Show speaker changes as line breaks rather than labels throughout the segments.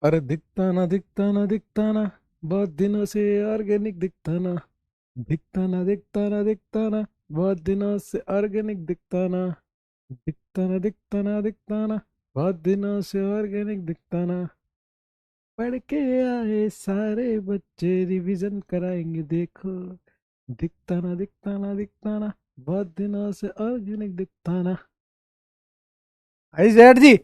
अरे दिखता ना दिखता ना दिखता ना, बहुत दिनों से ऑर्गेनिक दिखता ना। दिखता ना दिखता ना दिखता ना, बहुत दिनों से ऑर्गेनिक दिखता ना। दिखता ना दिखता ना दिखता ना, बहुत दिनों से ऑर्गेनिक दिखता ना। पढ़ के आए सारे बच्चे रिवीजन कराएंगे देखो। दिखता ना दिखता ना दिखता ना, बहुत दिनों से ऑर्गेनिक दिखता ना। आई जेठ जी,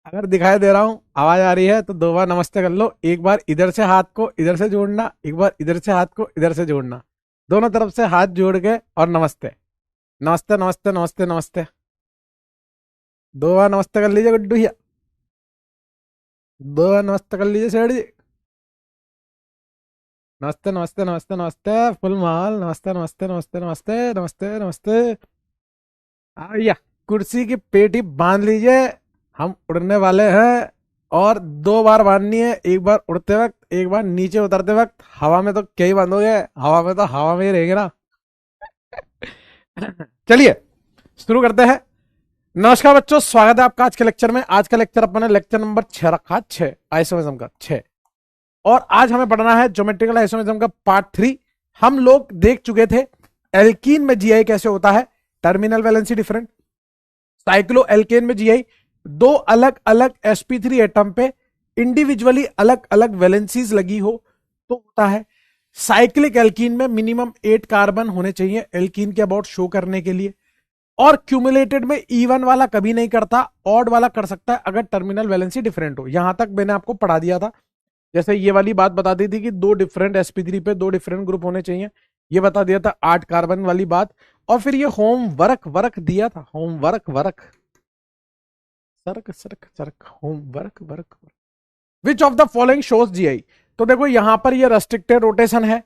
अगर दिखाई दे रहा हूँ, आवाज आ रही है तो दो बार नमस्ते कर लो। एक बार इधर से हाथ को इधर से जोड़ना, एक बार इधर से हाथ को इधर से जोड़ना। दोनों तरफ से हाथ जोड़ के और नमस्ते। नमस्ते नमस्ते नमस्ते नमस्ते। दो बार नमस्ते कर लीजिए गुड्डू भैया। दो बार नमस्ते कर लीजिए सेठ जी। नमस्ते नमस्ते नमस्ते नमस्ते। फुल माल नमस्ते नमस्ते नमस्ते नमस्ते नमस्ते नमस्ते। भैया, कुर्सी की पेटी बांध लीजिए। हम उड़ने वाले हैं। और दो बार बांधनी है, एक बार उड़ते वक्त, एक बार नीचे उतरते वक्त। हवा में तो क्या ही बांधोगे, हवा में तो हवा में ही रहेंगे ना। चलिए शुरू करते हैं। नमस्कार बच्चों, स्वागत है आपका आज के लेक्चर में। आज का लेक्चर अपने लेक्चर नंबर 6 रखा, 6 आइसोमेरिज्म का 6। और आज हमें पढ़ना है ज्योमेट्रिकल आइसोमेरिज्म का पार्ट 3। हम लोग देख चुके थे एल्कीन में जीआई कैसे होता है, terminal valency different. Cycloalkane में जीआई दो अलग अलग sp3 एटम पे इंडिविजुअली अलग अलग वैलेंसीज लगी हो तो होता है। साइक्लिक एल्कीन में मिनिमम 8 कार्बन होने चाहिए एल्कीन के अबाउट शो करने के लिए। और क्यूमुलेटेड में इवन वाला कभी नहीं करता, ऑड वाला कर सकता है अगर टर्मिनल वैलेंसी डिफरेंट हो। यहां तक मैंने आपको पढ़ा दिया था। जैसे ये वाली बात बता दी थी कि दो डिफरेंट sp3 पे दो डिफरेंट ग्रुप होने चाहिए, ये बता दिया था 8 कार्बन वाली बात। और फिर ये होमवर्क वर्क दिया था, होमवर्क वर्क सरक सरक सरक homework work. Which of the following shows GI. तो देखो यहां पर ये रेस्ट्रिक्टेड रोटेशन है,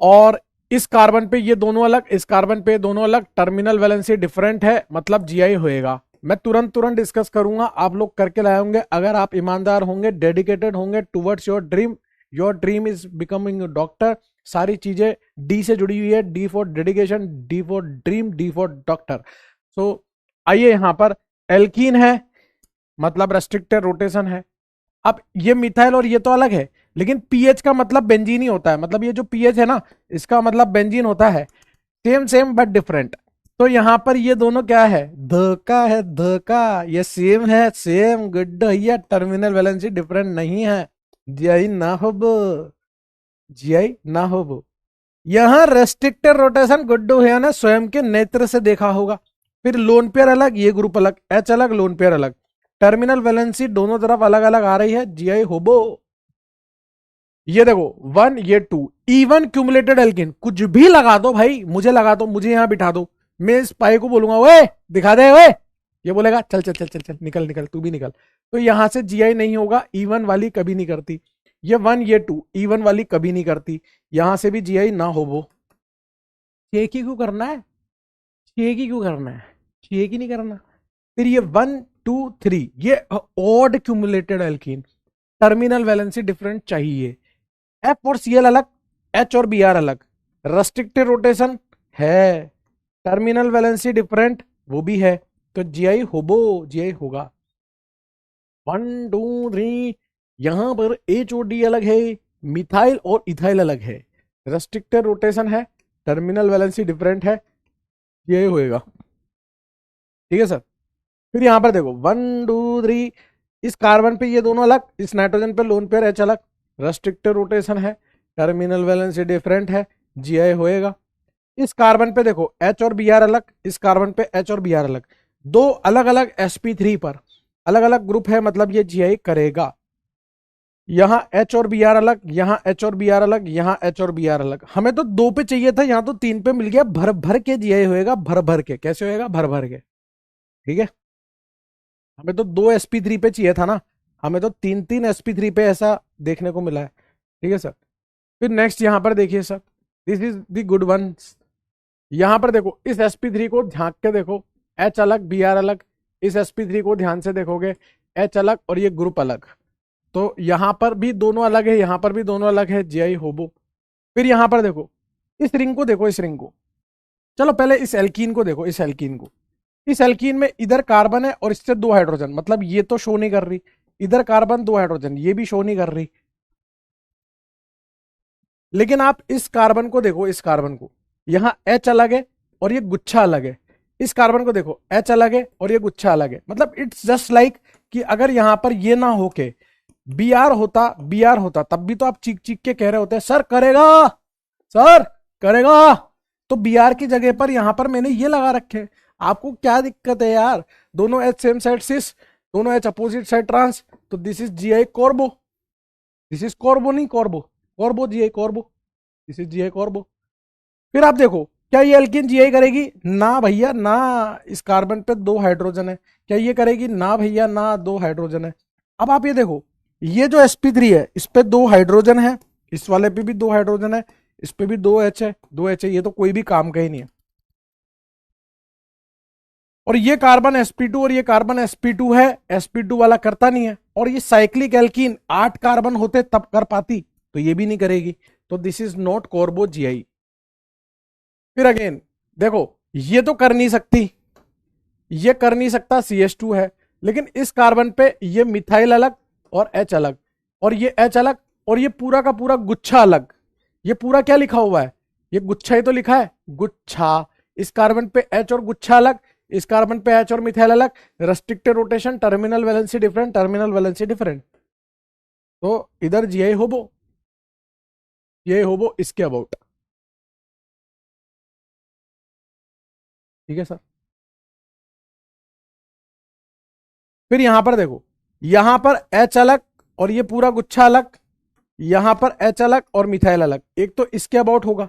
और इस कार्बन पे ये दोनों अलग, इस कार्बन पे दोनों अलग, टर्मिनल वैलेंसी डिफरेंट है, मतलब जीआई होएगा। मैं तुरंत तुरंत डिस्कस करूंगा, आप लोग करके लाए होंगे अगर आप ईमानदार होंगे, डेडिकेटेड होंगे towards your dream. Your dream is becoming doctor. सारी चीजें डी से जुड़ी हुई है, D for dedication, D for dream, D for doctor. So आइए, यहां पर एल्कीन है मतलब रेस्ट्रिक्टेड रोटेशन है। अब ये मिथाइल और ये तो अलग है, लेकिन पीएच का मतलब बेंजीन ही होता है। मतलब ये जो पीएच है ना, इसका मतलब बेंजीन होता है। Same same but different. तो यहां पर ये दोनों क्या है, धोखा है धोखा। ये सेम है सेम, गुड भैया, टर्मिनल वैलेंसी डिफरेंट नहीं है। जीआई ना हो वो, जीआई ना हो वो। यहां रेस्ट्रिक्टेड रोटेशन गुड्डू भैया ने स्वयं के नेत्र से देखा होगा। फिर लोन पेयर अलग, ये ग्रुप अलग, एच अलग, लोन पेयर अलग। टर्मिनल वैलेंसी दोनों तरफ अलग अलग आ रही है, जीआई होबो। ये देखो 1 ये 2, इवन क्यूमुलेटेड एल्किन। कुछ भी लगा दो भाई, मुझे लगा दो, मुझे यहां बिठा दो, मैं इस पाई को बोलूंगा ओए दिखा दे ओए, ये बोलेगा चल चल चल चल चल निकल निकल तू भी निकल। तो यहां से जीआई नहीं होगा, इवन वाली कभी नहीं करती। ये 1 ये 2 इवन वाली कभी नहीं करती, यहां से भी जीआई ना हो वो। छह की क्यों करना है, छह की क्यों करना है, छह की नहीं करना। फिर ये 1 2 3, ये odd cumulated alkene, terminal valency different चाहिए। एफ और सीएल अलग, एच और बी आर अलग, रेस्ट्रिक्टेड रोटेशन है, टर्मिनल वैलेंसी डिफरेंट वो भी है। तो जीआई होबो, जीआई होगा। 1 2 3, यहां पर एच और डी अलग है, मिथाइल और इथाइल अलग है, रेस्ट्रिक्टेड रोटेशन है, टर्मिनल वैलेंसी डिफरेंट है, ये होएगा। ठीक है सर। फिर यहां पर देखो 1 2 3, इस कार्बन पे ये दोनों अलग, इस नाइट्रोजन पे लोन पेयर एच अलग, रेस्ट्रिक्टेड रोटेशन है, टर्मिनल वैलेंसी डिफरेंट है, जीआई होएगा। इस कार्बन पे देखो एच और बी आर अलग, इस कार्बन पे एच और बी आर अलग, दो अलग अलग sp3 पर अलग अलग ग्रुप है, मतलब ये जीआई करेगा। यहां एच और बी आर अलग, यहां एच और बी आर अलग, यहां एच और बी आर अलग। हमें तो दो पे चाहिए था, यहां तो तीन पे मिल गया। भर भर के जीआई होएगा, भर भर के। कैसे होएगा, भर भर के। ठीक है, हमें तो दो sp3 पे चाहिए था ना, हमें तो तीन तीन sp3 पे ऐसा देखने को मिला है। ठीक है सर। फिर नेक्स्ट यहां पर देखिए sir, this is the good one. यहां पर देखो इस sp3 को झांक के देखो, एच अलग बी आर अलग। इस sp3 को ध्यान से देखोगे, एच अलग और ये ग्रुप अलग। तो यहां पर भी दोनों अलग है, यहां पर भी दोनों अलग है, जीआई होबो। फिर यहां पर देखो इस रिंग को, देखो इस रिंग को। चलो पहले इस एल्कीन को देखो, इस एल्कीन को। इस एल्कीन में इधर कार्बन है और इससे दो हाइड्रोजन, मतलब ये तो शो नहीं कर रही। इधर कार्बन 2 हाइड्रोजन, ये भी शो नहीं कर रही। लेकिन आप इस कार्बन को देखो, इस कार्बन को, यहां H अलग है और ये गुच्छा अलग है। इस कार्बन को देखो, H अलग है और ये गुच्छा अलग है। मतलब इट्स जस्ट लाइक कि अगर यहां पर ये ना होके बी आर होता तब भी तो आप चीख चीख के कह रहे होते सर करेगा, सर करेगा। तो बी आर की जगह पर यहां पर मैंने ये लगा रखे हैं। आपको क्या दिक्कत है यार? दोनों एच सेम साइड सिस, दोनों एच अपोजिट साइड ट्रांस, तो दिस इज जी आई कॉर्बो, दिस इज कॉर्बो, नहीं कॉर्बो, कॉर्बो जी आई कॉर्बो, दिस इज जी आई कॉर्बो। फिर आप देखो, क्या ये एल्कीन जी आई करेगी? ना भैया ना। इस कार्बन पे 2 हाइड्रोजन है, क्या ये करेगी? ना भैया ना, 2 हाइड्रोजन है। अब आप ये देखो, ये जो sp3 है इस पे 2 हाइड्रोजन है, इस वाले पे भी 2 हाइड्रोजन है, इस पे भी 2 H है, 2 H है, ये तो कोई भी काम का ही नहीं है। और ये कार्बन sp2 और ये कार्बन sp2 है, sp2 वाला करता नहीं है। और ये साइक्लिक एल्कीन 8 कार्बन होते तब कर पाती, तो ये भी नहीं करेगी। तो दिस इज नॉट कॉर्बो जीआई। फिर अगेन देखो, ये तो कर नहीं सकती, ये कर नहीं सकता, CH2 है। लेकिन इस कार्बन पे ये मिथाइल अलग और H अलग, और ये H अलग, और ये पूरा का पूरा गुच्छा अलग। ये पूरा क्या लिखा हुआ है? ये गुच्छा ही तो लिखा है, गुच्छा। इस कार्बन पे H और गुच्छा अलग, इस कार्बन पे H और मिथाइल अलग। Restricted rotation, terminal valency different, terminal valency different. तो इधर जीआई होबो, ये होबो इसके अबाउट। ठीक है सर। फिर यहां पर देखो, यहां पर H अलग और ये पूरा गुच्छा अलग, यहां पर H अलग और मिथाइल अलग। एक तो इसके अबाउट होगा,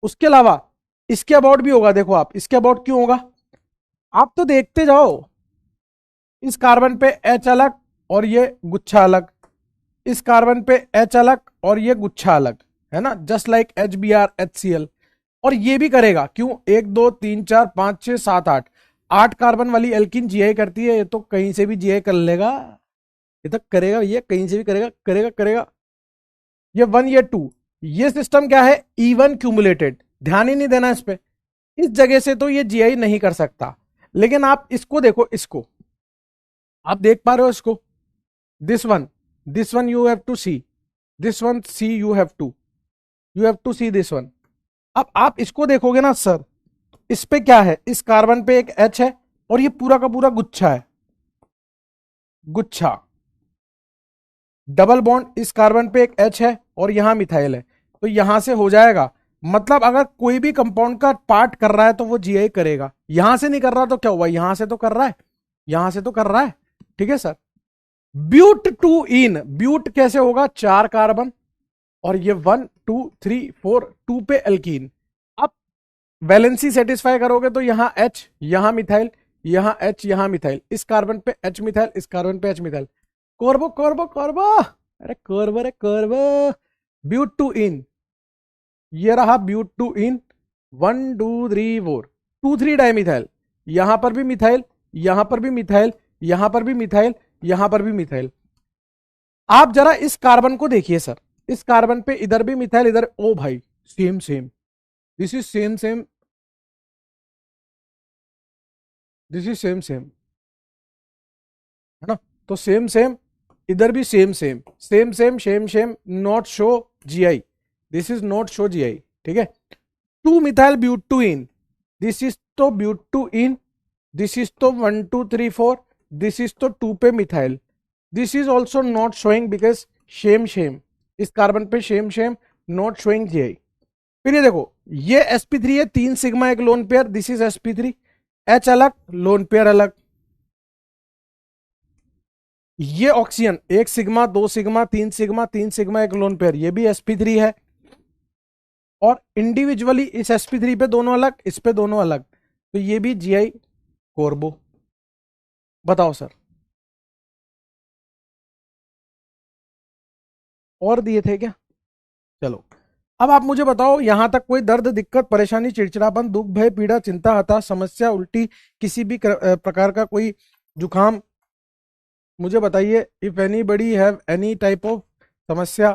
उसके अलावा इसके अबाउट भी होगा। देखो आप, इसके अबाउट क्यों होगा? आप तो देखते जाओ, इस कार्बन पे H अलग और ये गुच्छा अलग, इस कार्बन पे H अलग और ये गुच्छा अलग, है ना, जस्ट लाइक HBr HCl। और ये भी करेगा क्यों? 1 2 3 4 5 6 7 8, 8 कार्बन वाली एल्किन जीआई करती है। ये तो कहीं से भी जीआई कर लेगा, ये तो करेगा, ये कहीं से भी करेगा, करेगा करेगा। ये 1 ये 2, ये सिस्टम क्या है? इवन क्यूमुलेटेड, ध्यान ही नहीं देना इस पे। इस जगह से तो ये जीआई नहीं कर सकता। लेकिन आप इसको देखो, इसको आप देख पा रहे हो इसको, this one, this one you have to see, this one see, you have to see this one. अब आप इसको देखोगे ना सर, इस पे क्या है? इस कार्बन पे एक H है और ये पूरा का पूरा गुच्छा है, गुच्छा। डबल बॉन्ड, इस कार्बन पे एक H है और यहां मिथाइल है, तो यहां से हो जाएगा। मतलब अगर कोई भी कंपाउंड का पार्ट कर रहा है तो वो जीआई करेगा। यहां से नहीं कर रहा तो क्या हुआ? यहां से तो कर रहा है, यहां से तो कर रहा है। ठीक है सर। ब्यूट टू इन, ब्यूट कैसे होगा? 4 कार्बन और ये 1 2 3 4, 2 पे एल्कीन। अब वैलेंसी सेटिस्फाई करोगे तो यहां H, यहां मिथाइल, यहां H, यहां मिथाइल, इस कार्बन पे H मिथाइल, इस कार्बन पे H मिथाइल। कॉर्बो कॉर्बो कॉर्बो, अरे कॉर्बो रे कॉर्बो। ब्यूट टू इन, ये रहा ब्यूट टू इन, 1 2 3 4, 2 3 डाइमिथाइल। यहां पर भी मिथाइल, यहां पर भी मिथाइल, यहां पर भी मिथाइल, यहां पर भी मिथाइल। आप जरा इस कार्बन को देखिए सर, इस कार्बन पे इधर भी मिथाइल, इधर, ओ भाई same same, this is same same, this is same same, है ना। तो सेम सेम, इधर भी same same, same same same same, not show GI, this is not show GI. ठीक है। 2 मिथाइल ब्यूटुइन, दिस इज तो ब्यूटुइन, दिस इज तो 1 2 3 4, this is तो 2 पे methyl, this is also not showing because Shem Shem, इस carbon पे Shem Shem, not showing GI. फिर ये देखो, ये sp3 है, 3 सिग्मा एक lone pair, this is sp3, H अलग, लोन पेयर अलग। ये oxygen 1 sigma 2 sigma 3 sigma 3 sigma एक लोन पेयर, ये भी sp3 है। और इंडिविजुअली इस sp3 पे दोनों अलग, इस पे दोनों अलग, तो ये भी जीआई कॉर्बो। बताओ सर, और दिए थे क्या? चलो, अब आप मुझे बताओ, यहां तक कोई दर्द, दिक्कत, परेशानी, चिड़चिड़ापन, दुख, भय, पीड़ा, चिंता, हताश, समस्या, उल्टी, किसी भी प्रकार का कोई जुकाम, मुझे बताइए। If anybody have any type of समस्या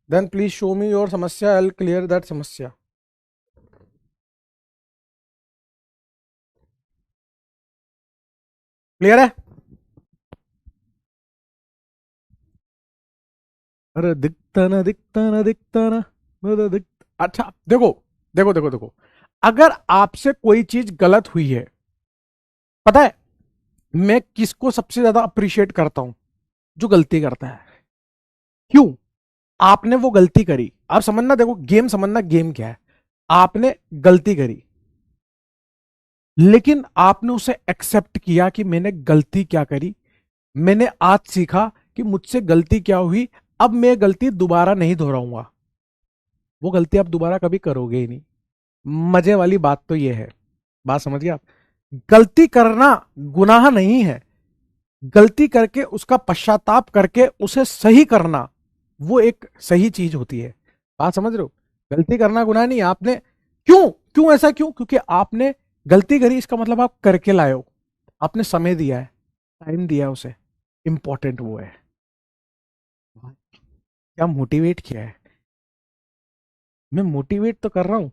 then please show me your समस्या, आई विल क्लियर दैट समस्या। क्लियर है? अरे दिखता ना, दिखता ना, दिखता ना, मेरा दिखता। अच्छा देखो, देखो देखो देखो, अगर आपसे कोई चीज गलत हुई है, पता है मैं किसको सबसे ज्यादा अप्रिशिएट करता हूं? जो गलती करता है। क्यों? आपने वो गलती करी, आप समझना, देखो गेम समझना, गेम क्या है। आपने गलती करी, लेकिन आपने उसे एक्सेप्ट किया कि मैंने गलती क्या करी, मैंने आज सीखा कि मुझसे गलती क्या हुई, अब मैं गलती दोबारा नहीं दोहराऊंगा। वो गलती आप दोबारा कभी करोगे ही नहीं। मजे वाली बात तो ये है, बात समझिए आप। गलती करना गुनाह नहीं है, गलती करके उसका पश्चाताप करके उसे सही करना, वो एक सही चीज होती है। बात समझ रहे हो? गलती करना गुनाह नहीं। आपने क्यों, क्यों ऐसा, क्यों? क्योंकि आपने गलती करी, इसका मतलब आप करके लाए हो, आपने समय दिया है, टाइम दिया है उसे, इंपॉर्टेंट वो है। क्या मोटिवेट किया है? मैं मोटिवेट तो कर रहा हूं,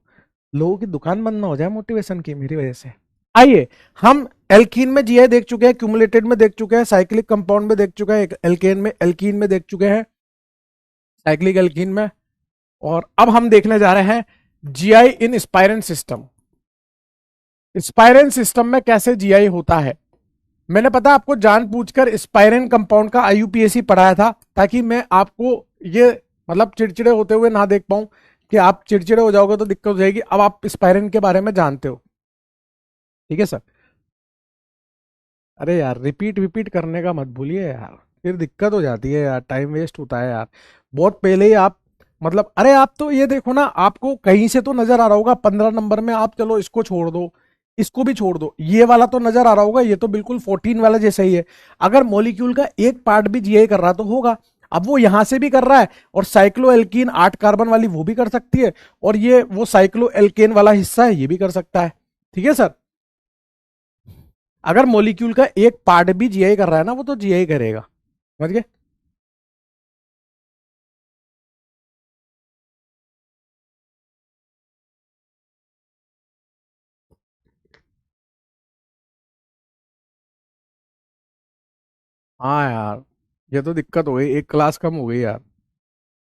लोगों की दुकान बंद ना हो जाए मोटिवेशन की मेरी वजह से। आइए, हम एल्कीन में जीआई देख चुके हैं, क्यूमुलेटेड में देख चुके हैं, साइक्लिक कंपाउंड में देख चुके हैं, एल्कीन में देख चुके हैं, साइक्लिक एल्कीन में। और अब हम देखने जा रहे हैं जीआई इन स्पाइरेन सिस्टम। स्पाइरेन सिस्टम में कैसे जीआई होता है। मैंने पता आपको जानबूझकर स्पाइरेन कंपाउंड का आईयूपीएसी पढ़ाया था, ताकि मैं आपको ये मतलब चिड़चिड़े होते हुए ना देख पाऊं, कि आप चिड़चिड़े हो जाओगे तो दिक्कत हो जाएगी। अब आप स्पाइरेन के बारे में जानते हो, ठीक है सर। अरे यार, रिपीट रिपीट करने का मत भूलिए यार, फिर दिक्कत हो जाती है यार, टाइम वेस्ट होता है यार। बहुत पहले ही आप मतलब, अरे आप तो ये देखो ना, आपको कहीं से तो नजर आ रहा होगा 15 नंबर में, आप चलो इसको छोड़ दो, इसको भी छोड़ दो, ये वाला तो नजर आ रहा होगा, ये तो बिल्कुल 14 वाला जैसा ही है। अगर मॉलिक्यूल का एक पार्ट भी जीआई कर रहा तो होगा। अब वो यहां से भी कर रहा है, और साइक्लो एल्कीन 8 कार्बन वाली वो भी कर सकती है, और ये वो साइक्लो एल्केन वाला हिस्सा है, ये भी कर सकता है। ठीक है सर। अगर मॉलिक्यूल का एक पार्ट भी जीआई कर रहा है ना, वो तो जीआई करेगा। समझ गए? हाँ यार, ये तो दिक्कत हो गई, एक क्लास कम हो गई यार,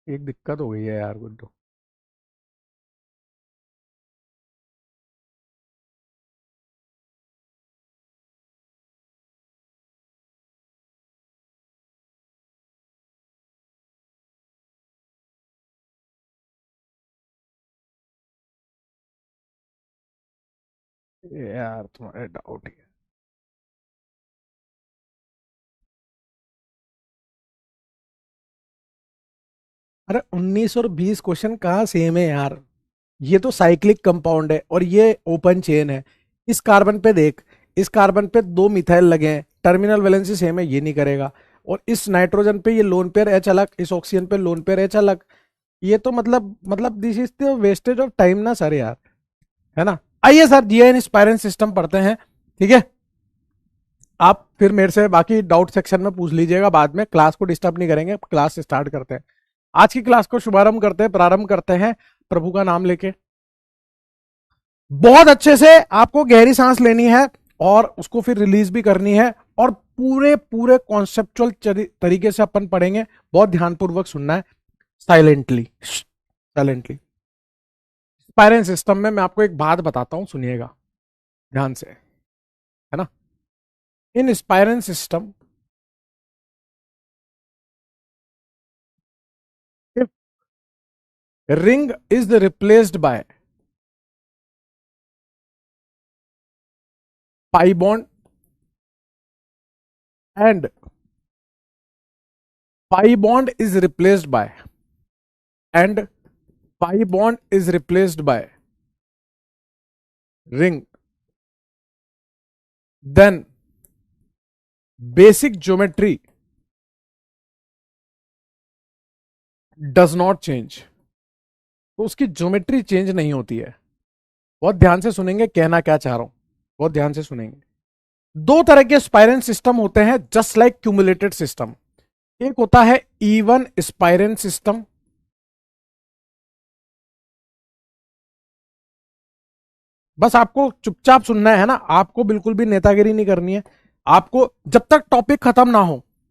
एक दिक्कत हो गई है यार गुड्डू। ये यार तुम्हारे डाउट ही है। अरे 19 और 20 क्वेश्चन कहाँ सेम है यार? ये तो साइक्लिक कंपाउंड है और ये ओपन चेन है। इस कार्बन पे देख, इस कार्बन पे 2 मिथाइल लगे हैं, टर्मिनल वैलेंसी सेम है, ये नहीं करेगा। और इस नाइट्रोजन पे ये लोन पेयर एच अलग, इस ऑक्सीजन पे लोन पेयर एच अलग। ये तो मतलब this is the wastage of time ना सर यार, है ना। आइए सर, जीआईएन स्पाइरन सिस्टम पढ़ते हैं, ठीक है। आप फिर मेरे से बाकी डाउट सेक्शन में पूछ लीजिएगा बाद में, क्लास को डिस्टर्ब नहीं करेंगे, क्लास स्टार्ट करते हैं। आज की क्लास को शुभारंभ करते हैं, प्रारंभ करते हैं प्रभु का नाम लेके। बहुत अच्छे से आपको गहरी सांस लेनी है, और उसको फिर रिलीज भी करनी है, और पूरे पूरे कॉन्सेप्चुअल तरीके से अपन पढ़ेंगे। बहुत ध्यानपूर्वक सुनना है, साइलेंटली, साइलेंटली। स्पाइरन सिस्टम में मैं आपको एक बात बताता हूं, सुनिएगा ध्यान से, है ना। इन स्पाइरन system, if ring is replaced by pi bond and pi bond is replaced by and pi bond is replaced by ring, then basic geometry does not change। तो उसकी ज्योमेट्री चेंज नहीं होती है। बहुत ध्यान से सुनेंगे कहना क्या चाह रहा हूं, बहुत ध्यान से सुनेंगे। दो तरह के स्पाइरन सिस्टम होते हैं, जस्ट लाइक क्यूमुलेटेड सिस्टम। एक होता है इवन स्पाइरन सिस्टम, बस आपको चुपचाप सुनना है ना, आपको बिल्कुल भी नेतागिरी नहीं करनी है। आपको जब तक टॉपिक खत्म ना हो,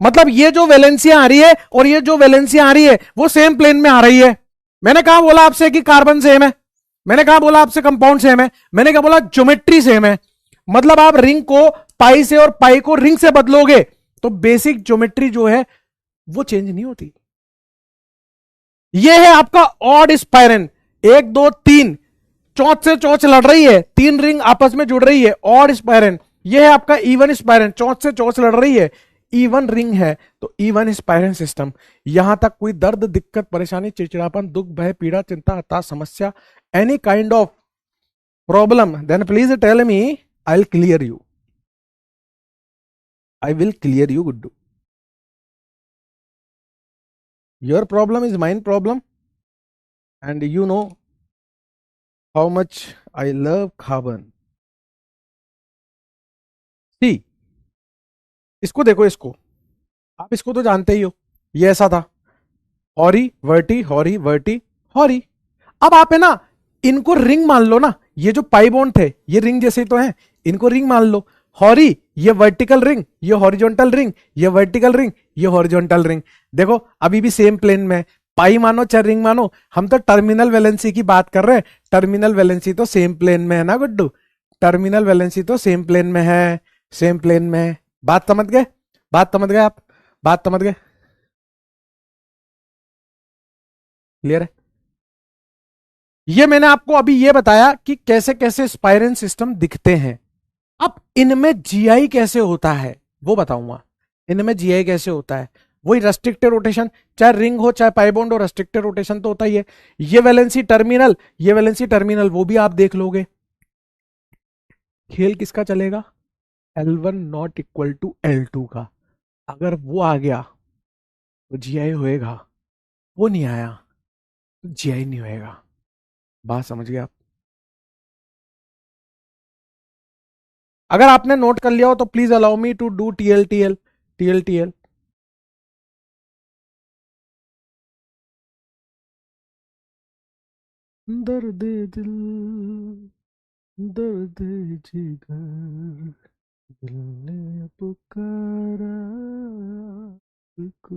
मतलब ये जो वैलेंसियां आ रही है और ये जो वैलेंसियां आ रही है वो सेम प्लेन में आ रही है। मैंने कहा बोला आपसे कि कार्बन सेम है, मैंने कहा बोला आपसे कंपाउंड सेम है, मैंने कहा बोला ज्योमेट्री सेम है। मतलब आप रिंग को पाई से और पाई को रिंग से बदलोगे तो बेसिक ज्योमेट्री जो है वो चेंज नहीं होती। ये है आपका ऑड स्पाइरन, 1 2 3, चौथ से चौथ लड़ रही है, 3 रिंग आपस में जुड़ रही है, ऑड स्पाइरन। ये है आपका इवन स्पाइरन, चौथ से चौथ लड़ रही है, इवन रिंग है, तो इवन स्पाइरन सिस्टम। यहां तक कोई दर्द, दिक्कत, परेशानी, चिड़चिड़ापन, दुख, भय, पीड़ा, चिंता, हताश, समस्या, any kind of problem, then please tell me, I will clear you, I will clear you Guddu. Your problem is mine problem and you know how much I love carbon. See, इसको देखो, इसको आप इसको तो जानते ही हो, ये ऐसा था, हॉरी वर्टी हॉरी वर्टी हॉरी। अब आप है ना इनको रिंग मान लो ना, ये जो पाई बॉन्ड थे ये रिंग जैसे तो हैं, इनको रिंग मान लो। हॉरी ये वर्टिकल रिंग, ये हॉरिजॉन्टल रिंग, ये वर्टिकल रिंग, ये हॉरिजॉन्टल रिंग। देखो अभी भी सेम प्लेन में, पाई मानो चाहे रिंग मानो, हम तो टर्मिनल वैलेंसी की बात कर रहे हैं। टर्मिनल वैलेंसी तो सेम प्लेन में है ना गुड्डू, टर्मिनल वैलेंसी तो सेम प्लेन में है, सेम प्लेन में है। बात समझ गए, बात समझ गए आप, बात समझ गए, क्लियर है। ये मैंने आपको अभी ये बताया कि कैसे कैसे स्पाइरन सिस्टम दिखते हैं। अब इनमें जीआई कैसे होता है वो बताऊंगा, इनमें जीआई कैसे होता है। वही रेस्ट्रिक्टेड रोटेशन, चाहे रिंग हो चाहे पाइबॉन्ड हो, रेस्ट्रिक्टेड रोटेशन तो होता ही है। ये वैलेंसी टर्मिनल, ये वैलेंसी टर्मिनल, वो भी आप देख लोगे। खेल किसका चलेगा, L1 not equal to L2 का। अगर वो आ गया तो जीआई होएगा, वो नहीं आया तो जीआई नहीं होएगा। बात समझ गए आप। अगर आपने नोट कर लिया हो तो please allow me to do TLTL, TLTL। दर्द दिल, दर्द जिगर, दिल ने पुकारा को,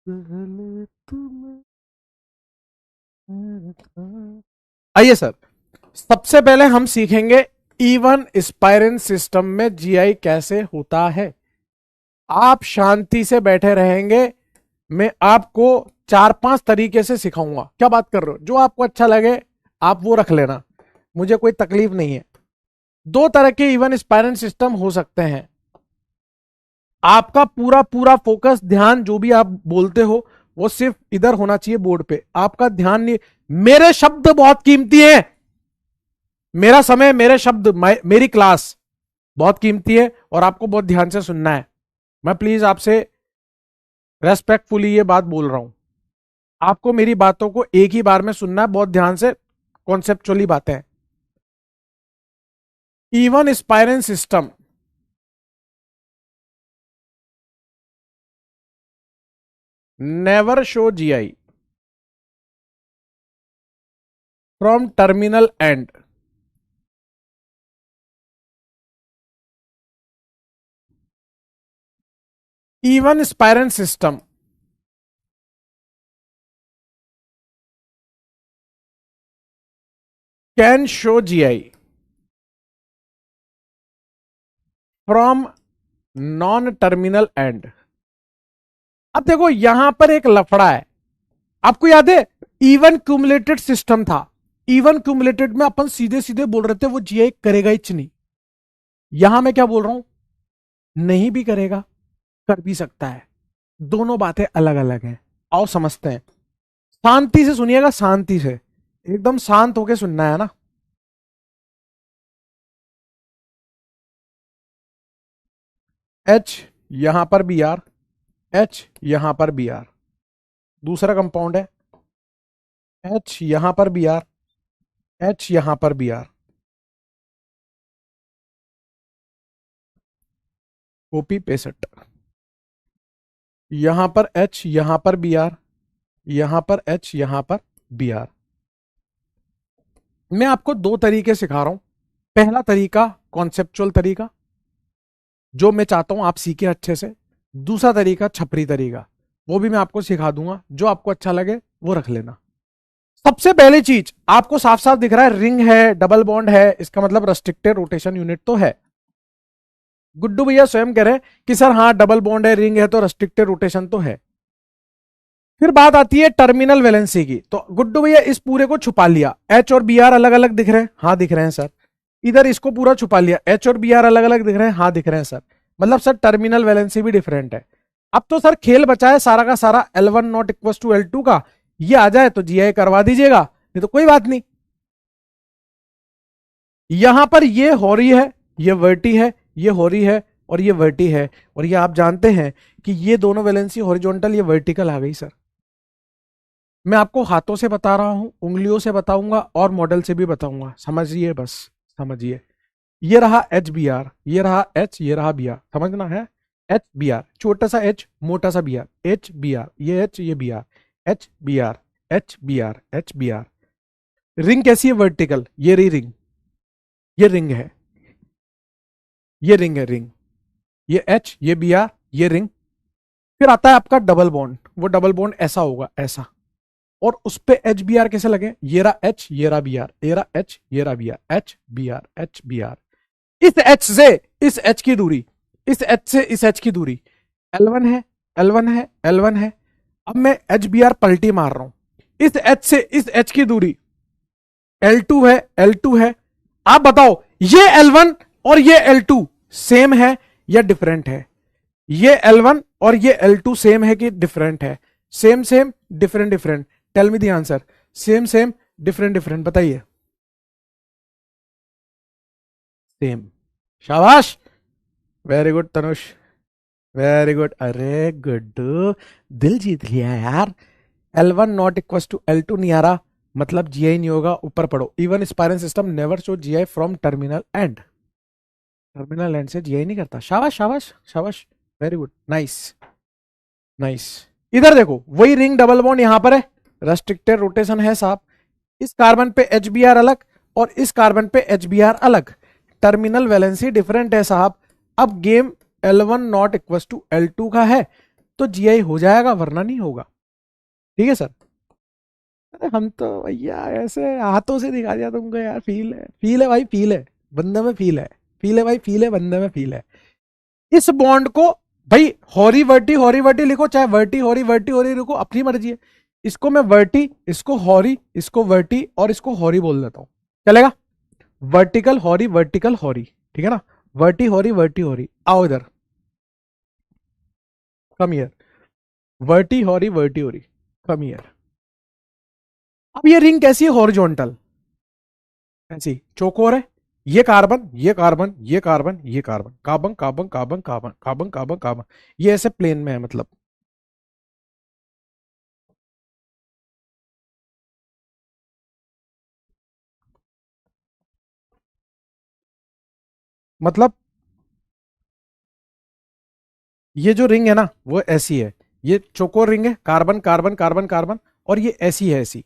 पहले तुम्हें था। आइए सर, सबसे पहले हम सीखेंगे इवन स्पाइरन सिस्टम में जीआई कैसे होता है। आप शांति से बैठे रहेंगे, मैं आपको 4 5 तरीके से सिखाऊंगा। क्या बात कर रहे हो, जो आपको अच्छा लगे आप वो रख लेना, मुझे कोई तकलीफ नहीं है। 2 तरह के इवन स्पाइरन सिस्टम हो सकते हैं। आपका पूरा पूरा फोकस, ध्यान, जो भी आप बोलते हो वो सिर्फ इधर होना चाहिए बोर्ड पे, आपका ध्यान नहीं। मेरे शब्द बहुत कीमती हैं, मेरा समय, मेरे शब्द, मेरी क्लास बहुत कीमती है और आपको बहुत ध्यान से सुनना है। मैं प्लीज आपसे रेस्पेक्टफुली ये बात बोल रहा हूं, आपको मेरी बातों को एक ही बार में सुनना है, बहुत ध्यान से, कॉन्सेप्चुअली बातें। Even spiran system never show GI from terminal end. Even spiral system can show GI from non-terminal end। अब देखो यहां पर एक लफड़ा है, आपको याद है इवन क्यूमुलेटेड सिस्टम था, इवन क्यूमुलेटेड में अपन सीधे सीधे बोल रहे थे वो जीआई करेगा ही नहीं। यहां मैं क्या बोल रहा हूं, नहीं भी करेगा, कर भी सकता है, दोनों बातें अलग अलग हैं। आओ समझते हैं, शांति से सुनिएगा, शांति से, एकदम शांत होके सुनना है ना। H यहां पर बी आर, H यहां पर बी आर, दूसरा कंपाउंड है H यहां पर बी आर, H यहां पर बी आर, कॉपी पेस्ट, यहां पर H यहां पर बी आर, यहां पर H यहां पर बी आर। मैं आपको 2 तरीके सिखा रहा हूं। पहला तरीका कॉन्सेप्चुअल तरीका, जो मैं चाहता हूं आप सीखें अच्छे से, दूसरा तरीका छपरी तरीका, वो भी मैं आपको सिखा दूंगा, जो आपको अच्छा लगे वो रख लेना। सबसे पहली चीज आपको साफ साफ दिख रहा है, रिंग है, डबल बॉन्ड है, इसका मतलब रेस्ट्रिक्टेड रोटेशन यूनिट तो है। गुड्डू भैया स्वयं कह रहे हैं कि सर हाँ डबल बॉन्ड है, रिंग है, तो रेस्ट्रिक्टेड रोटेशन तो है। फिर बात आती है टर्मिनल वैलेंसी की, तो गुड्डू भैया इस पूरे को छुपा लिया, एच और बी आर अलग अलग दिख रहे हैं, हाँ दिख रहे हैं सर। इधर इसको पूरा छुपा लिया, एच और बी आर अलग अलग दिख रहे हैं, हाँ दिख रहे हैं सर। मतलब सर टर्मिनल वैलेंसी भी डिफरेंट है। अब तो सर खेल बचा है सारा का सारा L1 not equal to L2 का, ये आ जाए तो जीआई करवा दीजिएगा, नहीं तो कोई बात नहीं। यहां पर ये हो रही है, ये वर्टी है, ये हो रही है, और ये वर्टी है, और ये आप जानते हैं कि ये दोनों वैलेंसी हॉरिजॉन्टल, ये वर्टिकल आ गई सर। मैं आपको हाथों से बता रहा हूं, उंगलियों से बताऊंगा और मॉडल से भी बताऊंगा, समझिए बस समझिए। ये रहा एच बी आर, ये रहा एच, ये रहा बी आर, समझना है। एच बी आर, छोटा सा एच मोटा सा B R, H B R, ये एच ये B R, H B R, H B R, H B R. Ring कैसी है? वर्टिकल, ये रही रिंग, ये रिंग है, ये रिंग है रिंग, ये एच ये बी आर, ये रिंग। फिर आता है आपका डबल बॉन्ड, वो डबल बॉन्ड ऐसा होगा, ऐसा, और उस पे एच बी आर कैसे लगे, ये रहा एच ये रहा बी आर, ये रहा एच ये रहा B R, H B R, H B R. इस एच से इस एच की दूरी, इस एच से इस एच की दूरी L1 है, L1 है, L1 है। अब मैं एच बी आर पलटी मार रहा हूं, इस एच से इस एच की दूरी L2 है, L2 है। आप बताओ ये L1 और ये L2 सेम है या डिफरेंट है? ये L1 और ये L2 सेम है कि डिफरेंट है? Same same, different different, tell me the answer. Same same, different different, बताइए। सेम, शाबाश, very good Tanush, very good. अरे गुड्डू दिल जीत लिया यार। L1 not equal to L2 नहीं आ रहा, मतलब जीआई नहीं होगा, ऊपर पढ़ो। Even spiral system never show GI from terminal and, terminal and से जीआई नहीं करता। शाबाश शाबाश शाबाश, वेरी गुड, नाइस नाइस। इधर देखो, वही रिंग डबल बॉन्ड यहां पर है, रेस्ट्रिक्टेड रोटेशन है साहब। इस कार्बन पे एच बी आर अलग और इस कार्बन पे एच बी आर अलग, टर्मिनल वैलेंसी डिफरेंट है साहब। अब game L1 not equal to L2 का है तो जीआई हो जाएगा, वरना नहीं होगा। ठीक है सर। अरे हम तो भैया ऐसे हाथों से दिखा दिया तुमको यार, फील है भाई, फील है बंदे में, फील है, फील है भाई, फील है बंदे में, फील है। इस बॉन्ड को भाई हॉरी वर्टी लिखो, चाहे वर्टी हॉरी लिखो, अपनी मर्जी है। इसको मैं वर्टी, इसको हॉरी, इसको वर्टी और इसको हॉरी बोल देता हूं, चलेगा? वर्टिकल हॉरी, ठीक है ना? वर्टी हॉरी। आओ इधर, come here, Varti हॉरी, come here. अब ये रिंग कैसी है? हॉरिजॉन्टल, ऐसी चौकोर है। ये कार्बन, ये कार्बन, ये कार्बन, ये carbon, carbon carbon carbon carbon carbon carbon carbon, ये ऐसे प्लेन में है। मतलब ये जो रिंग है ना वो ऐसी है, ये चौकोर रिंग है, कार्बन कार्बन कार्बन कार्बन, और ये ऐसी है, ऐसी,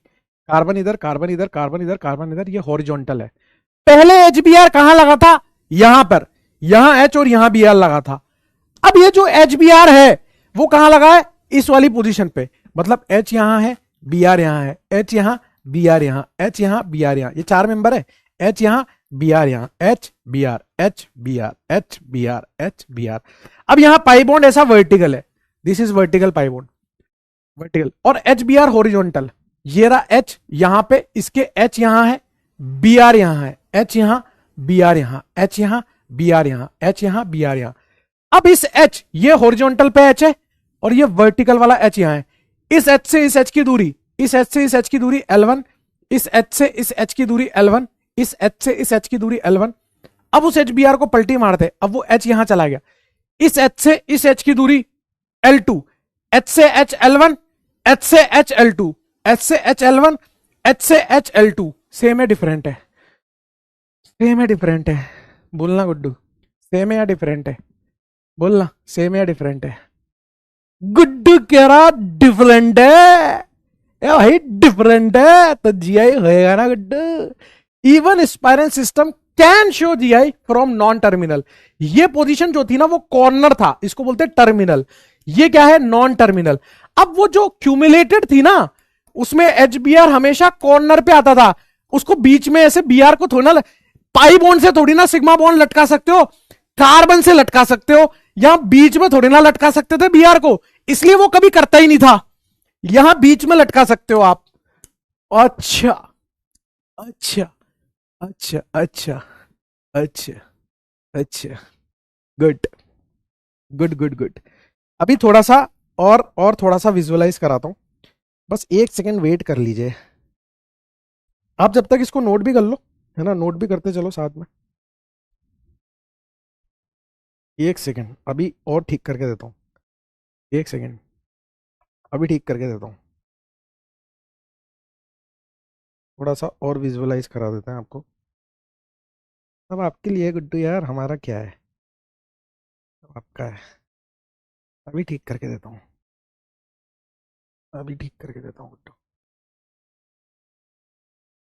कार्बन इधर कार्बन इधर कार्बन इधर कार्बन इधर, ये हॉरिजॉन्टल है। पहले एच बी आर कहां लगा था? यहां पर, यहां एच और यहां बी आर लगा था। अब ये जो एच बी आर है वो कहां लगा है? इस वाली पोजीशन पे। मतलब एच यहां है, बी आर यहां है, एच यहां, बी आर यहां, एच यहां, बी आर यहां, ये चार मेंबर है। एच यहां, बी आर यहां, H B R, H B R, H B R, H B R. अब यहां पाई बॉन्ड ऐसा वर्टिकल है, this is vertical pi bond, vertical, और एच बी आर हॉरिजॉन्टल। ये रहा एच यहां पे, इसके एच यहां है, बी आर यहां है, एच यहां, बी आर यहां, एच यहां, बी आर यहां, एच यहां, बी आर यहां। अब इस एच, ये हॉरिजॉन्टल पे एच है और ये वर्टिकल वाला एच यहां है। इस एच से इस एच की दूरी, इस एच से इस एच की दूरी L1, इस एच से इस एच की दूरी L1, इस एच से इस एच की दूरी L1। अब उस एच बी आर को पलटी मारते, अब वो एच यहां चला गया। इस एच से इस एच की दूरी L2, एच से एच L1, एच से एच L2, एच से एच L1, एच से एच L2। सेम है डिफरेंट है? सेम है डिफरेंट है? बोलना गुड्डू, सेम है या डिफरेंट है? बोलना, सेम है या डिफरेंट है? गुड्डू कह रहा डिफरेंट है। ए भाई डिफरेंट है तो जीआई होएगा ना Guddu. Even spiral system can show GI from non terminal. ये पोजीशन जो थी ना वो कॉर्नर था, इसको बोलते हैं टर्मिनल। ये क्या है? Non terminal. अब वो जो क्यूमुलेटेड थी ना उसमें एचबीआर हमेशा कॉर्नर पे आता था, उसको बीच में ऐसे बीआर को थोड़ी ना, पाई बॉन्ड से थोड़ी ना सिग्मा बॉन्ड लटका सकते हो, कार्बन से लटका सकते हो, यहां बीच में थोड़ी ना लटका सकते थे बीआर को, इसलिए वो कभी करता ही नहीं था। यहां बीच में लटका सकते हो आप। अच्छा अच्छा अच्छा अच्छा अच्छा अच्छा, गुड गुड गुड गुड। अभी थोड़ा सा और थोड़ा सा विजुअलाइज कराता हूं, बस एक सेकंड वेट कर लीजिए। आप जब तक इसको नोट भी कर लो, है ना, नोट भी करते चलो साथ में। एक सेकंड, अभी और ठीक करके देता हूं। एक सेकंड, अभी ठीक करके देता हूं। थोड़ा सा और विजुअलाइज करा देते हैं आपको। अब आपके लिए गुड्डू यार, हमारा क्या है, अब आपका है। अभी ठीक करके देता हूँ, अभी ठीक करके देता हूँ गुड्डू,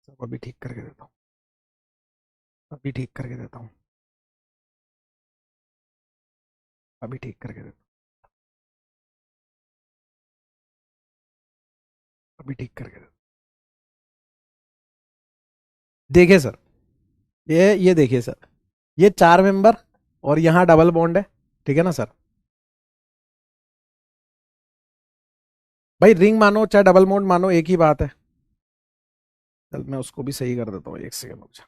सब अभी ठीक करके देता हूँ, अभी ठीक करके देता हूँ, अभी ठीक करके देता हूँ, अभी ठीक करके देता हूँ। देखिए सर, ये देखिए सर, ये 4 मेंबर और यहाँ डबल बॉन्ड है, ठीक है ना सर। भाई रिंग मानो चाहे डबल बॉन्ड मानो एक ही बात है। चल मैं उसको भी सही कर देता हूँ, एक सेकंड रुक जा।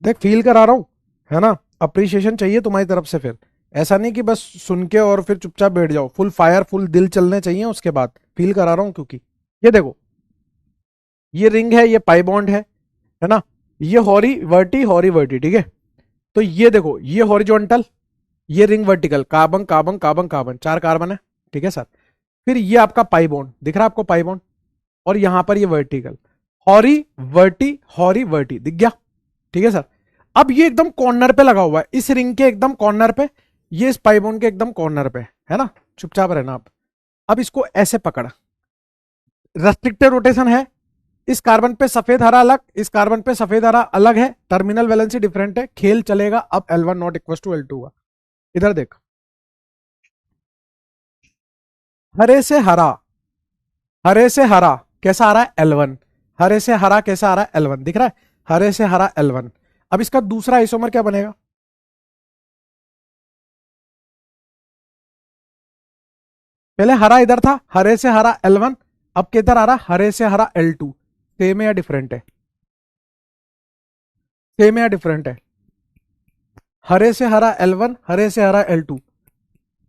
देख फील करा रहा हूँ, है ना, अप्रिशिएशन चाहिए तुम्हारी तरफ से। फिर ऐसा नहीं कि बस सुन के और फिर चुपचाप बैठ जाओ, फुल फायर फुल दिल चलने चाहिए उसके बाद। फील करा रहा हूँ क्योंकि ये देखो, ये रिंग है, ये पाई बॉन्ड है ना, ये हॉरी वर्टी, ठीक है। तो ये देखो, ये हॉरिजॉन्टल, ये ring vertical, carbon carbon carbon carbon, 4 carbon है, ठीक है सर। फिर ये आपका पाई बॉन्ड दिख रहा है आपको, पाई बॉन्ड, और यहां पर ये वर्टिकल, हॉरी वर्टी दिख गया, ठीक है सर। अब ये एकदम कॉर्नर पे लगा हुआ है, इस रिंग के एकदम कॉर्नर पे, ये इस पाई बॉन्ड के एकदम कॉर्नर पे, है ना। चुपचाप रहना आप। अब इसको ऐसे पकड़, रेस्ट्रिक्टेड रोटेशन है, इस कार्बन पे सफेद हरा अलग, इस कार्बन पे सफेद हरा अलग है, टर्मिनल वैलेंसी डिफरेंट है, खेल चलेगा। अब L1 not equal to L2 हुआ। इधर देख, हरे से हरा, हरे से हरा कैसा आ रहा है L1, हरे से हरा कैसा आ रहा है L1, दिख रहा है, हरे से हरा L1। अब इसका दूसरा आइसोमर क्या बनेगा? पहले हरा इधर था, हरे से हरा L1, अब किधर आ रहा, हरे से हरा L2। सेम है या डिफरेंट है? सेम है या डिफरेंट है? हरे से हरा L1, हरे से हरा L2,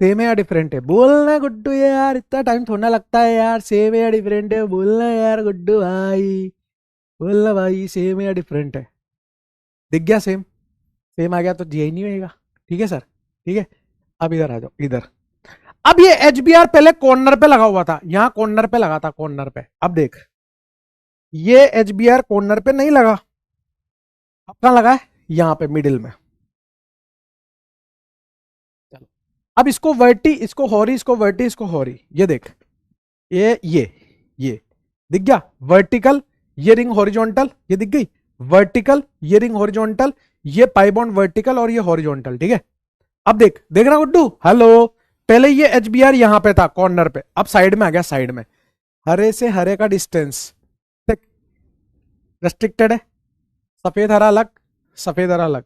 सेम है या डिफरेंट है? बोलना गुड्डू यार, इतना टाइम थोड़ा लगता है यार, सेम है या डिफरेंट है, बोलना यार गुड्डू भाई, बोलना भाई, सेम है या डिफरेंट है? दिख गया सेम, सेम आ गया तो जी नहीं होएगा, ठीक है सर, ठीक है। अब इधर आ जाओ, इधर। अब ये एचबीआर पहले कॉर्नर पे लगा हुआ था, यहां कॉर्नर पे लगा था, कॉर्नर पे। अब देख, ये एचबीआर कॉर्नर पे नहीं लगा, अब कहां लगा है? यहां पे मिडिल में। चलो, अब इसको वर्टी, इसको हॉरी, इसको वर्टी, इसको हॉरी, ये देख, ये दिख गया वर्टिकल, ये रिंग हॉरिजॉन्टल, ये दिख गई वर्टिकल, ये रिंग हॉरिजॉन्टल, ये पाई बॉन्ड वर्टिकल और ये हॉरिजॉन्टल, ठीक है। अब देख, देख रहा गुड्डू, हेलो। पहले ये एचबीआर यहां पे था कॉर्नर पे, अब साइड में आ गया, साइड में। हरे से हरे का डिस्टेंस रेस्ट्रिक्टेड है, सफेद हरा अलग, सफेद हरा अलग,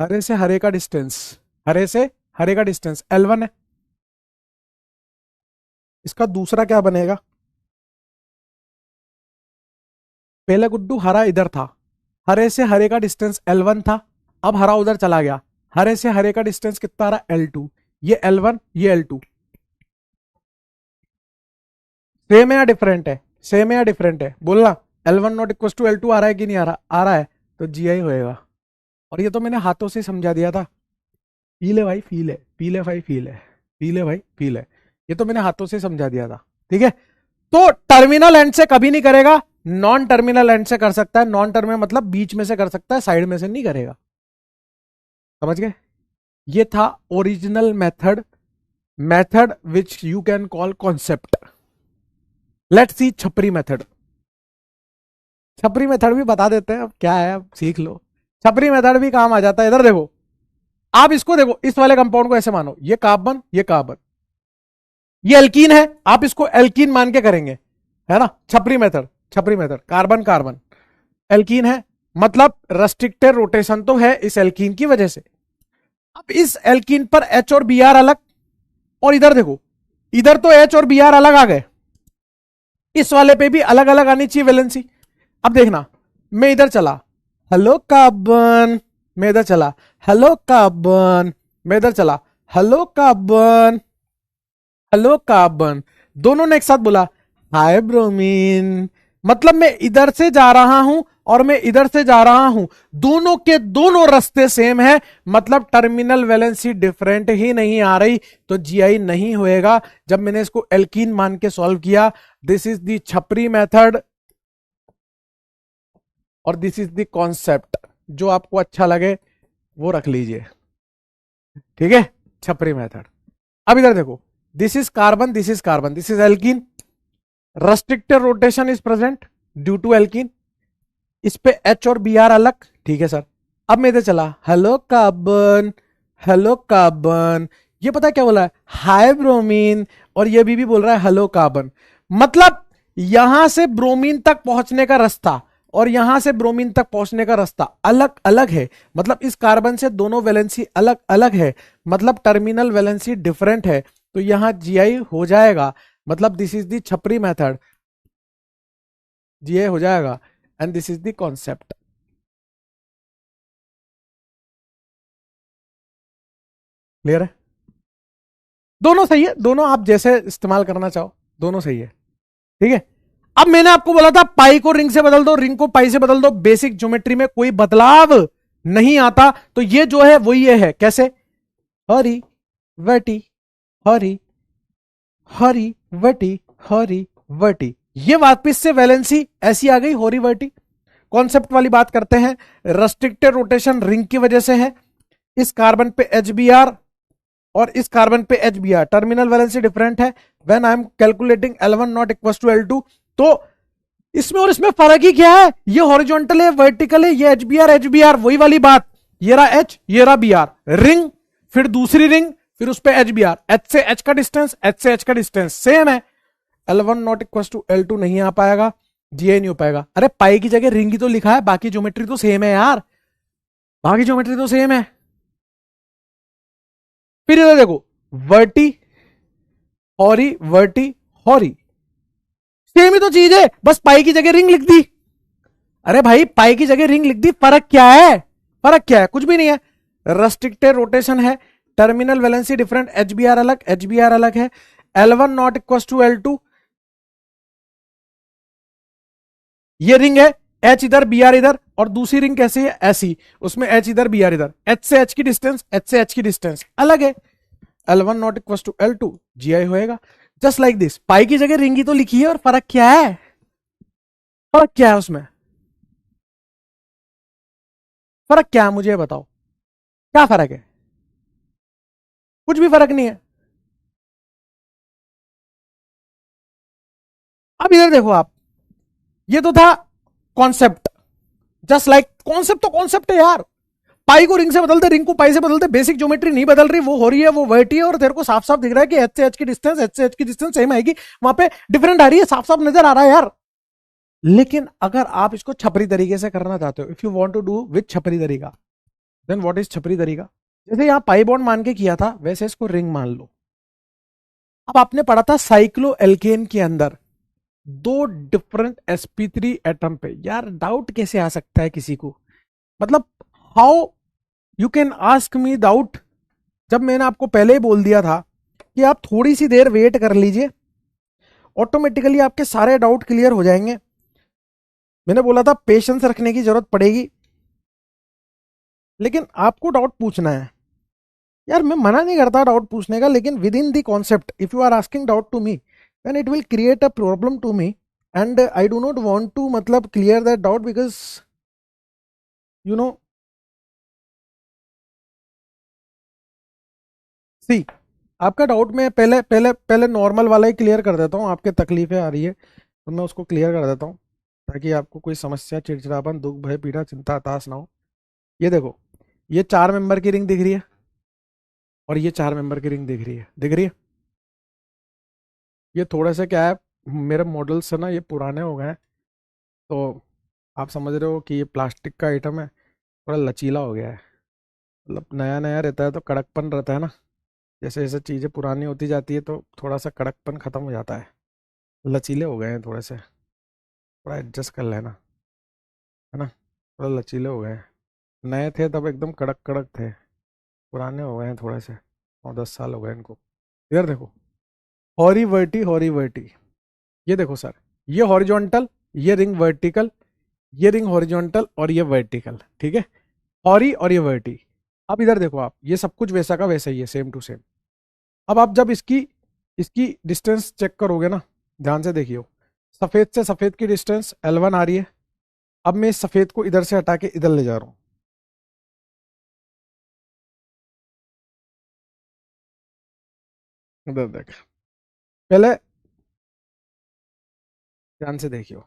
हरे से हरे का डिस्टेंस, हरे से हरे का डिस्टेंस L1 है। इसका दूसरा क्या बनेगा? पहले गुड्डू हरा इधर था, हरे से हरे का डिस्टेंस L1 था, अब हरा उधर चला गया, हरे से हरे का डिस्टेंस कितना आ रहा? L2। ये L1, ये L2, सेम है या डिफरेंट है? सेम है या डिफरेंट है? बोलना। L1 not equal to L2 आ रहा है कि नहीं आ रहा? आ रहा है, तो GI होएगा। और ये तो मैंने हाथों से समझा दिया था। फील है भाई, फील है, फील है भाई, फील है, फील है भाई, फील है। ये तो मैंने हाथों से समझा दिया था, ठीक है। तो टर्मिनल एंड से कभी नहीं करेगा, नॉन टर्मिनल एंड से कर सकता है। नॉन टर्मिनल मतलब बीच में से कर सकता है, साइड में से नहीं करेगा। समझ गए? ये था original method, method which you can call concept. Let's see छपरी मेथड। छपरी मेथड भी बता देते हैं, अब क्या है, अब सीख लो। छपरी मेथड भी काम आ जाता है। इधर देखो, आप इसको देखो, इस वाले कंपाउंड को ऐसे मानो, ये कार्बन, ये कार्बन, ये एल्कीन है, आप इसको एल्कीन मान के करेंगे, है ना। छपरी मेथड, छपरी मेथड, कार्बन कार्बन एल्कीन है, मतलब रेस्ट्रिक्टेड रोटेशन तो है इस एल्कीन की वजह से। अब इस एल्कीन पर एच और बी आर अलग, और इधर देखो, इधर तो एच और बी आर अलग आ गए, इस वाले पे भी अलग अलग आनी चाहिए वैलेंसी। अब देखना, मैं इधर चला, हेलो कार्बन, मैं इधर चला, हेलो कार्बन, मैं इधर चला, हेलो कार्बन, हेलो कार्बन, दोनों ने एक साथ बोला हाय ब्रोमीन। मतलब मैं इधर से जा रहा हूं और मैं इधर से जा रहा हूं, दोनों के दोनों रास्ते सेम है, मतलब टर्मिनल वैलेंसी डिफरेंट ही नहीं आ रही, तो जीआई नहीं होएगा। जब मैंने इसको एल्कीन मान के सॉल्व किया, दिस इज द छपरी मेथड और दिस इज द कॉन्सेप्ट। जो आपको अच्छा लगे वो रख लीजिए, ठीक है, छपरी मेथड। अब इधर देखो, this is carbon, this is carbon, this is alkene, restricted rotation is present due to alkene, इस पे एच और बी आर अलग, ठीक है सर। अब मैं इधर चला, हेलो कार्बन, हेलो कार्बन, ये पता है क्या बोला है, हाय ब्रोमीन, और ये भी बोल रहा है हेलो कार्बन। मतलब यहां से ब्रोमीन तक पहुंचने का रास्ता और यहां से ब्रोमीन तक पहुंचने का रास्ता अलग अलग है, मतलब इस कार्बन से दोनों वैलेंसी अलग अलग है, मतलब टर्मिनल वैलेंसी डिफरेंट है, तो यहां जीआई हो जाएगा। मतलब दिस इज द छपरी मेथड, जीआई हो जाएगा, and this is the concept. Clear है? दोनों सही है, दोनों आप जैसे इस्तेमाल करना चाहो दोनों सही है, ठीक है। अब मैंने आपको बोला था पाई को रिंग से बदल दो, रिंग को पाई से बदल दो, बेसिक ज्योमेट्री में कोई बदलाव नहीं आता, तो ये जो है वो ये है, कैसे, हरी वटी, हरी, हरी वटी, हरी वटी, ये वापिस से वैलेंसी ऐसी आ गई, होरी वर्टी। कॉन्सेप्ट वाली बात करते हैं, रेस्ट्रिक्टेड रोटेशन रिंग की वजह से है, इस कार्बन पे एच बी आर और इस कार्बन पे H B R, terminal valency different है। When I am calculating L1 not equal to L2, तो इसमें और इसमें फर्क ही क्या है, ये हॉरिजॉन्टल है, वर्टिकल है, ये एच बी आर, वही वाली बात, ये रहा एच, ये रहा बी आर, रिंग, फिर दूसरी रिंग, फिर उस पर एच बी आर, एच से एच का डिस्टेंस, एच से एच का डिस्टेंस सेम है। L1 not equal to L2 नहीं आ पाएगा, जीए नहीं हो पाएगा। अरे पाई की जगह रिंग ही तो लिखा है, बाकी ज्योमेट्री तो सेम है यार, बाकी ज्योमेट्री तो सेम है। फिर इधर देखो, वर्टी, हॉरी, वर्टी, हॉरी, सेम ही तो चीज है, बस पाई की जगह रिंग लिख दी। अरे भाई पाई की जगह रिंग लिख दी, फर्क क्या है, फर्क क्या है, कुछ भी नहीं है। रेस्ट्रिक्टेड रोटेशन है, टर्मिनल वैलेंसी डिफरेंट, एचबीआर अलग, एचबीआर अलग है। L1 not equal to L2, ये रिंग है, एच इधर बी आर इधर, और दूसरी रिंग कैसी है, ऐसी, उसमें एच इधर बी आर इधर, एच से एच की डिस्टेंस, एच से एच की डिस्टेंस अलग है। L1 not equal to L2, GI होएगा, जस्ट लाइक दिस। पाई की जगह रिंग ही तो लिखी है, और फर्क क्या है, फर्क क्या है उसमें, फर्क क्या है मुझे बताओ, क्या फर्क है, कुछ भी फर्क नहीं है। अब इधर देखो आप, ये तो था कॉन्सेप्ट, जस्ट लाइक कॉन्सेप्ट, तो कॉन्सेप्ट है यार, पाई को रिंग से बदलते, रिंग को पाई से बदलते, बेसिक ज्योमेट्री नहीं बदल रही, वो हो रही है, वो वर्टी है, और तेरे को साफ साफ दिख रहा है कि एच से एच की डिस्टेंस, एच से एच की डिस्टेंस सेम आएगी, वहां पे डिफरेंट आ रही है, साफ साफ नजर आ रहा है यार। लेकिन अगर आप इसको छपरी तरीके से करना चाहते हो, if you want to do with छपरी तरीका, देन व्हाट इज छपरी तरीका, जैसे यहां पाई बॉन्ड मान के किया था, वैसे इसको रिंग मान लो। अब आपने पढ़ा था साइक्लो एल्केन के अंदर दो डिफरेंट sp3 एटम पे, यार डाउट कैसे आ सकता है किसी को, मतलब how you can ask me doubt, जब मैंने आपको पहले ही बोल दिया था कि आप थोड़ी सी देर वेट कर लीजिए, ऑटोमेटिकली आपके सारे डाउट क्लियर हो जाएंगे। मैंने बोला था पेशेंस रखने की जरूरत पड़ेगी, लेकिन आपको डाउट पूछना है यार, मैं मना नहीं करता डाउट पूछने का, लेकिन within the concept, if you are asking doubt to me, then it will create a problem to me, and I do not want to मतलब clear that doubt, because you know see आपका doubt में पहले पहले पहले normal वाला ही clear कर देता हूँ, आपके तकलीफें आ रही है तो मैं उसको क्लियर कर देता हूँ ताकि आपको कोई समस्या, चिड़चिड़ापन, दुख, भय, पीड़ा, चिंता, हताश ना हो। ये देखो, ये 4 मेंबर की रिंग दिख रही है और ये 4 मेंबर की रिंग दिख रही है, दिख रही है। ये थोड़ा सा क्या है, मेरे मॉडल्स से ना ये पुराने हो गए हैं, तो आप समझ रहे हो कि ये प्लास्टिक का आइटम है, थोड़ा लचीला हो गया है। मतलब नया नया रहता है तो कड़कपन रहता है ना, जैसे जैसे चीज़ें पुरानी होती जाती है तो थोड़ा सा कड़कपन खत्म हो जाता है। लचीले हो गए हैं थोड़े से, थोड़ा एडजस्ट कर लेना, है ना। थोड़ा लचीले हो गए हैं, नए थे तब एकदम कड़क कड़क थे, पुराने हो गए हैं थोड़े से, 9-10 साल हो गए इनको। इधर देखो, हॉरी वर्टी, ये देखो सर, ये हॉरिजॉन्टल, ये रिंग वर्टिकल, ये रिंग हॉरिजॉन्टल और ये वर्टिकल, ठीक है। हॉरी और ये वर्टी। अब इधर देखो आप, ये सब कुछ वैसा का वैसा ही है, सेम टू सेम। अब आप जब इसकी इसकी डिस्टेंस चेक करोगे ना, ध्यान से देखियो, सफेद से सफेद की डिस्टेंस L1 आ रही है। अब मैं इस सफेद को इधर से हटा के इधर ले जा रहा हूं, इधर देख, पहले ध्यान से देखियो,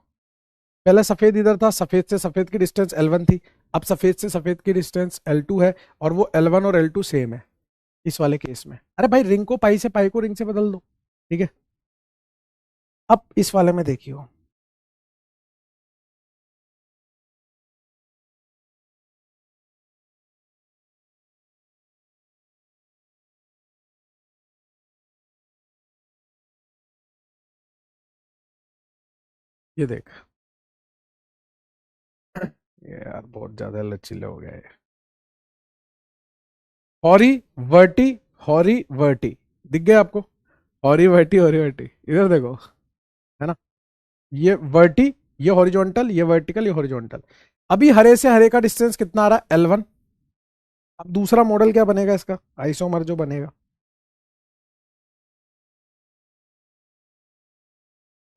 पहले सफेद इधर था, सफेद से सफेद की डिस्टेंस L1 थी। अब सफेद से सफेद की डिस्टेंस L2 है, और वो L1 और L2 सेम है इस वाले केस में। अरे भाई, रिंग को पाई से, पाई को रिंग से बदल दो, ठीक है। अब इस वाले में देखियो, ये देख, ये यार बहुत ज्यादा लचीले हो गए। हॉरी वर्टी, हॉरी वर्टी, दिख गया आपको, हॉरी वर्टी, हॉरी वर्टी, इधर देखो, है ना। ये वर्टी, ये हॉरिजॉन्टल, ये वर्टिकल, ये हॉरिजॉन्टल। अभी हरे से हरे का डिस्टेंस कितना आ रहा है, L1। अब दूसरा मॉडल क्या बनेगा इसका, आइसोमर जो बनेगा,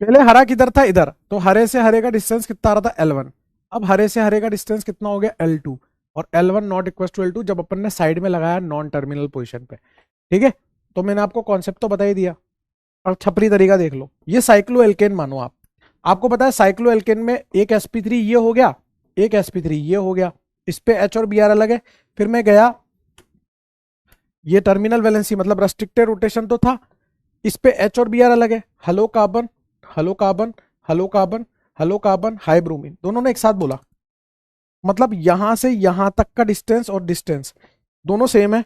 पहले हरा किधर था, इधर, तो हरे से हरे का डिस्टेंस कितना आ रहा था, L1। अब हरे से हरे का डिस्टेंस कितना हो गया, L2। और L1 not equal to L2 जब अपन ने साइड में लगाया नॉन टर्मिनल पोजिशन पे, ठीक है। तो मैंने आपको कॉन्सेप्ट तो बता ही दिया। और छपरी तरीका देख लो, ये साइक्लो एल्केन मानो आप, आपको पता है साइक्लो एल्केन में एक sp3 ये हो गया, एक sp3 ये हो गया, इस पे H और Br अलग है। फिर मैं गया, ये टर्मिनल वैलेंसी मतलब रेस्ट्रिक्टेड रोटेशन तो था, इस पे H और Br अलग है। Hello carbon, hello carbon, hello carbon, hello carbon, high bromine, दोनों ने एक साथ बोला, मतलब यहां से यहां तक का डिस्टेंस और डिस्टेंस दोनों सेम है।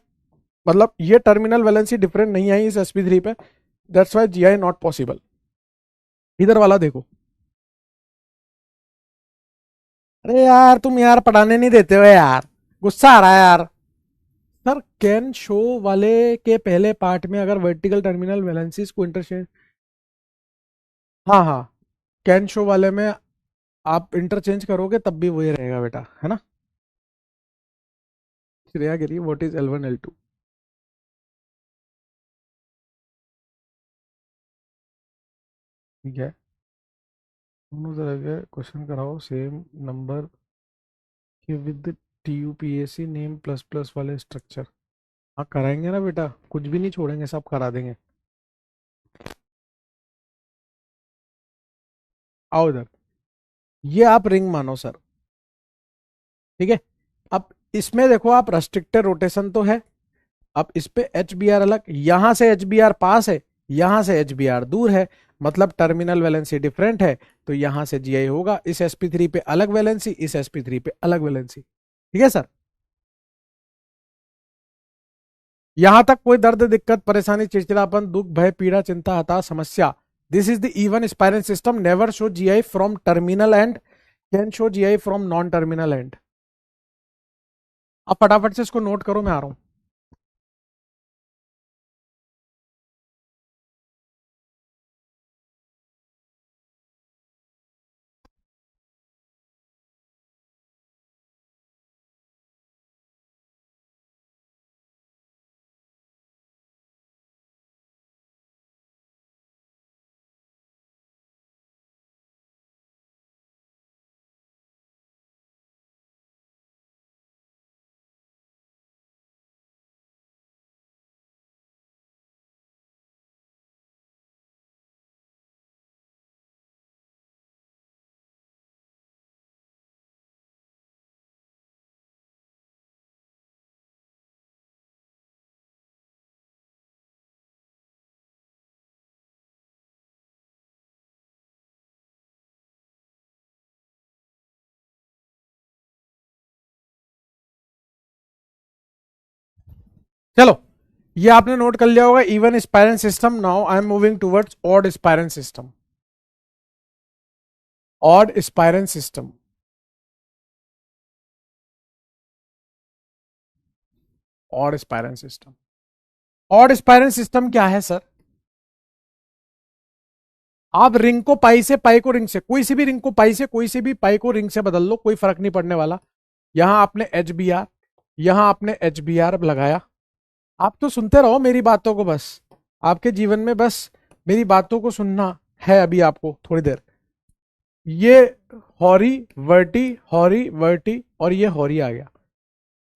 मतलब ये टर्मिनल वैलेंसी डिफरेंट नहीं आई इस sp3 पे, that's why GI not possible. इधर वाला देखो, अरे यार तुम यार पढ़ाने नहीं देते हो यार, गुस्सा आ रहा है यार। सर कैन शो वाले के पहले पार्ट में अगर वर्टिकल टर्मिनल वैलेंसीज को इंटरचेंज, हाँ हाँ, कैन शो वाले में आप इंटरचेंज करोगे तब भी वही रहेगा बेटा, है ना। श्रेया गिरी, व्हाट इज L1 L2। ठीक है, दोनों तरह के क्वेश्चन कराओ सेम नंबर के with TUPAC name plus plus वाले स्ट्रक्चर। हाँ कराएंगे ना बेटा, कुछ भी नहीं छोड़ेंगे, सब करा देंगे। आओ इधर, ये आप रिंग मानो सर, ठीक है। अब इसमें देखो आप, रेस्ट्रिक्टेड रोटेशन तो है। अब इस पे HBr अलग, यहां से HBr पास है, यहां से HBr दूर है, मतलब टर्मिनल वैलेंसी डिफरेंट है। तो यहां से GI होगा, इस sp3 पे अलग वैलेंसी, इस sp3 पे अलग वैलेंसी, ठीक है सर। यहां तक कोई दर्द, दिक्कत, परेशानी, चिड़चिड़ापन, दुख, भय, पीड़ा, चिंता, हताश, समस्या, this is the even spiral system, never show GI from terminal and, can show GI from non terminal and. अब फटाफट से इसको नोट करो, मैं आ रहा हूं। चलो, ये आपने नोट कर लिया होगा even spiral system. Now I am moving towards odd spiral system. Odd spiral system, odd spiral system. Odd spiral system क्या है सर? आप रिंग को पाई से, पाई को रिंग से, कोई सी भी रिंग को पाई से, कोई सी भी पाई को रिंग से बदल लो, कोई फर्क नहीं पड़ने वाला। यहां आपने एच बी आर, यहां आपने एच बी आर लगाया। आप तो सुनते रहो मेरी बातों को, बस आपके जीवन में बस मेरी बातों को सुनना है अभी आपको थोड़ी देर। ये हॉरी वर्टी, हॉरी वर्टी, और ये हॉरी आ गया।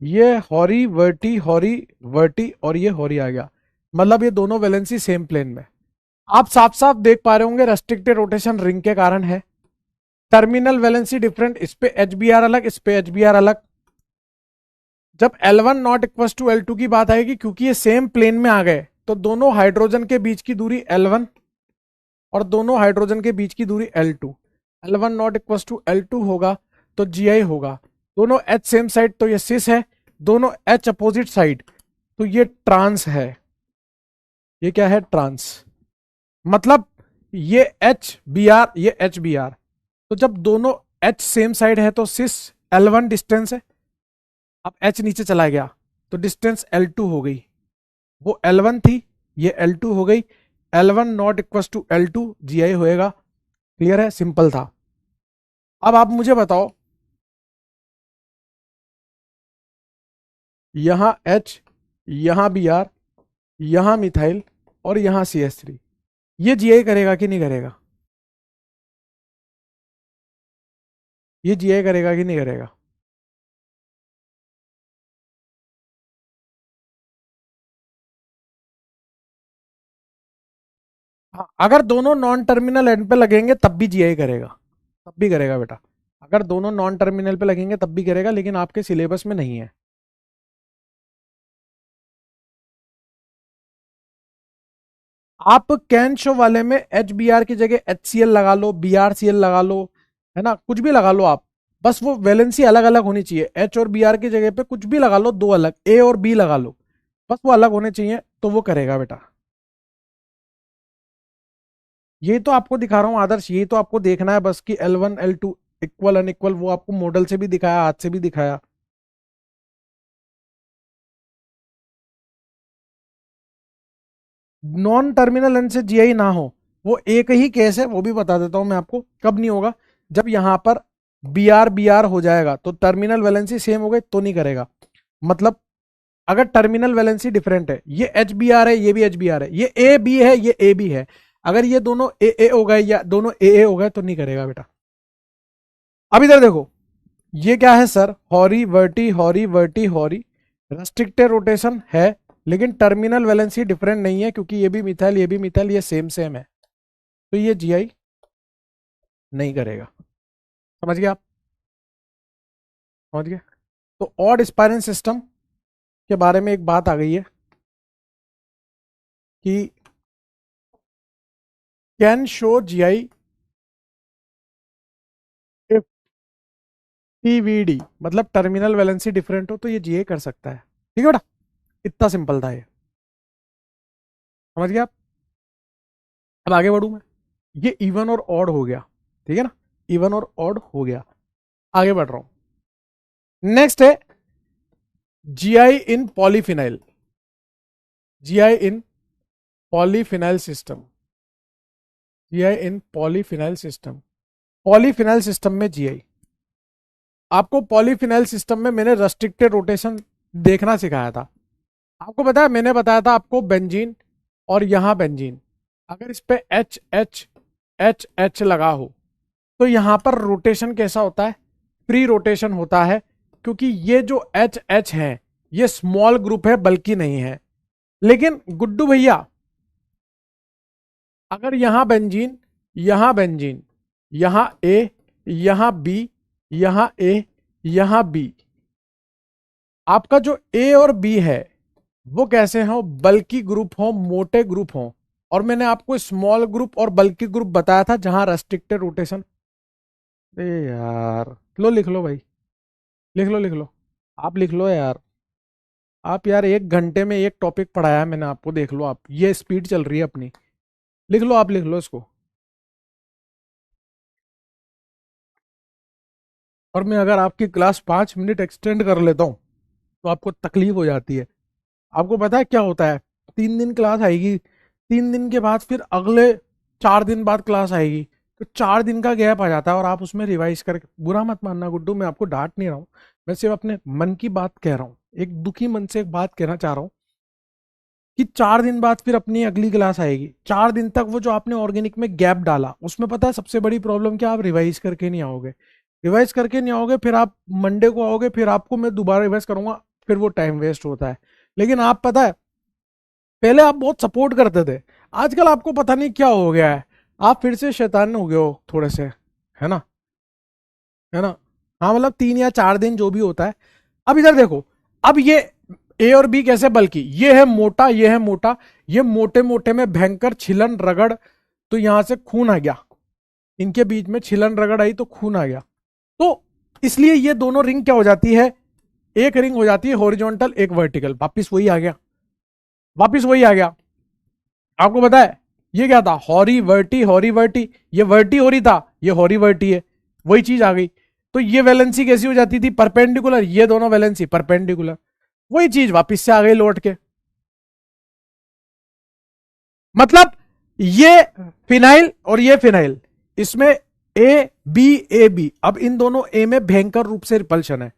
ये हॉरी वर्टी, हॉरी वर्टी, और ये हॉरी आ गया। मतलब ये दोनों वैलेंसी सेम प्लेन में। आप साफ साफ देख पा रहे होंगे रेस्ट्रिक्टेड रोटेशन रिंग के कारण है। टर्मिनल वैलेंसी डिफरेंट, इस पे एच बी आर अलग, इस पे एच बी आर अलग। जब L1 not equal to L2 की बात आएगी, क्योंकि ये सेम प्लेन में आ गए, तो दोनों हाइड्रोजन के बीच की दूरी L1 और दोनों हाइड्रोजन के बीच की दूरी L2। L1 not equal to L2 होगा तो Gi होगा। दोनों H सेम साइड तो ये सिस है, दोनों H अपोजिट साइड तो ये ट्रांस है। ये क्या है? ट्रांस। मतलब ये एच बी आर, ये एच बी आर, तो जब दोनों H सेम साइड है तो सिस L1 डिस्टेंस है। अब H नीचे चला गया तो डिस्टेंस L2 हो गई। वो L1 थी, ये L2 हो गई। L1 not equal to L2 Gi होएगा। क्लियर है? सिंपल था। अब आप मुझे बताओ, यहां H, यहां Br, यहां मिथाइल और यहां CH3, ये Gi करेगा कि नहीं करेगा? ये Gi करेगा कि नहीं करेगा? हाँ, अगर दोनों नॉन टर्मिनल एंड पे लगेंगे तब भी Gi करेगा, तब भी करेगा बेटा। अगर दोनों नॉन टर्मिनल पे लगेंगे तब भी करेगा, लेकिन आपके सिलेबस में नहीं है। आप कैन शो वाले में एच बी आर की जगह एच सी एल लगा लो, बी आर सी एल लगा लो, है ना, कुछ भी लगा लो आप। बस वो वैलेंसी अलग अलग होनी चाहिए। एच और बी आर की जगह पे कुछ भी लगा लो, दो अलग, ए और बी लगा लो, बस वो अलग होने चाहिए तो वो करेगा बेटा। यही तो आपको दिखा रहा हूँ आदर्श, यही तो आपको देखना है बस कि L1 L2 इक्वल अनइक्वल, वो आपको मॉडल से भी दिखाया, हाथ से भी दिखाया। नॉन टर्मिनल एंड से जीआई ना हो, वो एक ही केस है, वो भी बता देता हूं मैं आपको कब नहीं होगा। जब यहां पर बी आर हो जाएगा तो टर्मिनल वैलेंसी सेम हो गई तो नहीं करेगा। मतलब अगर टर्मिनल वैलेंसी डिफरेंट है, ये एच बी आर है, ये भी एच बी आर है, ये ए बी है, ये ए बी है, अगर ये दोनों ए हो गए या दोनों ए हो गए तो नहीं करेगा बेटा। अब इधर देखो, ये क्या है sir? हॉरी Varti, हॉरी Varti, हॉरी। Restricted rotation है, लेकिन टर्मिनल वैलेंसी डिफरेंट नहीं है, क्योंकि ये भी मिथाइल, ये भी मिथाइल, ये सेम सेम है, तो ये जीआई नहीं करेगा। समझ गए आप? समझ गए? तो ऑड स्पाइरल सिस्टम के बारे में एक बात आ गई है कि can show GI if TVD, मतलब टर्मिनल वैलेंसी डिफरेंट हो तो ये जीआई कर सकता है। ठीक है बेटा, इतना सिंपल था ये। समझ गए आप? अब आगे बढ़ू मैं। ये इवन और ऑड हो गया, ठीक है ना, इवन और ऑड हो गया। आगे बढ़ रहा हूं। नेक्स्ट है जीआई इन पॉलीफिनाइल, जीआई इन पॉलीफिनाइल सिस्टम, जीआई इन पॉलीफिनाइल सिस्टम। पॉलीफिनाइल सिस्टम में जीआई, आपको पॉलीफिनाइल सिस्टम में मैंने रेस्ट्रिक्टेड रोटेशन देखना सिखाया था। आपको पता है, मैंने बताया था आपको बेंजीन और यहां बेंजीन, अगर इस पे एच एच एच एच लगा हो तो यहां पर रोटेशन कैसा होता है? फ्री रोटेशन होता है, क्योंकि ये जो एच एच है ये स्मॉल ग्रुप है, बल्कि नहीं है। लेकिन गुड्डू भैया, अगर यहां बेंजीन, यहां बेंजीन, यहां ए, यहां बी, यहां ए, यहां बी, आपका जो ए और बी है वो कैसे हो? बल्कि ग्रुप हो, मोटे ग्रुप हो। और मैंने आपको स्मॉल ग्रुप और बल्कि ग्रुप बताया था जहां रेस्ट्रिक्टेड रोटेशन। ए यार, लो लिख लो भाई, लिख लो लिख लो, आप लिख लो यार, आप यार 1 घंटे में एक टॉपिक पढ़ाया है मैंने आपको, देख लो आप, ये स्पीड चल रही है अपनी। लिख लो, आप लिख लो इसको। और मैं अगर आपकी क्लास 5 मिनट एक्सटेंड कर लेता हूँ तो आपको तकलीफ हो जाती है। आपको पता है क्या होता है, 3 दिन क्लास आएगी, 3 दिन के बाद फिर अगले 4 दिन बाद क्लास आएगी, तो 4 दिन का गैप आ जाता है और आप उसमें रिवाइज करके, बुरा मत मानना गुड्डू, मैं आपको डांट नहीं रहा हूँ, मैं सिर्फ अपने मन की बात कह रहा हूँ, एक दुखी मन से एक बात कहना चाह रहा हूँ कि 4 दिन बाद फिर अपनी अगली क्लास आएगी, 4 दिन तक वो जो आपने ऑर्गेनिक में गैप डाला, उसमें पता है सबसे बड़ी प्रॉब्लम क्या, आप रिवाइज करके नहीं आओगे। रिवाइज करके नहीं आओगे, फिर आप मंडे को आओगे, फिर आपको मैं दोबारा रिवाइज करूंगा, फिर वो टाइम वेस्ट होता है। लेकिन आप पता है, पहले आप बहुत सपोर्ट करते थे, आजकल आपको पता नहीं क्या हो गया है, आप फिर से शैतान हो गए हो थोड़े से, है ना, है ना। हाँ मतलब 3 या 4 दिन जो भी होता है। अब इधर देखो, अब ये ए और बी कैसे, बल्कि ये है मोटा, ये है मोटा, ये मोटे मोटे में भयंकर छिलन रगड़, तो यहां से खून आ गया, इनके बीच में छिलन रगड़ आई तो खून आ गया। तो इसलिए ये दोनों रिंग क्या हो जाती है, एक रिंग हो जाती है हॉरिजॉन्टल, एक वर्टिकल, वापिस वही आ गया, वापिस वही आ गया। आपको पता है ये क्या था, हॉरी वर्टी, हॉरी वर्टी, ये वर्टी हो रही था, ये हॉरी वर्टी है, वही चीज आ गई। तो ये वैलेंसी कैसी हो जाती थी, परपेंडिकुलर, ये दोनों वैलेंसी परपेंडिकुलर, वही चीज वापिस से आ गई लौट के। मतलब ये फिनाइल और ये फिनाइल, इसमें ए बी, अब इन दोनों ए में भयंकर रूप से रिपल्शन है,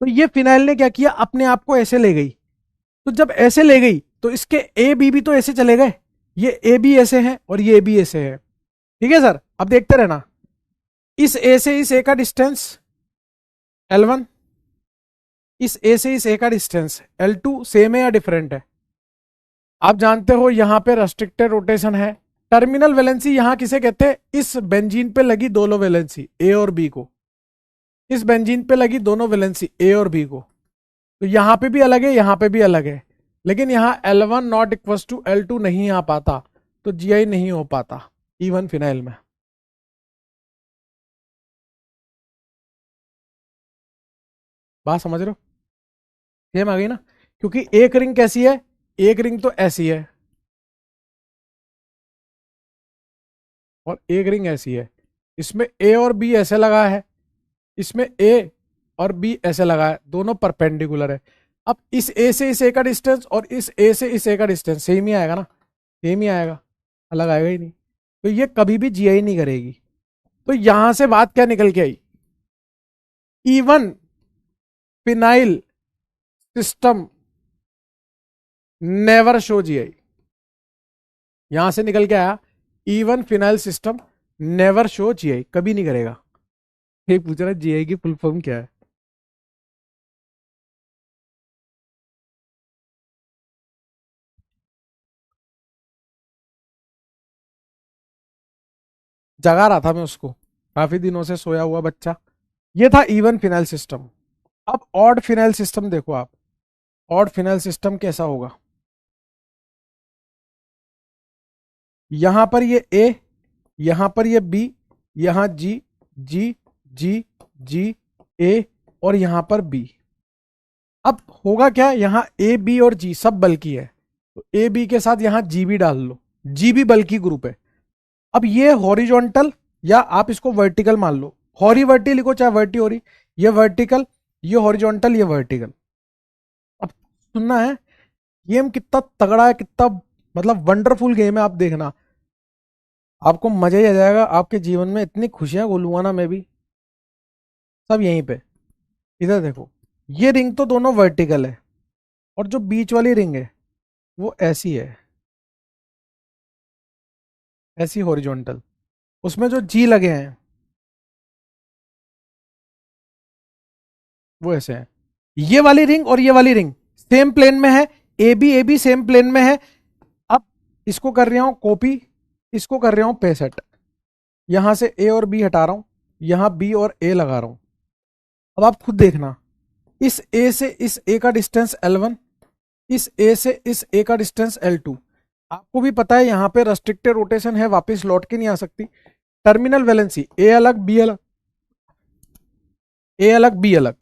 तो ये फिनाइल ने क्या किया, अपने आप को ऐसे ले गई, तो जब ऐसे ले गई तो इसके ए बी भी तो ऐसे चले गए, ये ए बी ऐसे हैं और ये बी ऐसे है, ठीक है सर। अब देखते रहना, इस ए से इस ए का डिस्टेंस L1, इस ए से इस ए का डिस्टेंस L2, सेम है या डिफरेंट है। आप जानते हो यहां पे रेस्ट्रिक्टेड रोटेशन है। टर्मिनल वैलेंसी यहां किसे कहते हैं, इस बेंजीन पे लगी दोनों वैलेंसी ए और बी को, इस बेंजीन पे लगी दोनों वैलेंसी ए और बी को, तो यहां पे भी अलग है, यहां पे भी अलग है, लेकिन यहां L1 not equal to L2 नहीं आ पाता, तो जीआई नहीं हो पाता इवन फिनाइल में। बात समझ रहे हो, सेम आ गई ना, क्योंकि एक रिंग कैसी है, एक रिंग तो ऐसी है और एक रिंग ऐसी है, इसमें ए और बी ऐसे लगा है, इसमें ए और बी ऐसे लगा है, दोनों परपेंडिकुलर है। अब इस ए से इस ए का डिस्टेंस और इस ए से इस ए का डिस्टेंस सेम ही आएगा ना, सेम ही आएगा, अलग आएगा ही नहीं, तो ये कभी भी जीआई नहीं करेगी। तो यहां से बात क्या निकल के आई, even phenyl system never show GI, यहां से निकल के आया, even phenyl system never show GI, कभी नहीं करेगा। ये पूछ रहा है जीआई की फुल फॉर्म क्या है। जगा रहा था मैं उसको, काफी दिनों से सोया हुआ बच्चा। ये था इवन फिनाइल सिस्टम। अब ऑड फिनाइल सिस्टम देखो आप, ऑड फिनाइल सिस्टम कैसा होगा, यहां पर ये ए, यहां पर ये बी, यहां जी, जी, जी, जी, ए, और यहां पर बी। अब होगा क्या, यहां ए बी और जी सब बल्कि है, तो ए बी के साथ यहां जी भी डाल लो, जी भी बल्कि ग्रुप है। अब ये हॉरिजॉन्टल, या आप इसको वर्टिकल मान लो, हॉरी वर्टी लिखो चाहे वर्टी हॉरी, ये वर्टिकल, ये हॉरिजॉन्टल, ये वर्टिकल। अब सुनना है, गेम कितना तगड़ा है, कितना मतलब वंडरफुल गेम है, आप देखना, आपको मजा ही आ जाएगा, आपके जीवन में इतनी खुशियां घोलूंगा ना मैं भी, सब यहीं पे। इधर देखो, ये रिंग तो दोनों वर्टिकल है, और जो बीच वाली रिंग है वो ऐसी है, ऐसी हॉरिजॉन्टल, उसमें जो जी लगे हैं वो ऐसे हैं। ये वाली रिंग और ये वाली रिंग सेम प्लेन में है, ए बी सेम प्लेन में है। अब इसको कर रहा हूं कॉपी, इसको कर रहा हूं पेस्ट, यहां से ए और बी हटा रहा हूं, यहां बी और ए लगा रहा हूं। अब आप खुद देखना, इस ए से इस ए का डिस्टेंस L1, इस ए से इस ए का डिस्टेंस L2। आपको भी पता है यहां पे रेस्ट्रिक्टेड रोटेशन है, वापस लौट के नहीं आ सकती। टर्मिनल वैलेंसी ए अलग बी अलग, ए अलग बी अलग,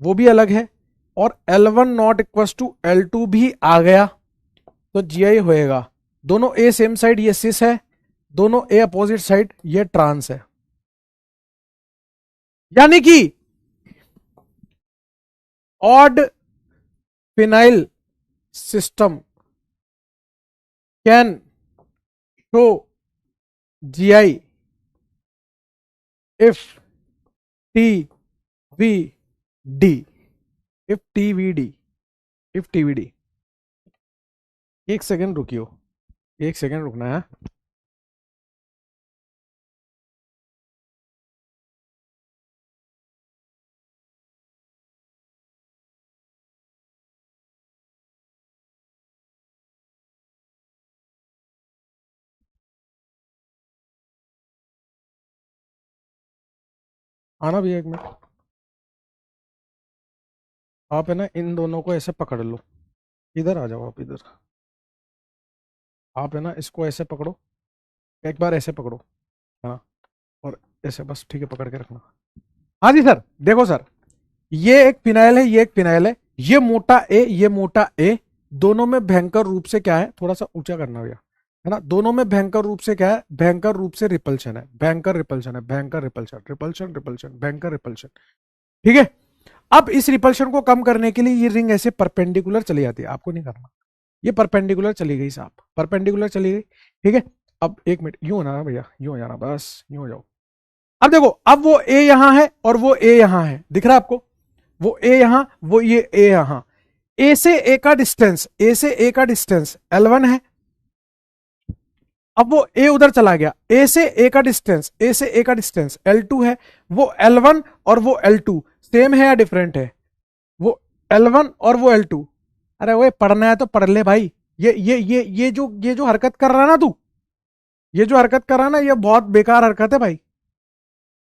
वो भी अलग है, और L1 not equal to L2 भी आ गया तो GI होएगा। दोनों A सेम साइड ये सिस है, दोनों A अपोजिट साइड ये ट्रांस है। यानी कि odd phenyl system can show GI if TVD, if TVD, if TVD। एक सेकंड रुकियो, एक सेकंड रुकना है। आना भैया एक मिनट। आप है ना इन दोनों को ऐसे पकड़ लो, इधर आ जाओ आप इधर। आप है ना इसको ऐसे पकड़ो, एक बार ऐसे पकड़ो, हाँ, और ऐसे बस, ठीक है, पकड़ के रखना। हाँ जी सर, देखो सर, ये एक फिनाइल है, ये एक फिनाइल है, ये मोटा ए, ये मोटा ए, दोनों में भयंकर रूप से क्या है, थोड़ा सा ऊंचा करना भैया, है ना, दोनों में भयंकर रूप से क्या है, भयंकर रूप से रिपल्शन है, भयंकर रिपल्शन है, भयंकर रिपल्शन, रिपल्शन रिपल्शन, भयंकर रिपल्शन। ठीक है, अब इस रिपल्शन को कम करने के लिए ये रिंग ऐसे परपेंडिकुलर चली जाती है, आपको नहीं करना, ये परपेंडिकुलर चली गई साहब, परपेंडिकुलर चली गई। ठीक है, अब एक मिनट, यूं होना भैया, यूं हो जाना, बस यूं हो जाओ। अब देखो, अब वो ए यहां है और वो ए यहां है, दिख रहा है आपको, वो ए यहां, वो ये ए यहां, ए से ए का डिस्टेंस, ए से ए का डिस्टेंस L1 है। अब वो ए उधर चला गया, ए से ए का डिस्टेंस, ए से ए का डिस्टेंस L2 है। वो L1 और वो L2 सेम है या डिफरेंट है? वो L1 और वो L2, अरे वो पढ़ना है तो पढ़ ले भाई। ये जो हरकत कर रहा है ना तू, ये जो हरकत कर रहा है ना, ये बहुत बेकार हरकत है भाई।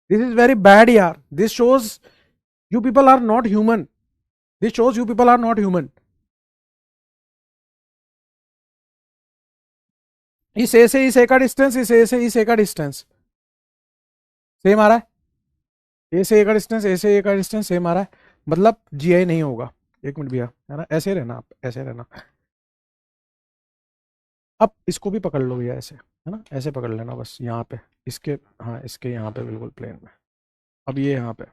दिस इज वेरी बैड यार, this shows you people are not human, this shows you people are not human. इस ए से इस ए का डिस्टेंस, इस ए से इस ए का डिस्टेंस सेम आ रहा है, ए से ए का डिस्टेंस, ए से ए का डिस्टेंस सेम आ रहा है, मतलब GI नहीं होगा। एक मिनट भैया, है ना, ऐसे रहना आप, ऐसे रहना। अब इसको भी पकड़ लो भैया ऐसे, है ना, ऐसे पकड़ लेना बस यहाँ पे, इसके, हाँ इसके यहाँ पे बिल्कुल प्लेन में। अब ये यहाँ पे,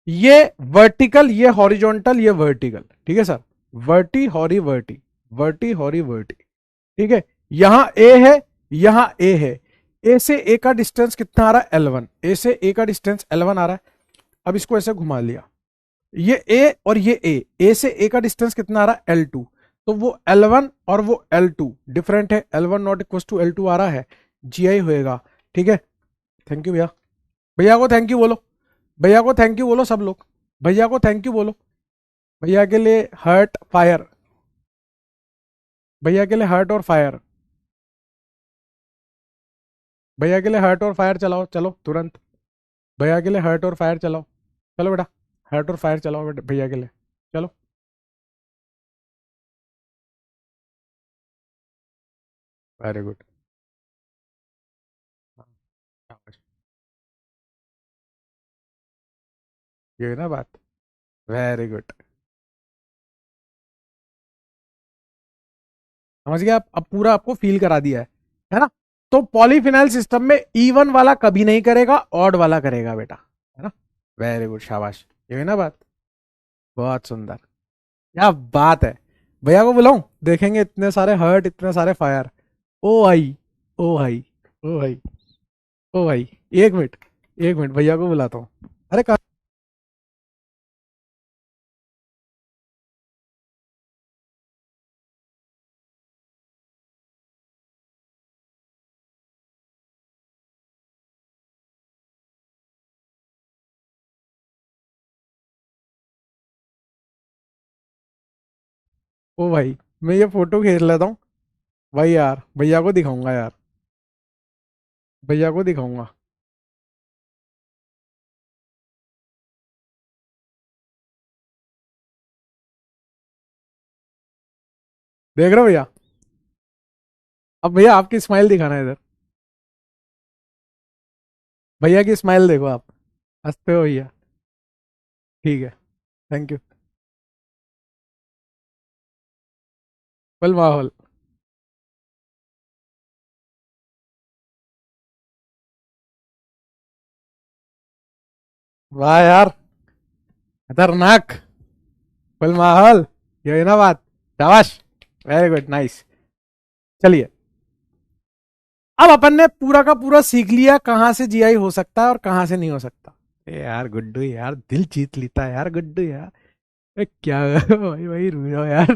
ये वर्टिकल, ये हॉरिजॉन्टल, ये वर्टिकल, ठीक है सर, वर्टी हॉरी वर्टी, वर्टी हॉरी वर्टी। ठीक है, यहां ए है, यहां ए है, ए से ए का डिस्टेंस कितना आ रहा है L1, ए से ए का डिस्टेंस L1 आ रहा है। अब इसको ऐसे घुमा लिया, ये ए और ये ए से ए का डिस्टेंस कितना आ रहा है L2, तो वो L1 और वो L2 डिफरेंट है, L1 not equal to L2 आ रहा है, GI होएगा। ठीक है, थैंक यू भैया, भैया को थैंक यू बोलो, भैया को थैंक यू बोलो सब लोग, भैया को थैंक यू बोलो, भैया के लिए हर्ट फायर, भैया के लिए हर्ट और फायर, भैया के लिए हर्ट और फायर चलाओ, चलो तुरंत, भैया के लिए हर्ट और फायर चलाओ, चलो बेटा, हर्ट और फायर चलाओ बेटा भैया के लिए, चलो। वेरी गुड, ये है ना बात, वेरी गुड, समझ गया आप, अब पूरा आपको फील करा दिया है ना। तो पॉलीफिनाइल सिस्टम में E1 वाला कभी नहीं करेगा, ऑड वाला करेगा बेटा, है ना, वेरी गुड, शाबाश, ये है ना बात, बहुत सुंदर, क्या बात है। भैया को बुलाऊं, देखेंगे इतने सारे हर्ट, इतने सारे फायर, ओ भाई, ओ भाई, ओ भाई, ओ भाई, एक मिनट, एक मिनट, भैया को बुलाता हूँ। अरे ओ भाई, मैं ये फोटो खींच लेता हूँ भाई यार, भैया को दिखाऊंगा यार, भैया को दिखाऊंगा। देख रहे हो भैया, अब भैया आपकी स्माइल दिखाना है इधर, भैया की स्माइल देखो आप, हंसते हो भैया, ठीक है, थैंक यू। फुल माहौल। वाह यार, खतरनाक। फुल माहौल, ये ना बात। शाबाश, वेरी गुड, नाइस। चलिए, अब अपन ने पूरा का पूरा सीख लिया कहां से जीआई हो सकता है और कहां से नहीं हो सकता। ए यार गुड्डू यार, दिल जीत लेता है यार गुड्डू यार। ए क्या भाई भाई रुक जाओ यार,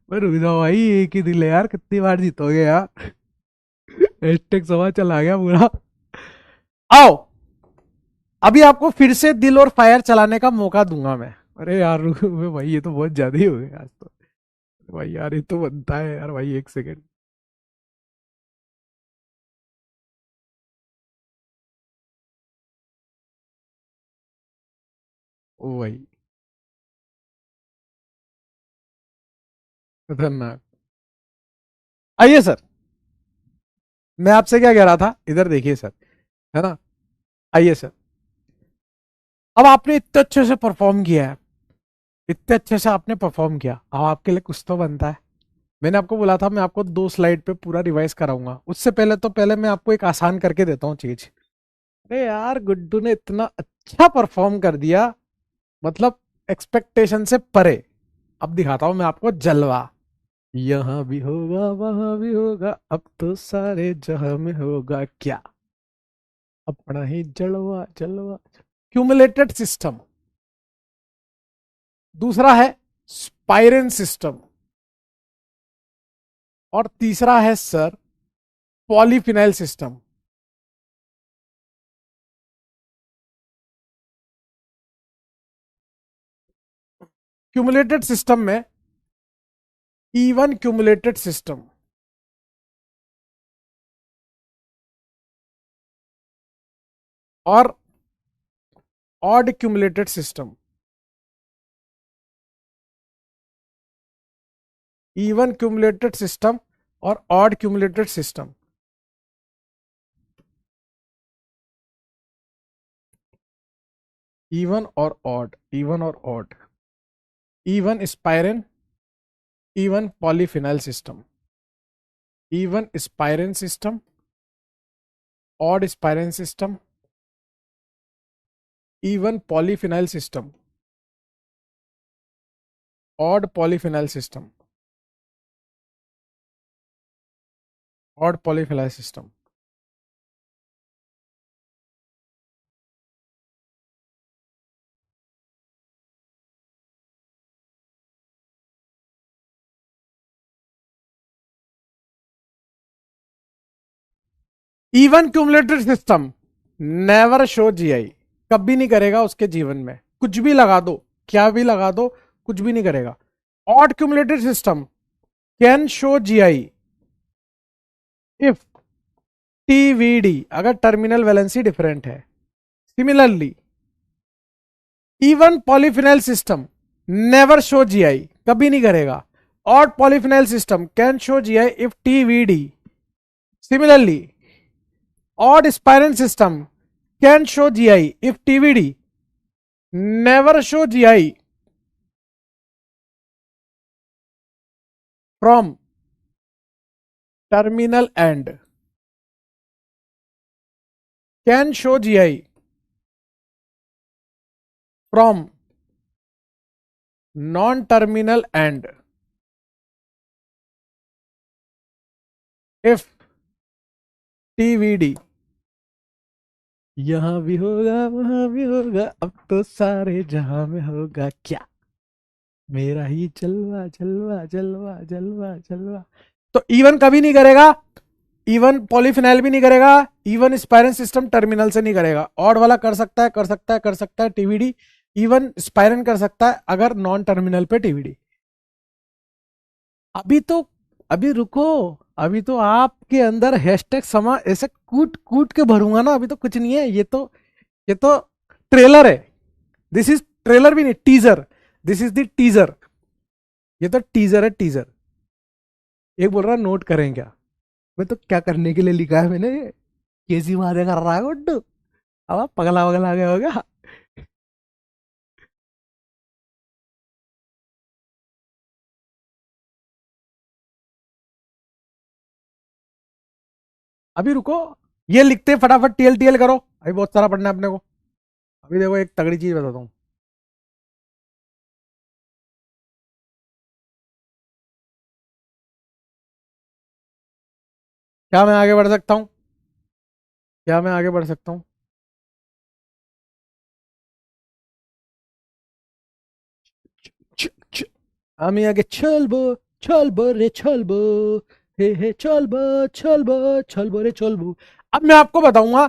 भाई रुक जाओ भाई, एक ही दिल है यार, कितनी बार जीतोगे यार। हैशटैग सवा चला गया पूरा। आओ, अभी आपको फिर से दिल और फायर चलाने का मौका दूंगा मैं। अरे यार रुको भाई, ये तो बहुत ज्यादा ही हो गया आज तो। भाई यार ये तो बनता है यार भाई, एक सेकेंड। ओ भाई, खतरनाक। आइए सर, मैं आपसे क्या कह रहा था, इधर देखिए सर, है ना। आइए सर, अब आपने इतने अच्छे से परफॉर्म किया है, इतने अच्छे से आपने परफॉर्म किया, अब आपके लिए कुछ तो बनता है। मैंने आपको बोला था मैं आपको 2 स्लाइड पे पूरा रिवाइज कराऊंगा, उससे पहले तो पहले मैं आपको एक आसान करके देता हूँ चीज। अरे यार गुड्डू ने इतना अच्छा परफॉर्म कर दिया, मतलब एक्सपेक्टेशन से परे। अब दिखाता हूं मैं आपको जलवा। यहाँ भी होगा वहां भी होगा, अब तो सारे जहां में होगा क्या, अपना ही जलवा जलवा। क्यूमुलेटेड सिस्टम, दूसरा है स्पाइरन सिस्टम, और तीसरा है sir polyphenyl system. Cumulated system में इवन क्यूमुलेटेड सिस्टम, और odd cumulated system. Even cumulated system और ऑड क्यूमुलेटेड सिस्टम। इवन और ऑड, इवन और odd. Even spiran, even polyphenyl system. Even spiran system, odd spiran system, even polyphenyl system, odd polyphenyl system, odd polyphenyl system. Even cumulated system never show GI, कभी नहीं करेगा उसके जीवन में, कुछ भी लगा दो, क्या भी लगा दो, कुछ भी नहीं करेगा। Odd cumulated system can show GI if TVD, अगर टर्मिनल वैलेंसी डिफरेंट है। Similarly even polyphenyl system never show GI, कभी नहीं करेगा। Odd polyphenyl system can show GI if TVD. Similarly odd spiral system can show GI if TVD never show GI from terminal end, can show GI from non-terminal end if TVD। यहां भी होगा वहां भी होगा, अब तो सारे जहां में होगा क्या, मेरा ही जलवा जलवा जलवा जलवा जलवा। तो इवन कभी नहीं करेगा, इवन पॉलीफिनाइल भी नहीं करेगा, इवन स्पाइरन सिस्टम टर्मिनल से नहीं करेगा। ऑड वाला कर सकता है, कर सकता है, कर सकता है टीवीडी। इवन स्पाइरन कर सकता है अगर नॉन टर्मिनल पे टीवीडी। अभी तो, अभी रुको, अभी तो आपके अंदर हैशटैग समा ऐसे कूट कूट के भरूंगा ना, अभी तो कुछ नहीं है, ये तो ट्रेलर है। दिस इज ट्रेलर भी नहीं, teaser. This is the teaser, ये तो टीजर है, टीजर। एक बोल रहा नोट करें क्या, मैं तो क्या करने के लिए लिखा है मैंने ये, कैसी बातें कर रहा है गुड्डू, अब आप पगला वगला गया होगा। अभी रुको, ये लिखते हैं फटाफट, टीएल टीएल करो, अभी बहुत सारा पढ़ना है अपने को। अभी देखो एक तगड़ी चीज बताता हूँ। क्या मैं आगे बढ़ सकता हूँ? क्या मैं आगे बढ़ सकता हूँ? আমি আগে চলবো, চলবো রে চলबो, हे हे चलबो, चलबो, चलबो रे चलबो। अब मैं आपको बताऊंगा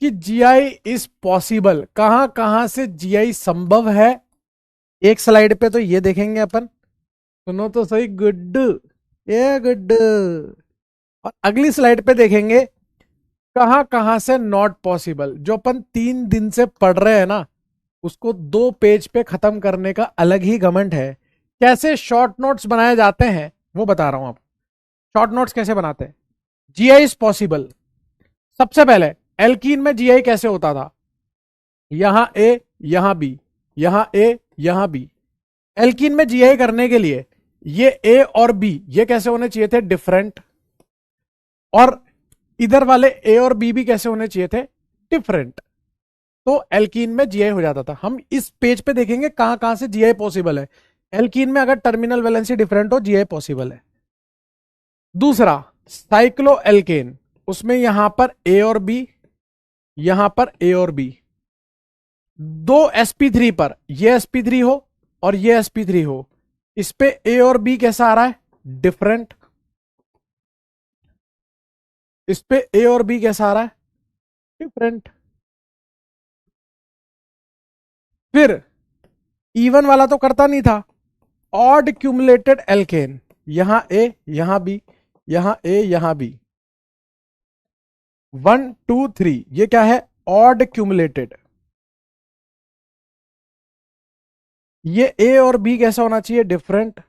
कि जीआई इज पॉसिबल, कहां कहां से जीआई संभव है। एक स्लाइड पे तो ये देखेंगे अपन, सुनो तो सही, गुड, ये गुड। और अगली स्लाइड पे देखेंगे कहां कहां से नॉट पॉसिबल। जो अपन 3 दिन से पढ़ रहे हैं ना, उसको 2 पेज पे खत्म करने का अलग ही घमंड है। कैसे शॉर्ट नोट्स बनाए जाते हैं वो बता रहा हूं आप। शॉर्ट नोट्स कैसे बनाते हैं? GI is possible. सबसे पहले एल्कीन में जीआई कैसे होता था? यहां ए, यहां बी, यहां ए, यहां बी। एल्कीन में जीआई करने के लिए ये ए और बी ये कैसे होने चाहिए थे? डिफरेंट। और इधर वाले ए और बी भी कैसे होने चाहिए थे? डिफरेंट। तो एल्कीन में जीआई हो जाता था। हम इस पेज पे देखेंगे कहां कहां से जीआई पॉसिबल है। एल्कीन में अगर टर्मिनल वैलेंसी डिफरेंट हो, जीआई पॉसिबल है। दूसरा, साइक्लो एल्केन, उसमें यहां पर ए और बी, यहां पर ए और बी, दो sp3 पर, ये sp3 हो और ये sp3 हो, इस पे ए और बी कैसा आ रहा है? डिफरेंट। इस पे ए और बी कैसा आ रहा है? डिफरेंट। फिर इवन वाला तो करता नहीं था, ऑड क्यूमुलेटेड एल्केन, यहां ए, यहां बी, यहां ए, यहां बी, 1 2 3, ये क्या है? Odd cumulated. ये ए और बी कैसा होना चाहिए? डिफरेंट।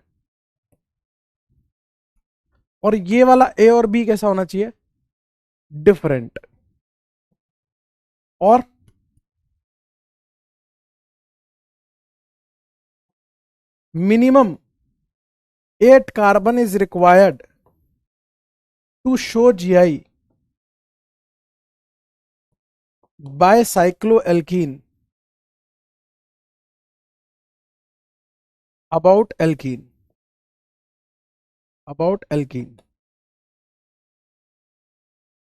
और ये वाला ए और बी कैसा होना चाहिए? डिफरेंट। और minimum 8 carbon is required to show GI by cycloalkene about alkene, about alkene.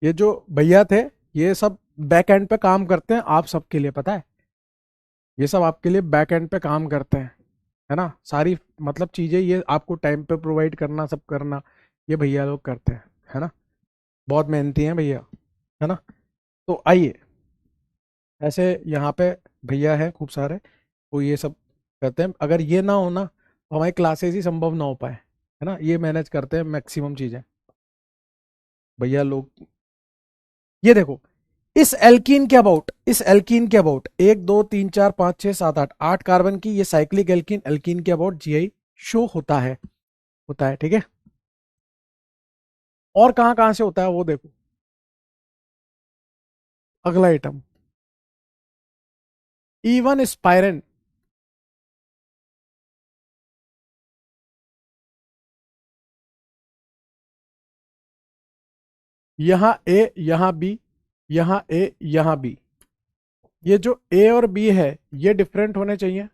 ये जो भैया थे, ये सब बैक एंड पे काम करते हैं, आप सबके लिए पता है, ये सब आपके लिए बैक एंड पे काम करते हैं, है ना। सारी मतलब चीजें ये आपको टाइम पे प्रोवाइड करना, सब करना, ये भैया लोग करते हैं, है ना। बहुत मेहनती हैं भैया, है ना। तो आइए, ऐसे यहाँ पे भैया है खूब सारे, वो ये सब करते हैं। अगर ये ना हो ना, तो हमारी क्लासेस ही संभव ना हो पाए, है ना। ये मैनेज करते हैं मैक्सिमम चीजें भैया लोग। ये देखो, इस एल्कीन के अबाउट, इस एल्कीन के अबाउट 1 2 3 4 5 6 7 8, 8 कार्बन की ये साइक्लिक एल्कीन, एल्कीन के अबाउट जीआई शो होता है, होता है, ठीक है। और कहां कहां से होता है वो देखो। अगला आइटम, इवन स्पाइरन, यहां ए, यहां बी, यहां ए, यहां बी, ये जो ए और बी है ये डिफरेंट होने चाहिए,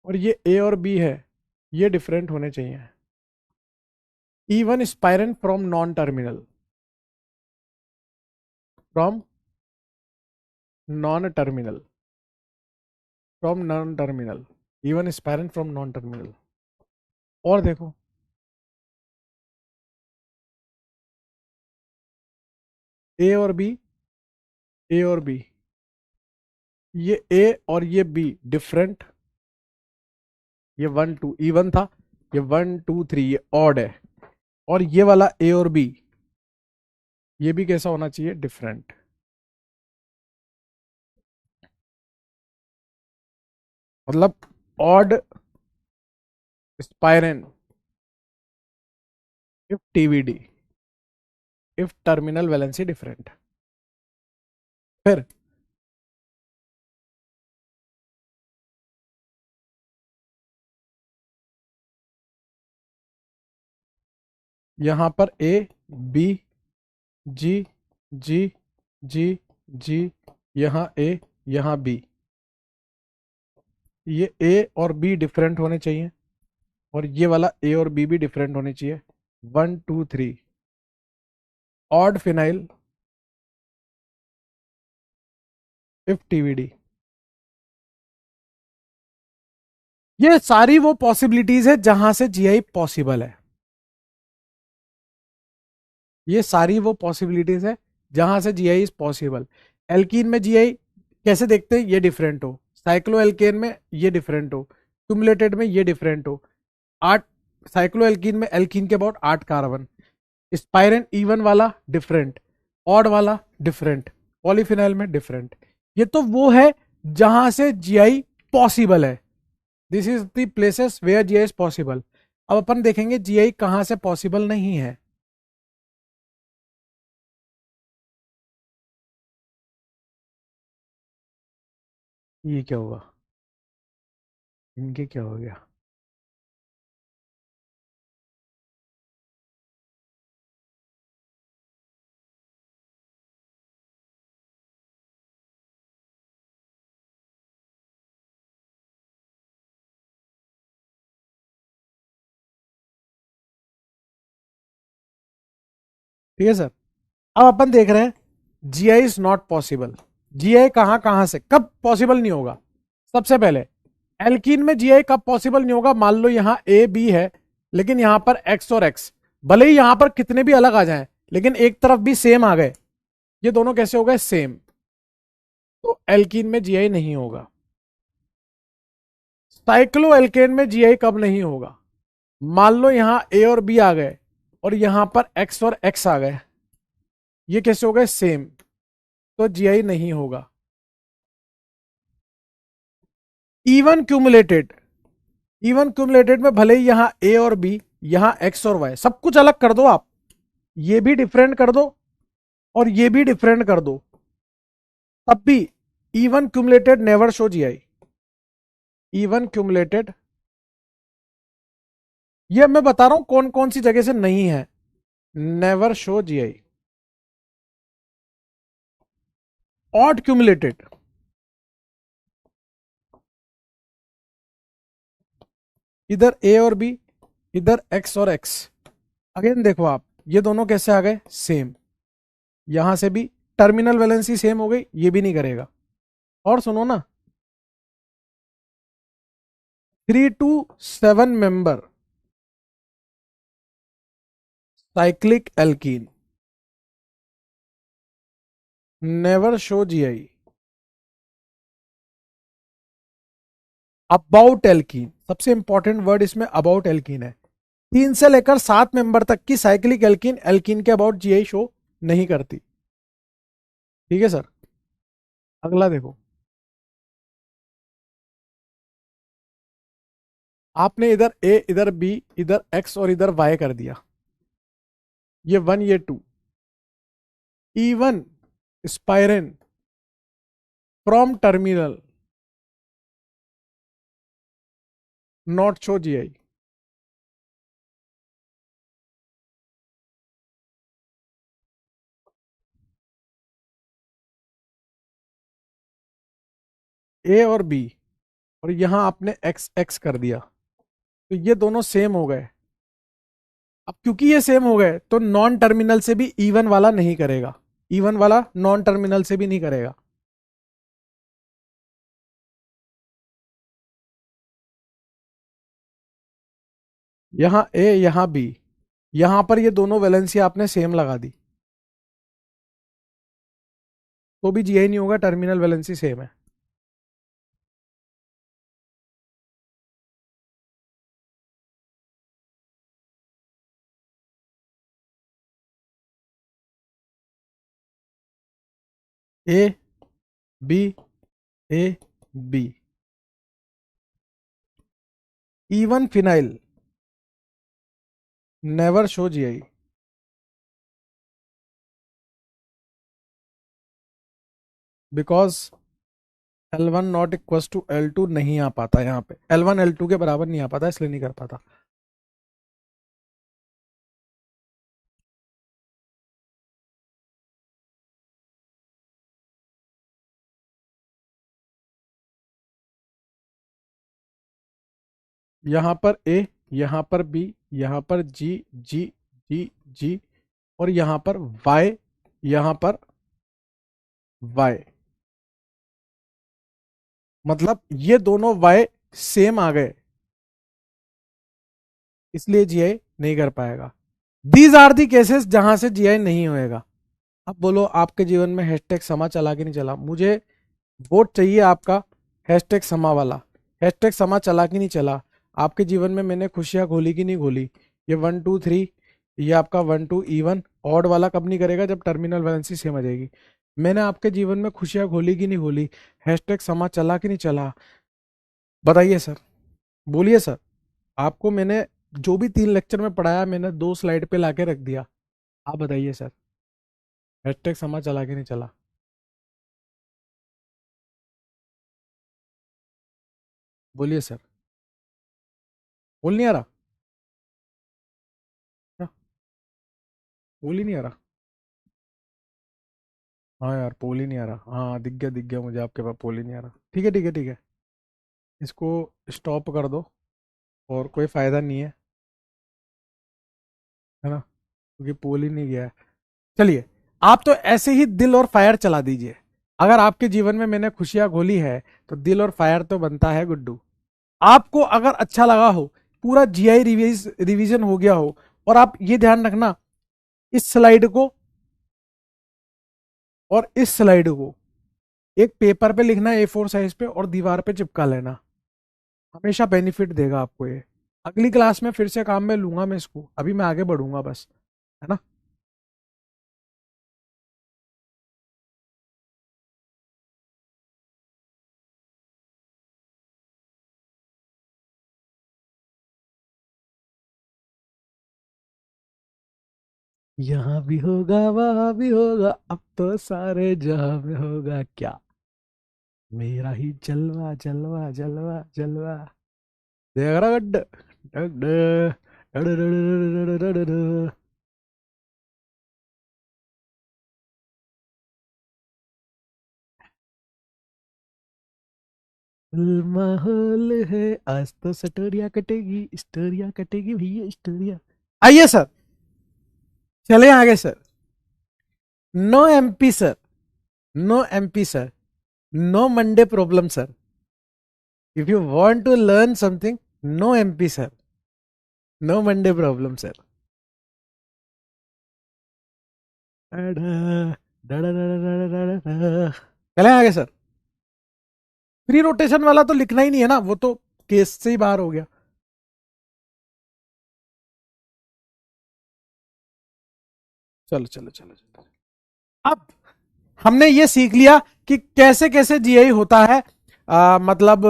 और ये ए और बी है ये डिफरेंट होने चाहिए। Even spiran from non terminal, from non terminal, from non terminal, even spiran from non terminal. और देखो, ए और बी, ए और बी, ये ए और ये बी डिफरेंट, ये 1 2 इवन था, ये 1 2 3 ये ऑड है, और ये वाला ए और बी ये भी कैसा होना चाहिए? डिफरेंट। मतलब odd spiran if TVD, if terminal valency different. फिर यहां पर ए, बी, जी जी जी जी, यहाँ ए यहाँ बी, ये ए और बी डिफरेंट होने चाहिए और ये वाला ए और बी भी डिफरेंट होने चाहिए। 1 2 3 ऑड फिनाइल इफ टीवीडी। ये सारी वो पॉसिबिलिटीज है जहां से जीआई पॉसिबल है। ये सारी वो पॉसिबिलिटीज है जहां से जीआई इज पॉसिबल। एल्कीन में जीआई कैसे देखते हैं, ये डिफरेंट हो। साइक्लो एल्केन में ये डिफरेंट हो। क्यूमुलेटेड में ये डिफरेंट हो। 8 साइक्लो एल्कीन में एल्कीन के अबाउट 8 कार्बन। स्पाइरन इवन वाला डिफरेंट, ऑड वाला डिफरेंट, पॉलीफिनाइल में डिफरेंट। ये तो वो है जहां से जीआई पॉसिबल है। This is the places where GI is possible. अब अपन देखेंगे जीआई कहां से पॉसिबल नहीं है। ये क्या हुआ, इनके क्या हो गया। ठीक है सर। अब अपन देख रहे हैं GI is not possible. GI कहां कहां से कब पॉसिबल नहीं होगा। सबसे पहले एल्कीन में जीआई कब पॉसिबल नहीं होगा, मान लो यहां ए बी है लेकिन यहां पर एक्स और एक्स, भले ही यहां पर कितने भी अलग आ जाएं लेकिन एक तरफ भी सेम आ गए, ये दोनों कैसे हो गए सेम, तो एल्कीन में जीआई नहीं होगा। साइक्लो एल्केन में जीआई कब नहीं होगा, मान लो यहां ए और बी आ गए और यहां पर एक्स और एक्स आ गए, ये कैसे हो गए सेम, तो जीआई नहीं होगा। इवन क्यूमुलेटेड, इवन क्यूमुलेटेड में भले ही यहां ए और बी, यहां एक्स और वाई, सब कुछ अलग कर दो आप, ये भी डिफरेंट कर दो और ये भी डिफरेंट कर दो, तब भी even cumulated never show GI. Even cumulated, ये मैं बता रहा हूं कौन कौन सी जगह से नहीं है, never show GI. Odd cumulated, इधर ए और बी, इधर एक्स और एक्स, अगेन देखो आप ये दोनों कैसे आ गए सेम, यहां से भी टर्मिनल वैलेंसी सेम हो गई, ये भी नहीं करेगा। और सुनो ना, 3 to 7 member cyclic alkene never show GI. About alkene, सबसे इंपॉर्टेंट वर्ड इसमें अबाउट एल्कीन है। 3 से लेकर 7 मेंबर तक की साइक्लिक एल्कीन एल्कीन के अबाउट जीआई शो नहीं करती। ठीक है सर। अगला देखो, आपने इधर ए इधर बी इधर एक्स और इधर वाई कर दिया, ये 1 ये 2, even spiran from terminal not show GI. A और बी और यहां आपने एक्स एक्स कर दिया, तो ये दोनों सेम हो गए। अब क्योंकि ये सेम हो गए तो नॉन टर्मिनल से भी इवन वाला नहीं करेगा, इवन वाला नॉन टर्मिनल से भी नहीं करेगा। यहां ए यहां बी, यहां पर ये दोनों वैलेंसी आपने सेम लगा दी, तो भी जीआई नहीं होगा, टर्मिनल वैलेंसी सेम है। A B A B, even phenyl never show GI. Because L1 not equal to L2 नहीं आ पाता, यहाँ पे L1 L2 के बराबर नहीं आ पाता, इसलिए नहीं कर पाता। यहां पर ए, यहां पर बी, यहां पर जी, जी, जी, जी, और यहां पर वाई, यहां पर वाई। मतलब ये दोनों वाई सेम आ गए, इसलिए जीआई नहीं कर पाएगा। दीज आर दी केसेस जहां से जीआई नहीं होएगा। अब बोलो आपके जीवन में हैशटैग समा चला कि नहीं चला? मुझे वोट चाहिए आपका हैशटैग समा वाला। हैशटैग समा चला कि नहीं चला? आपके जीवन में मैंने खुशियां घोली कि नहीं घोली? ये 1 2 3, ये आपका 1 2 इवन ऑड वाला कब नहीं करेगा? जब टर्मिनल वैलेंसी सेम आ जाएगी। मैंने आपके जीवन में खुशियां घोली कि नहीं घोली? हैशटैग समा चला कि नहीं चला? बताइए सर, बोलिए सर। आपको मैंने जो भी 3 लेक्चर में पढ़ाया मैंने 2 स्लाइड पे लाके रख दिया। आप बताइए सर, हैशटैग समा चला कि नहीं चला? बोलिए सर। बोल नहीं आ रहा क्या? बोल ही नहीं आ रहा? हाँ यार, पोल ही नहीं आ रहा। हाँ, दिख गया मुझे आपके पास पोल ही नहीं आ रहा। ठीक है, ठीक है, ठीक है। इसको स्टॉप कर दो, और कोई फायदा नहीं है ना, क्योंकि पोल ही नहीं गया है। चलिए, आप तो ऐसे ही दिल और फायर चला दीजिए। अगर आपके जीवन में मैंने खुशियां घोली है तो दिल और फायर तो बनता है गुड्डू। आपको अगर अच्छा लगा हो, पूरा जीआई रिवीजन हो गया हो, और आप ये ध्यान रखना, इस स्लाइड को और इस स्लाइड को एक पेपर पे लिखना A4 साइज पे और दीवार पे चिपका लेना। हमेशा बेनिफिट देगा आपको ये। अगली क्लास में फिर से काम में लूंगा मैं इसको, अभी मैं आगे बढ़ूंगा बस, है ना। यहाँ भी होगा वहां भी होगा, अब तो सारे जहां में होगा क्या, मेरा ही जलवा जलवा जलवा जलवा। देख रहा गड्ढ गड्ढ, डड डड डड डड डड डड। माहौल है, आज तो स्टोरिया कटेगी, स्टोरिया कटेगी भैया, स्टोरिया। आइए सर, चले आगे sir. No MP sir, no MP sir, no Monday problem sir. If you want to learn something, no MP sir, no Monday problem sir. चले आगे सर। फ्री रोटेशन वाला तो लिखना ही नहीं है ना, वो तो केस से ही बाहर हो गया। चलो चलो चलो चलो। अब हमने ये सीख लिया कि कैसे कैसे जीआई होता है। मतलब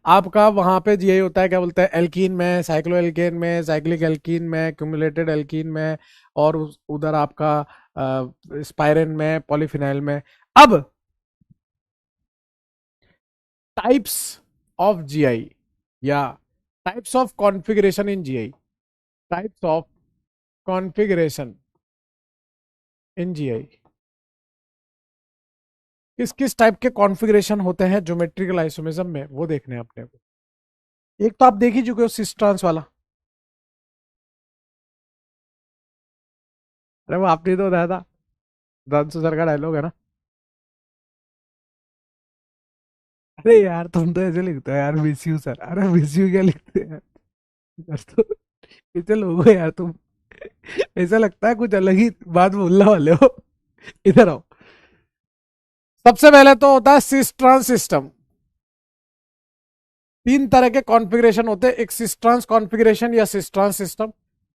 आपका वहां पे जीआई होता है, क्या बोलते हैं, एल्कीन में, साइक्लो एल्केन में, साइक्लिक एल्कीन में, क्यूमुलेटेड एल्कीन में, और उधर आपका स्पाइरेन में, पॉलीफिनाइल में। अब टाइप्स ऑफ जीआई, या types of configuration in GI, types of configuration in GI. किस किस टाइप के कॉन्फ़िगरेशन होते हैं ज्योमेट्रिकल आइसोमेरिज्म में, वो देखने हैं अपने को। एक तो आप देख ही चुके हो, सिस ट्रांस वाला। अरे वो आपने तो बताया था, दांसू सर का डायलॉग है ना। अरे यार, तुम तो ऐसे लिखते हो यार, मिस यू सर। अरे मिस यू क्या लिखते हैं यार, तो कैसे लोग हो यार तुम? ऐसा लगता है कुछ अलग ही बात बोलने वाले हो। इधर आओ। सबसे पहले तो होता है सिस ट्रांस सिस्टम। 3 तरह के कॉन्फ़िगरेशन होते हैं, एक सिस ट्रांस कॉन्फ़िगरेशन या सिस ट्रांस सिस्टम,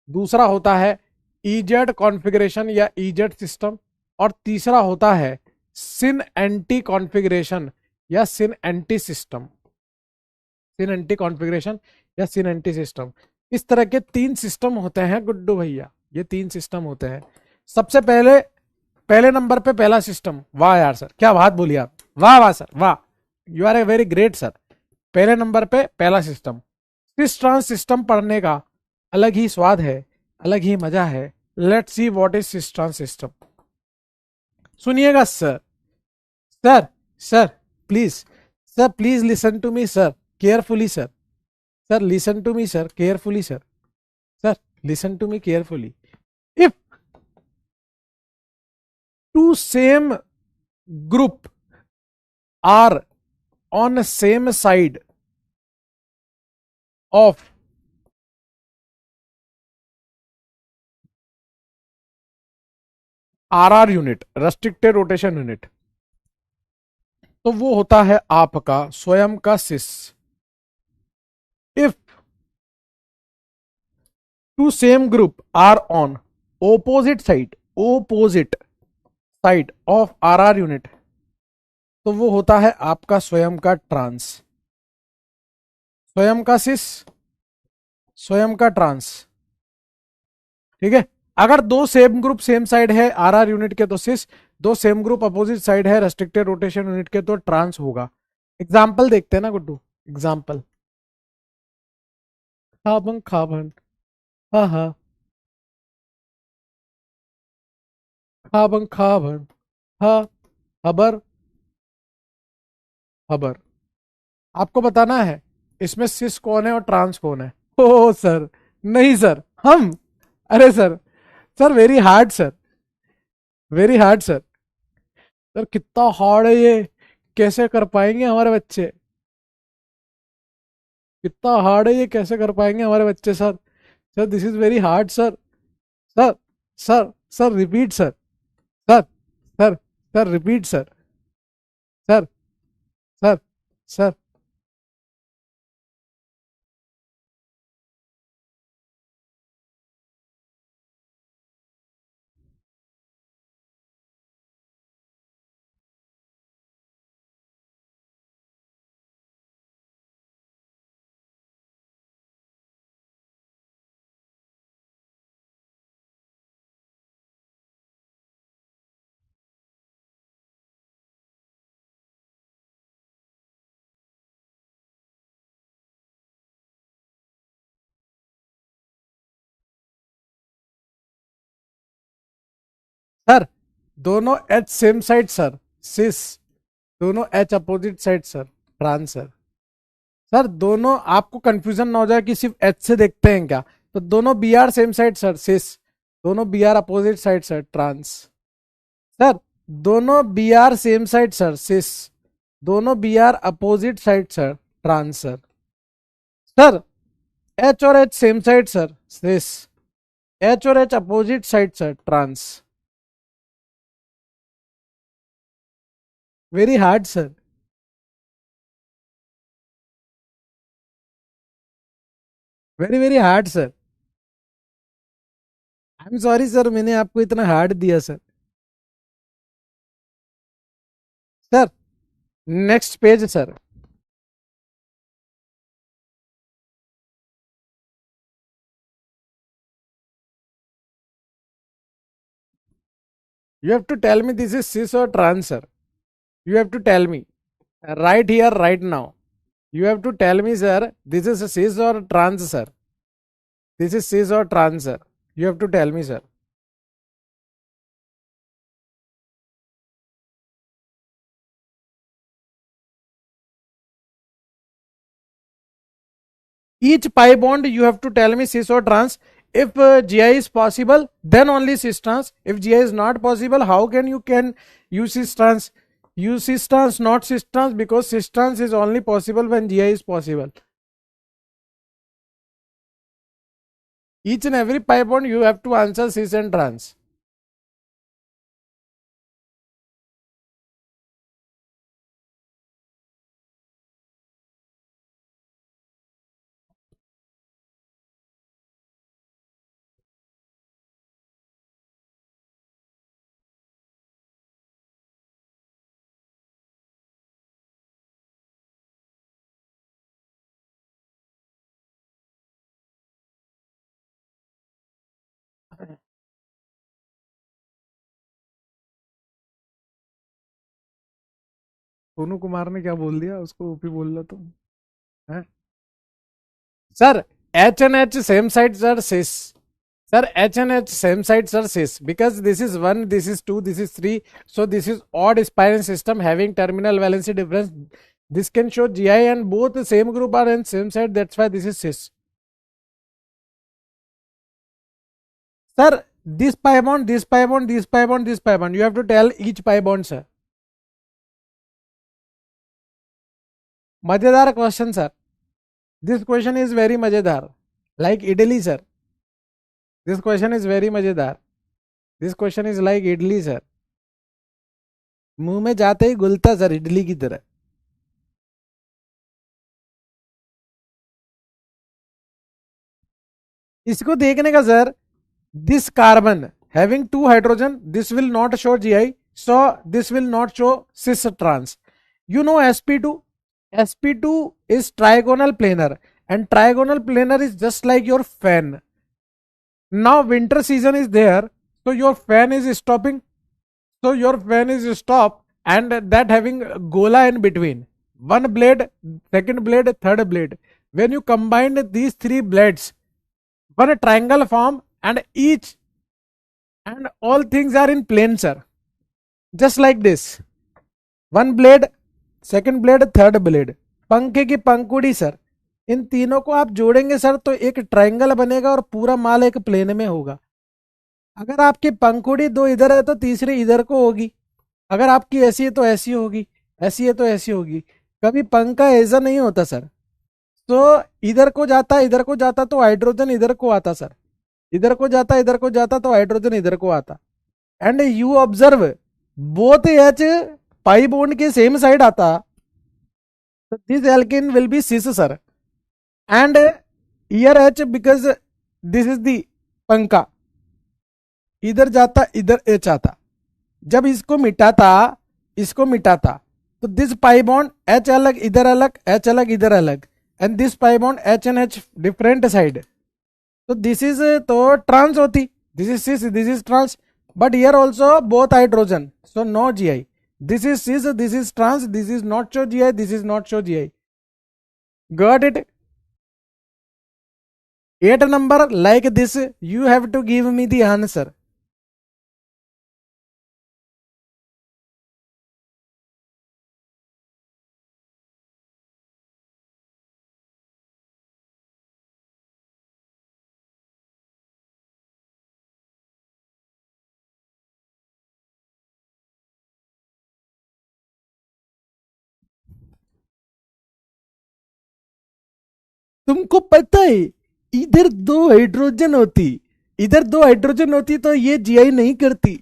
दूसरा होता है ईजेड कॉन्फ़िगरेशन या ईजेड सिस्टम, और तीसरा होता है सिन एंटी कॉन्फ़िगरेशन या सिन एंटी सिस्टम। सिन एंटी कॉन्फ़िगरेशन या सिन एंटी सिस्टम, इस तरह के 3 सिस्टम होते हैं गुड्डू भैया। ये 3 सिस्टम होते हैं। सबसे पहले, पहले नंबर पे पहला सिस्टम। वाह यार सर, क्या बात बोली आप, वाह वाह सर वाह, you are a very great sir. पहले नंबर पे पहला सिस्टम। सिस ट्रांस सिस्टम पढ़ने का अलग ही स्वाद है, अलग ही मजा है। Let's see what is cis trans system. सुनिएगा sir, sir, sir, please, sir please listen to me sir, carefully sir. Sir, listen to me, sir, carefully, sir. Sir, listen to me carefully. If two same group are on the same side of RR unit, restricted rotation unit, तो वो होता है आपका स्वयं का cis. If two same group are on opposite side of RR unit, तो वो होता है आपका स्वयं का ट्रांस. स्वयं का सिस, स्वयं का ट्रांस. ठीक है. अगर दो सेम ग्रुप सेम साइड है RR यूनिट के तो सिस, दो सेम ग्रुप अपोजिट साइड है रेस्ट्रिक्टेड रोटेशन यूनिट के तो ट्रांस होगा. एग्जाम्पल देखते हैं ना गुड्डू. एग्जाम्पल, खाबन खाबन, हा हा, खाबन खाबन, हा, हबर हबर. आपको बताना है इसमें सिस कौन है और ट्रांस कौन है. ओ सर, नहीं सर, हम, अरे sir, sir very hard sir, very hard sir. Sir कितना हार्ड है ये, कैसे कर पाएंगे हमारे बच्चे, कितना हार्ड है ये, कैसे कर पाएंगे हमारे बच्चे sir. Sir this is very hard sir. Sir sir sir repeat sir. Sir sir sir repeat sir. Sir sir sir. Sir दोनों H same side sir, cis. दोनों H opposite side sir, trans sir. Sir दोनों, आपको confusion ना हो जाए कि सिर्फ H से देखते हैं क्या, तो दोनों B R same side sir, cis. दोनों B R opposite side sir, trans. Sir दोनों B R same side sir, cis. दोनों B R opposite side sir, trans sir. Sir H और H same side sir, cis. H और H opposite side sir, trans. Very hard sir, very very hard sir. I am sorry sir, मैंने आपको इतना hard दिया sir. Sir next page sir. You have to tell me this is cis or trans, sir. You have to tell me right here, right now. You have to tell me, sir, this is a cis or trans, sir. This is cis or trans, sir. You have to tell me, sir. Each pi bond, you have to tell me cis or trans. If GI is possible, then only cis trans. If GI is not possible, how can you use cis trans? Use cis trans, not cis trans, because cis trans is only possible when GI is possible. Each and every pi bond, you have to answer cis and trans. Sonu Kumar ने क्या बोल दिया, उसको OP बोल लो तुम है. Sir H and H same side sir, cis. Sir H and H same side sir, cis, because this is 1, this is 2, this is 3, so this is odd spiral system having terminal valency difference. This can show GI and both the same group are in same side. That's why this is cis. Sir, this pi bond, this pi bond, this pi bond, this pi bond. You have to tell each pi bond, sir. मजेदार question sir. This question is very मजेदार. Like idli, sir. This question is very मजेदार. This question is like idli, sir. मुंह में जाते ही गुलता sir, idli की तरह. इसको देखने का sir, this carbon having two hydrogen, this will not show GI, so this will not show cis trans. You know sp2. sp2 is trigonal planar, and trigonal planar is just like your fan. Now winter season is there, so your fan is stopping, so your fan is stop, and that having gola in between, one blade, second blade, third blade. When you combine these three blades, one triangle form, and each and all things are in plane, sir, just like this. One blade, second blade, third blade, पंखे की पंखुड़ी sir. इन तीनों को आप जोड़ेंगे sir तो एक triangle बनेगा और पूरा माल एक प्लेन में होगा. अगर आपकी पंखुड़ी दो इधर है तो तीसरी इधर को होगी. अगर आपकी ऐसी है तो ऐसी होगी, ऐसी है तो ऐसी होगी. कभी पंखा ऐसा नहीं होता सर. तो इधर को जाता, इधर को जाता तो हाइड्रोजन इधर को आता सर. इधर को जाता, इधर को जाता तो हाइड्रोजन इधर को आता. And you observe both H pi bond के सेम साइड आता, तो this alkene will be cis sir. And here H because this is the पंखा, इधर जाता इधर एच आता. जब इसको मिटाता, इसको मिटाता, तो दिस पाई बॉन्ड एच अलग इधर अलग, एच अलग इधर अलग, and this pi bond H and H different side. तो दिस इज तो ट्रांस होती, this is cis, this is trans. But here also both hydrogen, so no GI. This is cis, this is trans, this is not show GI, this is not show GI. Got it? 8 number like this, you have to give me the answer. तुमको पता है इधर दो hydrogen होती, इधर दो hydrogen होती तो ये GI नहीं करती.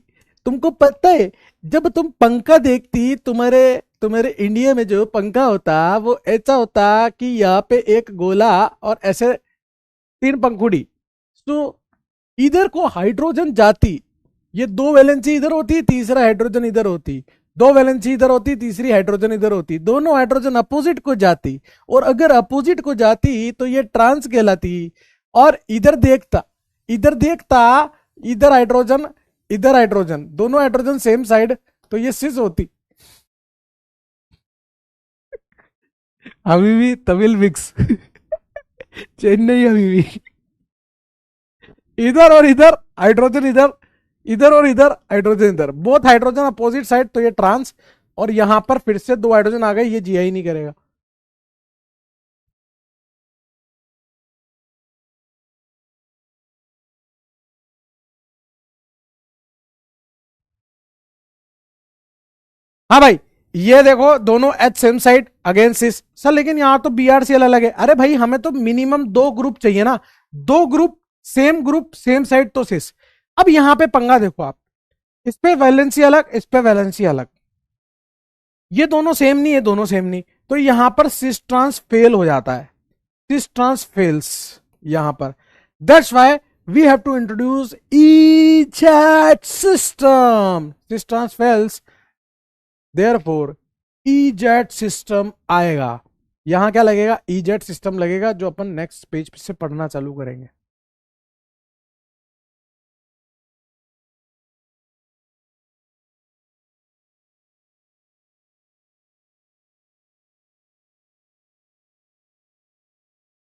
तुमको पता है जब तुम पंखा देखती, तुम्हारे तुम्हारे इंडिया में जो पंखा होता वो ऐसा होता कि यहाँ पे एक गोला और ऐसे तीन पंखुड़ी. तो इधर को हाइड्रोजन जाती, ये दो वैलेंसी इधर होती, तीसरा हाइड्रोजन इधर होती, दो वैलेंसी इधर होती, तीसरी हाइड्रोजन इधर होती, दोनों हाइड्रोजन अपोजिट को जाती. और अगर अपोजिट को जाती तो ये ट्रांस कहलाती. और इधर देखता, इधर देखता, इधर हाइड्रोजन, इधर हाइड्रोजन, दोनों हाइड्रोजन सेम साइड, तो ये सिस होती. अभी भी तमिल मिक्स. चेन्नई अभी भी. इधर और इधर हाइड्रोजन, इधर इधर और इधर हाइड्रोजन इधर, बोथ हाइड्रोजन अपोजिट साइड, तो ये ट्रांस. और यहां पर फिर से दो हाइड्रोजन आ गए, ये GI नहीं करेगा. हाँ भाई, ये देखो दोनों H सेम साइड अगेंस्ट सिस सर. लेकिन यहां तो BRCL अलग है. अरे भाई हमें तो मिनिमम दो ग्रुप चाहिए ना, दो ग्रुप सेम साइड तो सिस. अब यहां पे पंगा देखो आप, इस पे वैलेंसी अलग, इस पे वैलेंसी अलग, ये दोनों सेम नहीं, ये दोनों सेम नहीं, तो यहां पर सिस ट्रांस फेल हो जाता है. सिस ट्रांस फेल्स यहां पर. That's why we have to introduce EZ system. Cis trans fails, therefore EZ system आएगा. यहां क्या लगेगा? EZ सिस्टम लगेगा, जो अपन नेक्स्ट पेज से पढ़ना चालू करेंगे.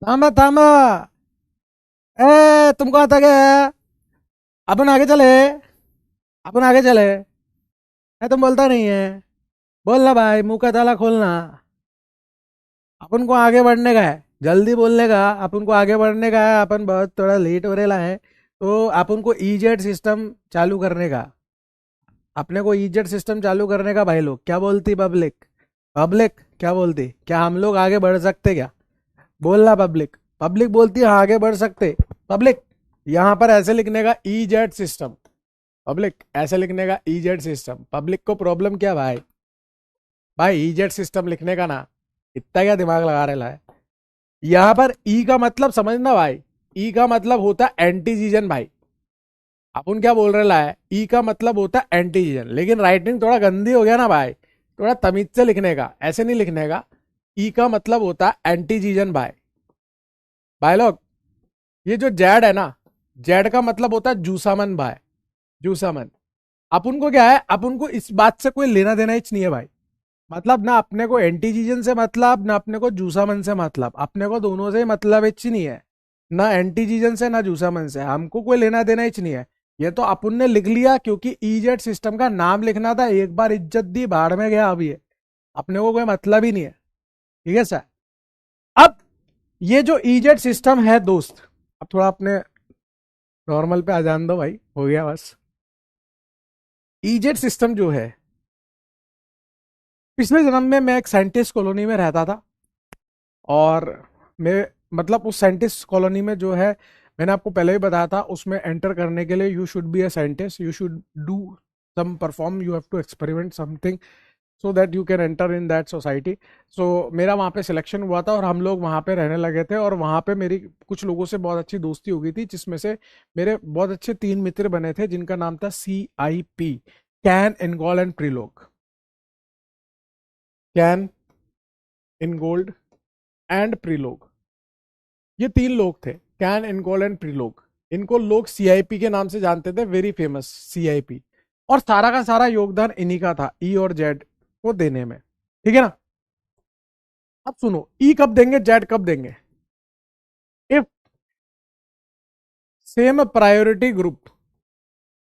थामा थामा, तुमको आता क्या है? अपन आगे चले, अपन आगे चले. तुम बोलता नहीं है, बोलना भाई, मुंह का ताला खोलना. अपन को आगे बढ़ने का है, जल्दी बोलने का, अपन को आगे बढ़ने का है, अपन बहुत थोड़ा लेट हो रहा है, तो अपन को ईजेट सिस्टम चालू करने का, अपने को ईजेट सिस्टम चालू करने का भाई लोग। क्या बोलती पब्लिक? पब्लिक क्या बोलती? क्या हम लोग आगे बढ़ सकते क्या? बोलना पब्लिक। पब्लिक बोलती है आगे बढ़ सकते। पब्लिक यहां पर ऐसे लिखने का ईजेट सिस्टम, पब्लिक ऐसे लिखने का ईजेट सिस्टम। पब्लिक को प्रॉब्लम क्या भाई? भाई ईजेट सिस्टम लिखने का ना, इतना क्या दिमाग लगा रहा है? यहां पर ई का मतलब समझना भाई, ई का मतलब होता है एंटीजीजन भाई। अपन क्या बोल रहे है, ई का मतलब होता है एंटीजीजन, लेकिन राइटिंग थोड़ा गंदी हो गया ना भाई, थोड़ा तमीज से लिखने का, ऐसे नहीं लिखने का। ई का मतलब होता है एंटीजीजन भाई। भाई लोग ये जो जेड है ना, जेड का मतलब होता है जूसामन भाई, जूसामन। अपन को क्या है, अपन को इस बात से कोई लेना देना ही नहीं है भाई। मतलब ना अपने को एंटीजीजन से मतलब, ना अपने को जूसामन से मतलब, अपने को दोनों से मतलब ही नहीं है, ना एंटीजीजन से ना जूसामन से, हमको कोई लेना देना ही नहीं है। ये तो अपन ने लिख लिया क्योंकि ईजेट सिस्टम का नाम लिखना था, एक बार इज्जत दी भाड़ में गया। अभी अपने को कोई मतलब ही नहीं है, ठीक है सर। अब ये जो ईजेट सिस्टम है दोस्त, अब थोड़ा अपने नॉर्मल पे आ जान दो भाई, हो गया बस। ईजेट सिस्टम जो है, पिछले जन्म में मैं एक साइंटिस्ट कॉलोनी में रहता था, और मैं मतलब उस साइंटिस्ट कॉलोनी में जो है, मैंने आपको पहले ही बताया था, उसमें एंटर करने के लिए you should be a scientist, you should do some perform, you have to experiment something so that you can enter in that society. So मेरा वहाँ पे सिलेक्शन हुआ था और हम लोग वहाँ पे रहने लगे थे, और वहाँ पे मेरी कुछ लोगों से बहुत अच्छी दोस्ती हो गई थी, जिसमें से मेरे बहुत अच्छे 3 मित्र बने थे, जिनका नाम था CIP, Cahn, Ingold and Prelog. Cahn, Ingold and Prelog, ये 3 लोग थे, कैन, इनगोल एंड प्रीलोक। इनको लोग CIP के नाम से जानते थे, वेरी फेमस CIP। और सारा का सारा योगदान इन्हीं का था, ई और जेड को देने में, ठीक है ना। अब सुनो, ई कब देंगे, जेड कब देंगे? If same priority group,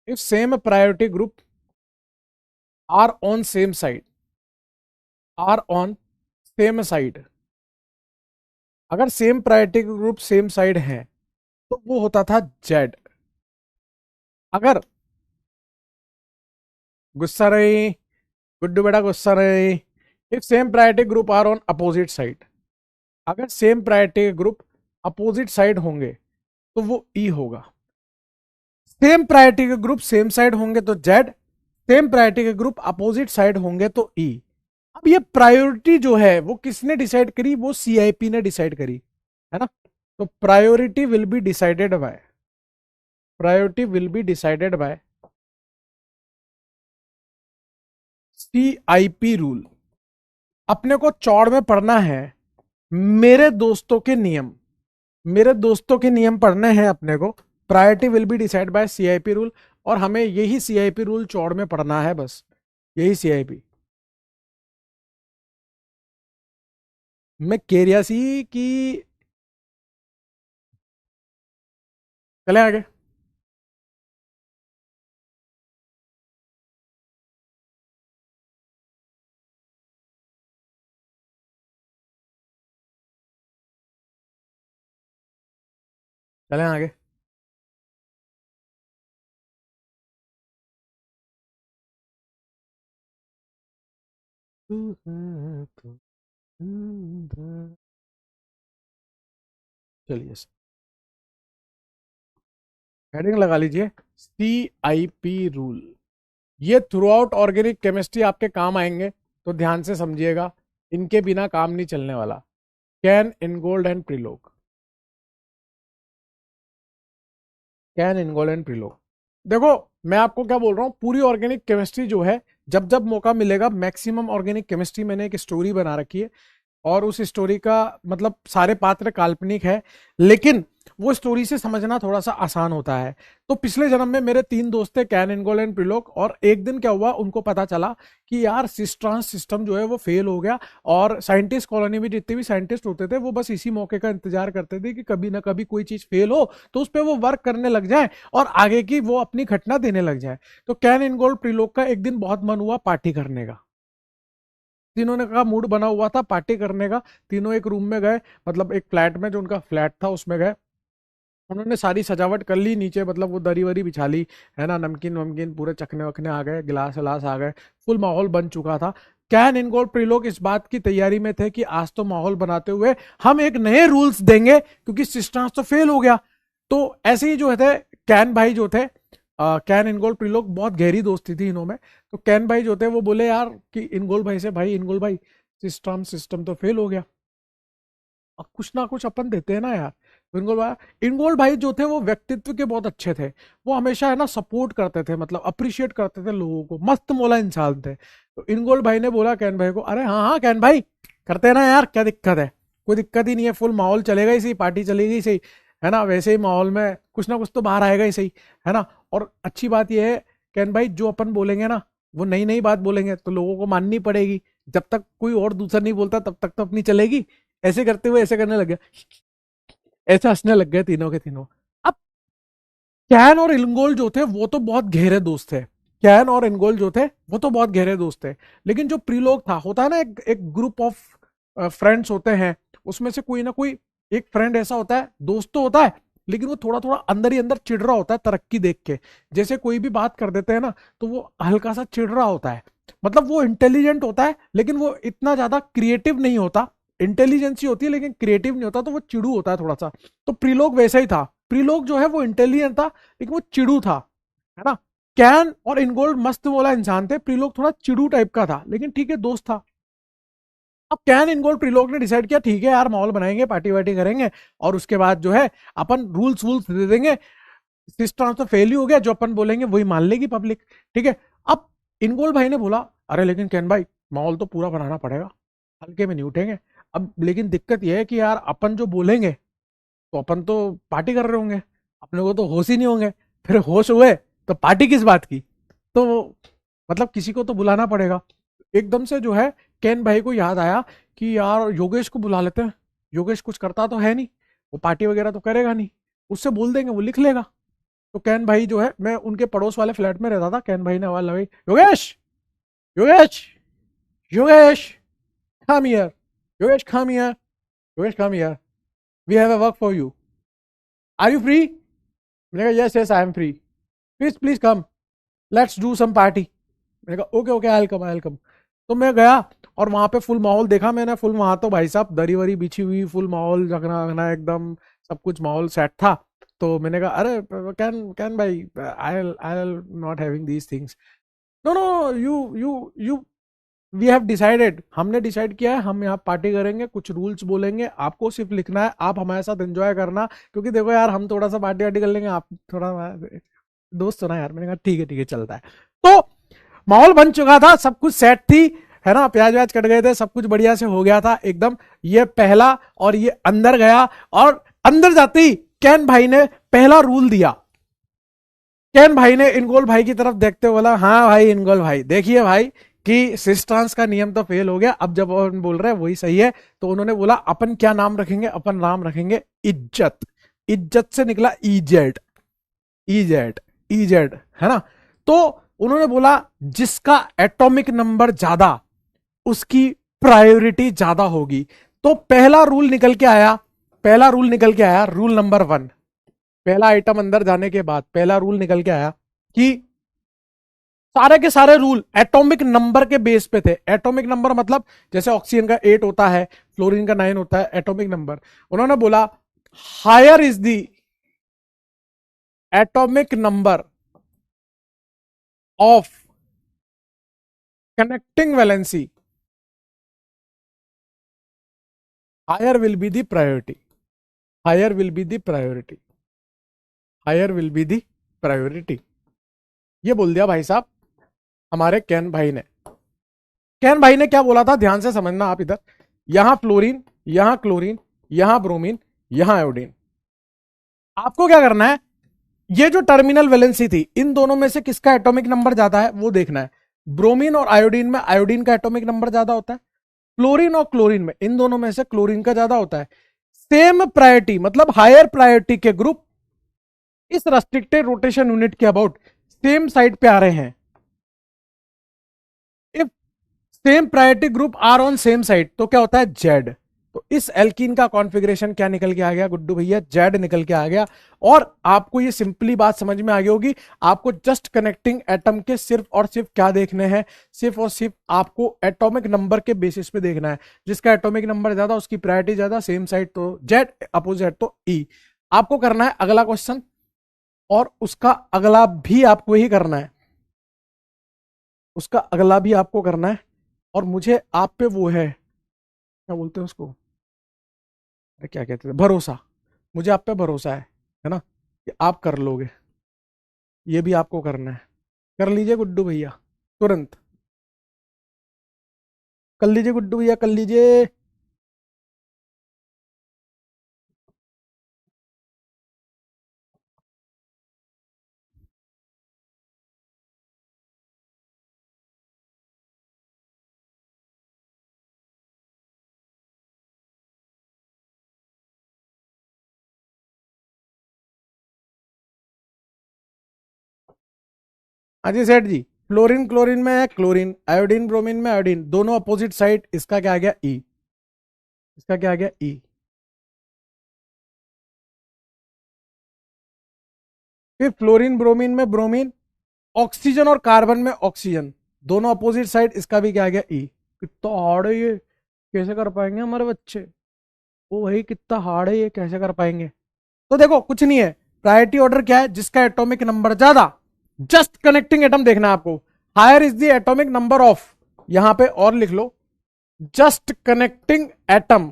if same priority group are on same side, are on same side, अगर same priority group same side है तो वो होता था जेड। अगर, गुस्सा नहीं, गुड्डू बेटा गुस्सा नहीं, if same priority group are on opposite side, अगर same priority group opposite side होंगे तो वो ई होगा। सेम प्रायोरिटी के ग्रुप सेम साइड होंगे तो जेड, सेम प्रायोरिटी के ग्रुप अपोजिट साइड होंगे तो ई। अब ये प्रायोरिटी जो है वो किसने डिसाइड करी? वो CIP ने डिसाइड करी, है ना। तो priority will be decided by, priority will be decided by CIP rule. अपने को चौड़ में पढ़ना है मेरे दोस्तों के नियम, मेरे दोस्तों के नियम पढ़ने हैं अपने को। Priority will be decided by CIP rule, और हमें यही CIP रूल चौड़ में पढ़ना है, बस यही CIP। मैं कह रहा सी कि चले आगे। चले आगे। चलिए हेडिंग लगा लीजिए, CIP रूल। ये थ्रू आउट ऑर्गेनिक केमिस्ट्री आपके काम आएंगे, तो ध्यान से समझिएगा, इनके बिना काम नहीं चलने वाला। Cahn, Ingold and Prelog, Cahn, Ingold and Prelog. देखो मैं आपको क्या बोल रहा हूँ, पूरी ऑर्गेनिक केमिस्ट्री जो है, जब जब मौका मिलेगा, मैक्सिमम ऑर्गेनिक केमिस्ट्री मैंने एक स्टोरी बना रखी है, और उस स्टोरी का मतलब सारे पात्र काल्पनिक है, लेकिन वो स्टोरी से समझना थोड़ा सा आसान होता है। तो पिछले जन्म में मेरे 3 दोस्त थे, कैन, इनगोल एंड प्रिलोक, और एक दिन क्या हुआ, उनको पता चला कि यार सिस्ट्रांस सिस्टम जो है वो फेल हो गया, और साइंटिस्ट कॉलोनी में जितने भी साइंटिस्ट होते थे वो बस इसी मौके का इंतजार करते थे कि कभी ना कभी कोई चीज फेल हो तो उस पर वो वर्क करने लग जाए और आगे की वो अपनी घटना देने लग जाए। तो कैन, इनगोल, प्रिलोक का एक दिन बहुत मन हुआ पार्टी करने का, तीनों ने कहा मूड बना हुआ था पार्टी करने का, तीनों एक रूम में गए, मतलब एक फ्लैट में, जो उनका फ्लैट था उसमें गए। उन्होंने सारी सजावट कर ली, नीचे मतलब वो दरी वरी बिछा ली, है ना, नमकीन वमकीन पूरे चखने वखने आ गए, गिलास विलास आ गए, फुल माहौल बन चुका था। कैन इनगोल्ड प्रीलोग इस बात की तैयारी में थे कि आज तो माहौल बनाते हुए हम एक नए रूल्स देंगे, क्योंकि सिस्टम तो फेल हो गया। तो ऐसे ही जो थे कैन भाई जो थे, कैन इनगोल्ड प्रीलोग बहुत गहरी दोस्ती थी इन्हों में। तो कैन भाई जो थे वो बोले यार कि इनगोल्ड भाई से, भाई इनगोल्ड भाई सिस्टम सिस्टम तो फेल हो गया, अब कुछ ना कुछ अपन देते हैं ना यार। तो इनगोल्ड भाई जो थे वो व्यक्तित्व के बहुत अच्छे थे, वो हमेशा है ना सपोर्ट करते थे, मतलब अप्रिशिएट करते थे लोगों को, मस्त मोला इंसान थे। तो इनगोल्ड भाई ने बोला कैन भाई को, अरे हाँ हाँ कैन भाई करते हैं ना यार, क्या दिक्कत है, कोई दिक्कत ही नहीं है, फुल माहौल चलेगा ही सही, पार्टी चलेगी सही, है ना, वैसे ही माहौल में कुछ ना कुछ तो बाहर आएगा ही सही, है ना। और अच्छी बात यह है कैन भाई, जो अपन बोलेंगे ना वो नई नई बात बोलेंगे तो लोगों को माननी पड़ेगी, जब तक कोई और दूसरा नहीं बोलता तब तक तो अपनी चलेगी। ऐसे करते हुए ऐसे करने लग गया, ऐसे हंसने लग गए तीनों के तीनों। अब कैन और इनगोल जो थे वो तो बहुत गहरे दोस्त थे, कैन और इनगोल जो थे वो तो बहुत गहरे दोस्त थे, लेकिन जो प्रीलोग था, होता है ना एक ग्रुप ऑफ फ्रेंड्स होते हैं, उसमें से कोई ना कोई एक फ्रेंड ऐसा होता है, दोस्त तो होता है, लेकिन वो थोड़ा थोड़ा अंदर ही अंदर चिढ़ रहा होता है तरक्की देख के। जैसे कोई भी बात कर देते हैं ना तो वो हल्का सा चिढ़ रहा होता है, मतलब वो इंटेलिजेंट होता है लेकिन वो इतना ज्यादा क्रिएटिव नहीं होता, इंटेलिजेंसी होती है लेकिन क्रिएटिव नहीं होता, तो वो चिड़ू होता है थोड़ा सा। तो प्रीलोग वैसा ही था, प्रीलोग जो है वो इंटेलिजेंट था लेकिन वो चिड़ू था, है ना। कैन और इनगोल्ड मस्त बोला इंसान थे, प्रीलोग थोड़ा चिड़ू टाइप का था, लेकिन ठीक है दोस्त था। अब कैन इनगोल्ड प्रीलोग ने डिसाइड किया ठीक है यार माहौल बनाएंगे, पार्टी वार्टी करेंगे, और उसके बाद जो है अपन रूल्स वूल्स दे देंगे, सिस्टम तो फेल ही हो गया, जो अपन बोलेंगे वही मान लेगी पब्लिक, ठीक है। अब इनगोल्ड भाई ने बोला अरे लेकिन कैन भाई माहौल तो पूरा बनाना पड़ेगा, हल्के में नहीं उठेंगे। अब लेकिन दिक्कत यह है कि यार अपन जो बोलेंगे तो अपन तो पार्टी कर रहे होंगे, अपने को तो होश ही नहीं होंगे, फिर होश हुए तो पार्टी किस बात की, तो मतलब किसी को तो बुलाना पड़ेगा। एकदम से जो है कैन भाई को याद आया कि यार योगेश को बुला लेते हैं, योगेश कुछ करता तो है नहीं, वो पार्टी वगैरह तो करेगा नहीं, उससे बोल देंगे वो लिख लेगा। तो कैन भाई जो है, मैं उनके पड़ोस वाले फ्लैट में रहता था, कैन भाई ने आवाज लगाई, Yogesh Yogesh Yogesh come here, Yogesh come here, Yogesh come here, we have a work for you, are you free. मैंने कहा yes yes I am free, please please come, let's do some party. मैंने कहा okay okay I will come I will come. तो मैं गया और वहां पे फुल माहौल देखा मैंने, फुल वहां तो भाई साहब दरी वरी बिछी हुई, फुल माहौल जगना वगना एकदम सब कुछ माहौल सेट था। तो मैंने कहा अरे कैन कैन भाई I not having these things, no no you we have decided, हमने डिसाइड किया है हम यहाँ पार्टी करेंगे, कुछ रूल्स बोलेंगे, आपको सिर्फ लिखना है, आप हमारे साथ एंजॉय करना, क्योंकि देखो यार हम थोड़ा सा पार्टी वार्टी कर लेंगे, आप थोड़ा दोस्त हो ना यार। मैंने कहा ठीक है चलता है। तो माहौल बन चुका था, सब कुछ सेट थी, है ना, प्याज व्याज कट गए थे, सब कुछ बढ़िया से हो गया था एकदम। ये पहला, और ये अंदर गया, और अंदर जाते ही कैन भाई ने पहला रूल दिया। कैन भाई ने इनगोल भाई की तरफ देखते हुए बोला, हाँ भाई इनगोल भाई देखिए भाई कि सिस्टांस का नियम तो फेल हो गया, अब जब अपन बोल रहे हैं वही सही है। तो उन्होंने बोला अपन क्या नाम रखेंगे, अपन नाम रखेंगे इज्जत, इज्जत से निकला इजेड, इजेड इजेड, है ना। तो उन्होंने बोला जिसका एटॉमिक नंबर ज्यादा उसकी प्रायोरिटी ज्यादा होगी। तो पहला रूल निकल के आया, पहला रूल निकल के आया, रूल नंबर 1, पहला आइटम अंदर जाने के बाद पहला रूल निकल के आया कि सारे के सारे रूल एटॉमिक नंबर के बेस पे थे। एटॉमिक नंबर मतलब जैसे ऑक्सीजन का 8 होता है, फ्लोरीन का 9 होता है, एटॉमिक नंबर। उन्होंने बोला higher is the atomic number of connecting valency, higher will be the priority, higher will be the priority, higher will be the priority. ये बोल दिया भाई साहब हमारे कैन भाई ने। कैन भाई ने क्या बोला था ध्यान से समझना आप इधर, यहां फ्लोरीन, यहां क्लोरीन, यहां ब्रोमीन, यहां आयोडीन। आपको क्या करना है, ये जो टर्मिनल वैलेंसी थी इन दोनों में से किसका एटॉमिक नंबर ज्यादा है वो देखना है। ब्रोमीन और आयोडीन में आयोडीन का एटॉमिक नंबर ज्यादा होता है, क्लोरीन और क्लोरीन में, इन दोनों में से क्लोरीन का ज्यादा होता है। सेम प्रायोरिटी मतलब हायर प्रायोरिटी के ग्रुप इस रेस्ट्रिक्टेड रोटेशन यूनिट के अबाउट सेम साइड पे आ रहे हैं। If same priority group are on same side, तो क्या होता है जेड। तो इस एल्कीन का कॉन्फ़िगरेशन क्या निकल के आ गया गुड्डू भैया, जेड निकल के आ गया। और आपको ये सिंपली बात समझ में आ गई होगी। आपको जस्ट कनेक्टिंग एटम के सिर्फ और सिर्फ क्या देखने हैं, सिर्फ और सिर्फ आपको एटॉमिक नंबर के बेसिस पे देखना है। जिसका एटॉमिक नंबर ज्यादा उसकी प्रायोरिटी ज्यादा, सेम साइड तो जेड, अपोजिट तो ई। आपको करना है अगला क्वेश्चन, और उसका अगला भी आपको ही करना है, उसका अगला भी आपको करना है। और मुझे आप पे वो है, क्या बोलते हैं उसको, अरे क्या कहते हैं, भरोसा। मुझे आप पे भरोसा है ना, कि आप कर लोगे। ये भी आपको करना है, कर लीजिए गुड्डू भैया, तुरंत कर लीजिए गुड्डू भैया, कर लीजिए। हाँ जी सेठ जी, फ्लोरीन क्लोरीन में है क्लोरीन, आयोडीन ब्रोमीन में आयोडीन, दोनों अपोजिट साइड, इसका क्या आ गया ई, इसका क्या आ गया ई। फिर फ्लोरीन ब्रोमीन में ब्रोमीन, ऑक्सीजन और कार्बन में ऑक्सीजन, दोनों अपोजिट साइड, इसका भी क्या आ गया ई। कितना हार्ड है ये, कैसे कर पाएंगे हमारे बच्चे। ओ भाई कितना हार्ड है ये, कैसे कर पाएंगे। तो देखो कुछ नहीं है, प्रायोरिटी ऑर्डर क्या है, जिसका एटॉमिक नंबर ज्यादा, जस्ट कनेक्टिंग एटम देखना है आपको। Higher is the atomic number of, यहां पे और लिख लो, जस्ट कनेक्टिंग एटम,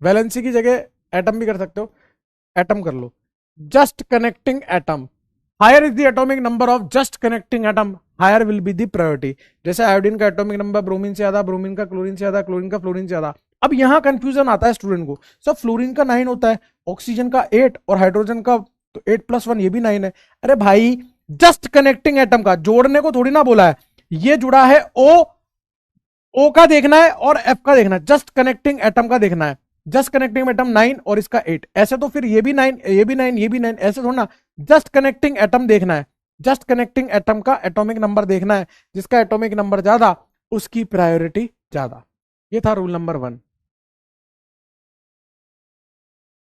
वैलेंसी की जगह एटम भी कर सकते हो, एटम कर लो, just connecting atom. Higher is the atomic number of just connecting atom, higher will be the priority. जैसे आयोडीन का एटॉमिक नंबर ब्रोमीन से ज्यादा, ब्रोमीन का क्लोरीन से ज्यादा, क्लोरीन का फ्लोरीन से ज्यादा। अब यहां कंफ्यूजन आता है स्टूडेंट को, सब फ्लोरीन का 9 होता है, ऑक्सीजन का 8 और हाइड्रोजन का तो 8+1 ये भी 9 है। अरे भाई जस्ट कनेक्टिंग एटम का, जोड़ने को थोड़ी ना बोला है, ये जुड़ा है ओ, ओ का देखना है और एफ का देखना है, जस्ट कनेक्टिंग एटम का देखना है। जस्ट कनेक्टिंग एटम 9 और इसका 8, ऐसे तो फिर ये भी 9 ये भी 9 ये भी 9, ऐसे थोड़ा ना। जस्ट कनेक्टिंग एटम देखना है, जस्ट कनेक्टिंग एटम का एटॉमिक नंबर देखना है, जिसका एटॉमिक नंबर ज्यादा उसकी प्रायोरिटी ज्यादा। ये था रूल नंबर 1।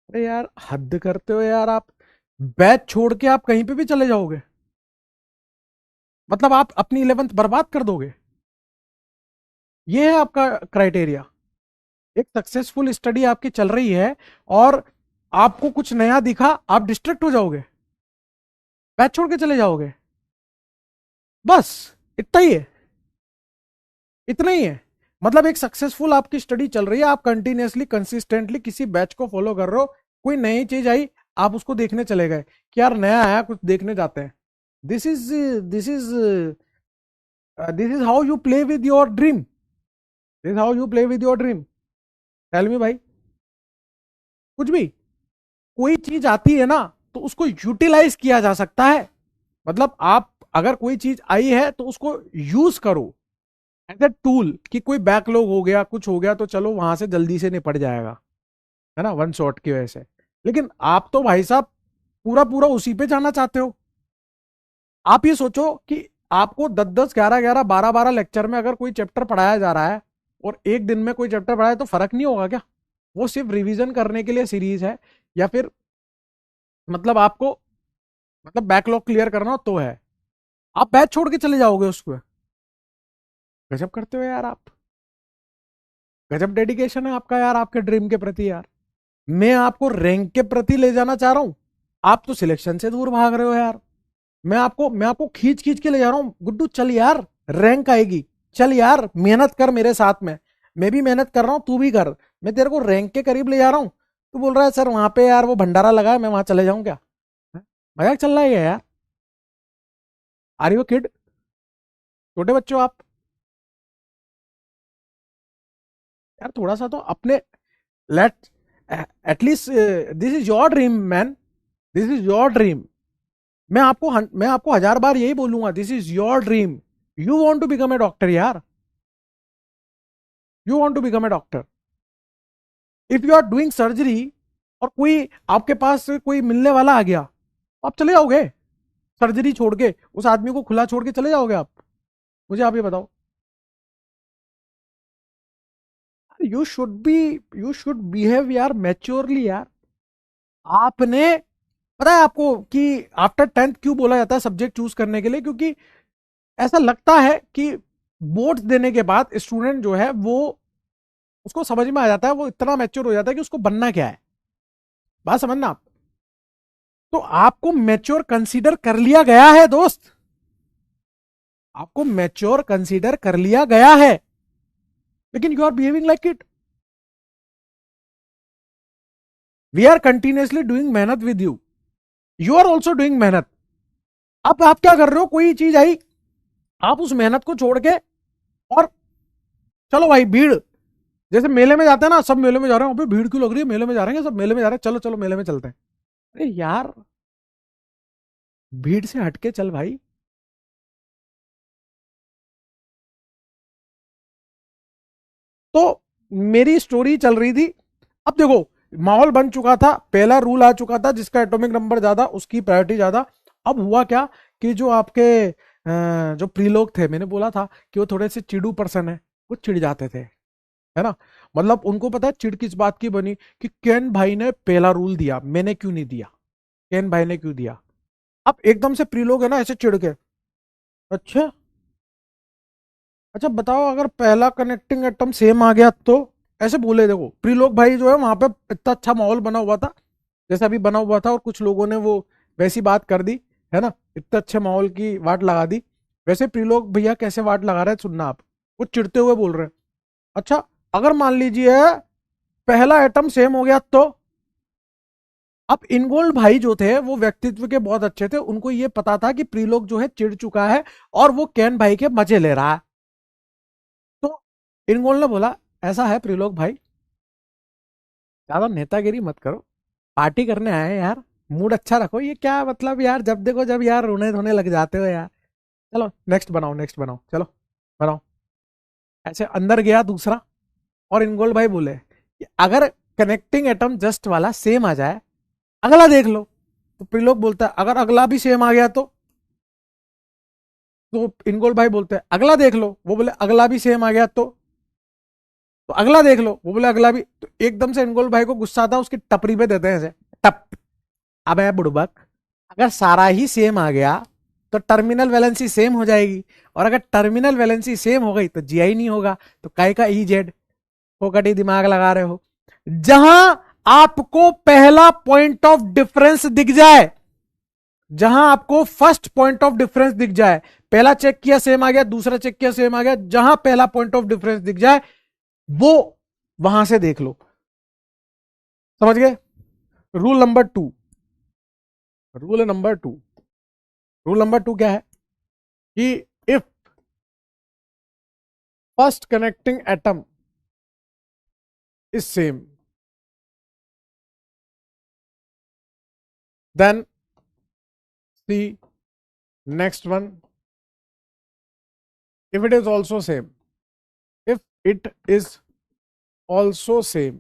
अरे यार हद करते हो यार आप, बैच छोड़ के आप कहीं पे भी चले जाओगे, मतलब आप अपनी 11th बर्बाद कर दोगे। ये है आपका क्राइटेरिया। एक सक्सेसफुल स्टडी आपकी चल रही है और आपको कुछ नया दिखा, आप डिस्ट्रैक्ट हो जाओगे, बैच छोड़ के चले जाओगे, बस इतना ही है, इतना ही है। मतलब एक सक्सेसफुल आपकी स्टडी चल रही है, आप कंटिन्यूअसली कंसिस्टेंटली किसी बैच को फॉलो कर रहे हो, कोई नई चीज आई आप उसको देखने चले गए कि यार नया आया कुछ देखने जाते हैं। This is this is this is how you play with your dream, this how you play with your dream. Tell me भाई, कुछ भी कोई चीज आती है ना तो उसको यूटिलाइज किया जा सकता है। मतलब आप अगर कोई चीज आई है तो उसको यूज करो एज ए टूल, कि कोई बैकलॉग हो गया कुछ हो गया तो चलो वहां से जल्दी से निपट जाएगा, है ना, वन शॉट की वजह से। लेकिन आप तो भाई साहब पूरा पूरा उसी पे जाना चाहते हो। आप ये सोचो कि आपको 10-10 11-11 12-12 लेक्चर में अगर कोई चैप्टर पढ़ाया जा रहा है और एक दिन में कोई चैप्टर पढ़ाया तो फर्क नहीं होगा क्या। वो सिर्फ रिवीजन करने के लिए सीरीज है, या फिर मतलब आपको मतलब बैकलॉग क्लियर करना हो तो है, आप बैच छोड़ के चले जाओगे उसको। गजब करते हो यार आप, गजब डेडिकेशन है आपका यार आपके ड्रीम के प्रति यार। मैं आपको रैंक के प्रति ले जाना चाह रहा हूं, आप तो सिलेक्शन से दूर भाग रहे हो यार। मैं आपको खींच खींच के ले जा रहा हूं, गुड्डू चल यार, रैंक आएगी, चल यार मेहनत कर मेरे साथ में, मैं भी मेहनत कर रहा हूं तू भी कर, मैं तेरे को रैंक के करीब ले जा रहा हूं। तू बोल रहा है सर वहां पे यार वो भंडारा लगा है मैं वहां चले जाऊं क्या। हैं? मजाक चल रहा है ये यार, आर यू किड, छोटे बच्चों आप। यार थोड़ा सा तो अपने, let at least, this is your dream man, this is your dream. मैं आपको 1000 बार यही बोलूंगा, this is your dream. You want to become a doctor यार, you want to become a doctor. If you are doing surgery और कोई आपके पास कोई मिलने वाला आ गया, तो आप चले जाओगे सर्जरी छोड़ के, उस आदमी को खुला छोड़ के चले जाओगे आप। मुझे आप ये बताओ। यू शुड बिहेव यार मैच्योरली यार। आपने, पता है आपको कि आफ्टर 10th क्यों बोला जाता है सब्जेक्ट चूज करने के लिए? क्योंकि ऐसा लगता है कि बोर्ड्स देने के बाद स्टूडेंट जो है वो, उसको समझ में आ जाता है, वो इतना मैच्योर हो जाता है कि उसको बनना क्या है। बात समझना आप। तो आपको मैच्योर कंसीडर कर लिया गया है दोस्त, आपको मैच्योर कंसीडर कर लिया गया है, लेकिन you are behaving like it. We are continuously doing मेहनत with you, you are also doing मेहनत। अब आप क्या कर रहे हो, कोई चीज आई, आप उस मेहनत को छोड़ के और चलो भाई भीड़, जैसे मेले में जाते हैं ना, सब मेले में जा रहे हैं, वहां पे भीड़ क्यों लग रही है, मेले में जा रहे हैं, सब मेले में जा रहे हैं, चलो चलो मेले में चलते हैं। अरे यार, भीड़ से हटके चल भाई। तो मेरी स्टोरी चल रही थी। अब देखो, माहौल बन चुका था, पहला रूल आ चुका था, जिसका एटॉमिक नंबर ज्यादा उसकी प्रायोरिटी ज्यादा। अब हुआ क्या कि जो आपके जो प्रीलोग थे, मैंने बोला था कि वो थोड़े से चिड़ू पर्सन है, वो चिढ़ जाते थे, है ना। मतलब उनको पता है चिढ़ किस बात की बनी, कि केन भाई ने पहला रूल दिया, मैंने क्यों नहीं दिया, केन भाई ने क्यों दिया। अब एकदम से प्रीलोग है ना ऐसे चिढ़ के, अच्छा अच्छा बताओ, अगर पहला कनेक्टिंग एटम सेम आ गया तो, ऐसे बोले। देखो प्रीलोक भाई जो है वहां पे इतना अच्छा माहौल बना हुआ था, जैसे अभी बना हुआ था, और कुछ लोगों ने वो वैसी बात कर दी, है ना, इतने अच्छे माहौल की वाट लगा दी। वैसे प्रीलोक भैया कैसे वाट लगा रहे हैं सुनना आप, वो चिढ़ते हुए बोल रहे हैं, अच्छा अगर मान लीजिए पहला एटम सेम हो गया तो। अब इनगोल्ड भाई जो थे वो व्यक्तित्व के बहुत अच्छे थे, उनको ये पता था कि प्रीलोक जो है चिढ़ चुका है और वो कैन भाई के मजे ले रहा है। तो इनगोल्ड ने बोला, ऐसा है प्रीलोक भाई, ज्यादा नेतागिरी मत करो, पार्टी करने आए हैं यार, मूड अच्छा रखो, ये क्या मतलब यार, जब देखो जब यार रोने धोने लग जाते हो यार, चलो नेक्स्ट बनाओ, नेक्स्ट बनाओ, चलो बनाओ। ऐसे अंदर गया दूसरा, और इनगोल्ड भाई बोले कि अगर कनेक्टिंग एटम जस्ट वाला सेम आ जाए, अगला देख लो। तो प्रीलोक बोलता है, अगर अगला भी सेम आ गया तो इनगोल्ड भाई बोलते हैं अगला देख लो, वो बोले अगला भी सेम आ गया तो अगला देख लो, वो बोले अगला भी। तो एकदम से इनगोल्ड भाई को गुस्सा आता है, उसकी टपरी पे देते हैं ऐसे, टप। अब है बुड़बक, अगर सारा ही सेम आ गया तो टर्मिनल वैलेंसी सेम हो जाएगी, और अगर टर्मिनल वैलेंसी सेम हो गई तो जीआई नहीं होगा, तो काय का ई जेड, फोकटी दिमाग लगा रहे हो। जहां आपको पहला पॉइंट ऑफ डिफरेंस दिख जाए, जहां आपको फर्स्ट पॉइंट ऑफ डिफरेंस दिख जाए, पहला चेक किया सेम आ गया, दूसरा चेक किया सेम आ गया, जहां पहला पॉइंट ऑफ डिफरेंस दिख जाए वो वहां से देख लो। समझ गए? Rule number two, rule number two, rule number two क्या है कि if first connecting atom is same, then see next one, if it is also same, if it is also same,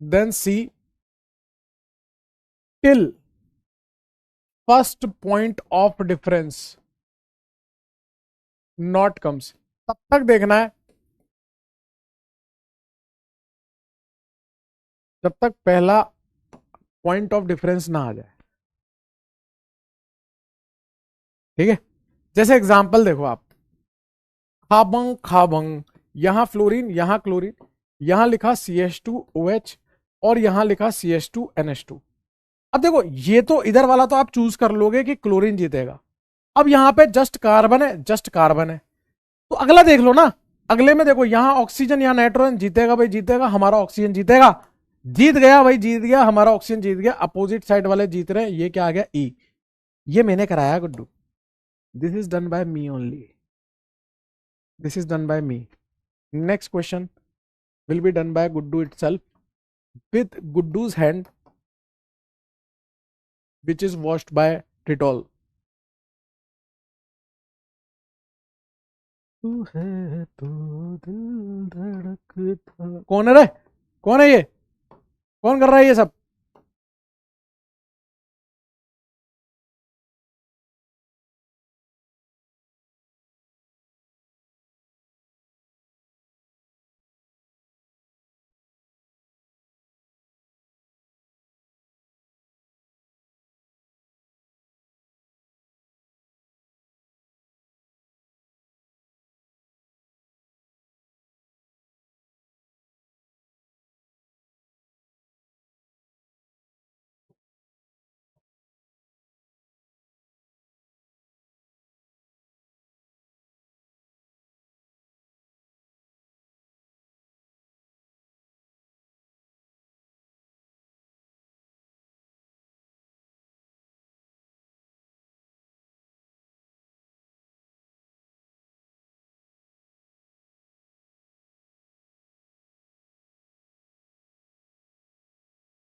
then see till first point of difference not comes, तब तक देखना है जब तक पहला पॉइंट ऑफ डिफरेंस ना आ जाए। ठीक है, जैसे एग्जांपल देखो आप, खाबंग खाबंग, यहां फ्लोरीन, यहां क्लोरीन, यहां लिखा CH2OH, और यहां लिखा CH2NH2। अब देखो ये तो इधर वाला तो आप चूज कर लोगे कि क्लोरीन जीतेगा। अब यहां पे जस्ट कार्बन है, जस्ट कार्बन है, तो अगला देख लो ना। अगले में देखो, यहां ऑक्सीजन यहां नाइट्रोजन, जीतेगा भाई जीतेगा, हमारा ऑक्सीजन जीतेगा, जीत गया भाई जीत गया, हमारा ऑक्सीजन जीत गया, अपोजिट साइड वाले जीत रहे हैं, ये क्या आ गया ई। ये मैंने कराया Guddu, this is done by me only, this is done by me. Next question will be done by Guddu itself, with Guddu's hand, which is washed by Dettol. तू है तो दिल धड़कता, कौन है रे, कौन है ये, कौन कर रहा है ये सब?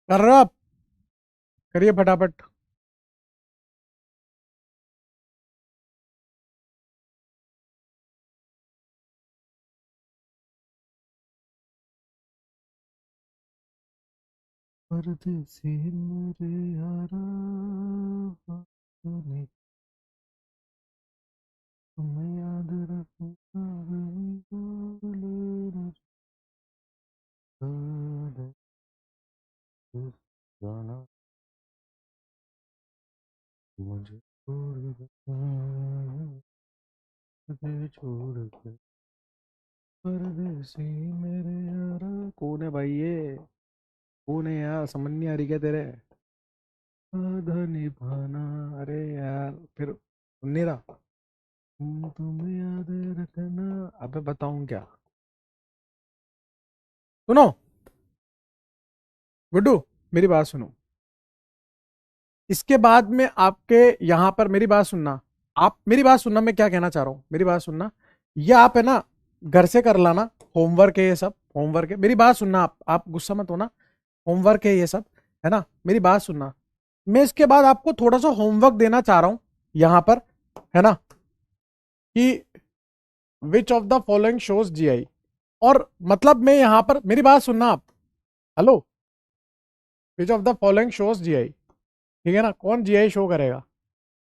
कर रहे हो आप? करिए फटाफट। परदेसी मेरे यारा, तूने तुम्हें याद रखूंगा, बोले न जाना मुझे छोड़ के, तुझे छोड़ के, परदेसी मेरे यारा। कौन है भाई ये? कौन है यार, समझ नहीं आ रही क्या तेरे? आधा निभाना। अरे यार फिर सुन नहीं रहा। तुम्हें याद रखना। अबे बताऊं क्या? सुनो गुड्डू, मेरी बात सुनो। इसके बाद में आपके यहाँ पर मेरी बात सुनना। आप मेरी बात सुनना, मैं क्या कहना चाह रहा हूँ, मेरी बात सुनना। ये आप है ना, घर से कर लाना। होमवर्क है ये सब, होमवर्क है। मेरी बात सुनना, आप गुस्सा मत होना। होमवर्क है ये सब, है ना? मेरी बात सुनना। मैं इसके बाद आपको थोड़ा सा होमवर्क देना चाह रहा हूं यहां पर, है ना? कि which of the following shows GI. और मतलब मैं यहां पर, मेरी बात सुनना आप। Hello. Which of the following shows GI, ठीक है ना? कौन जीआई शो करेगा?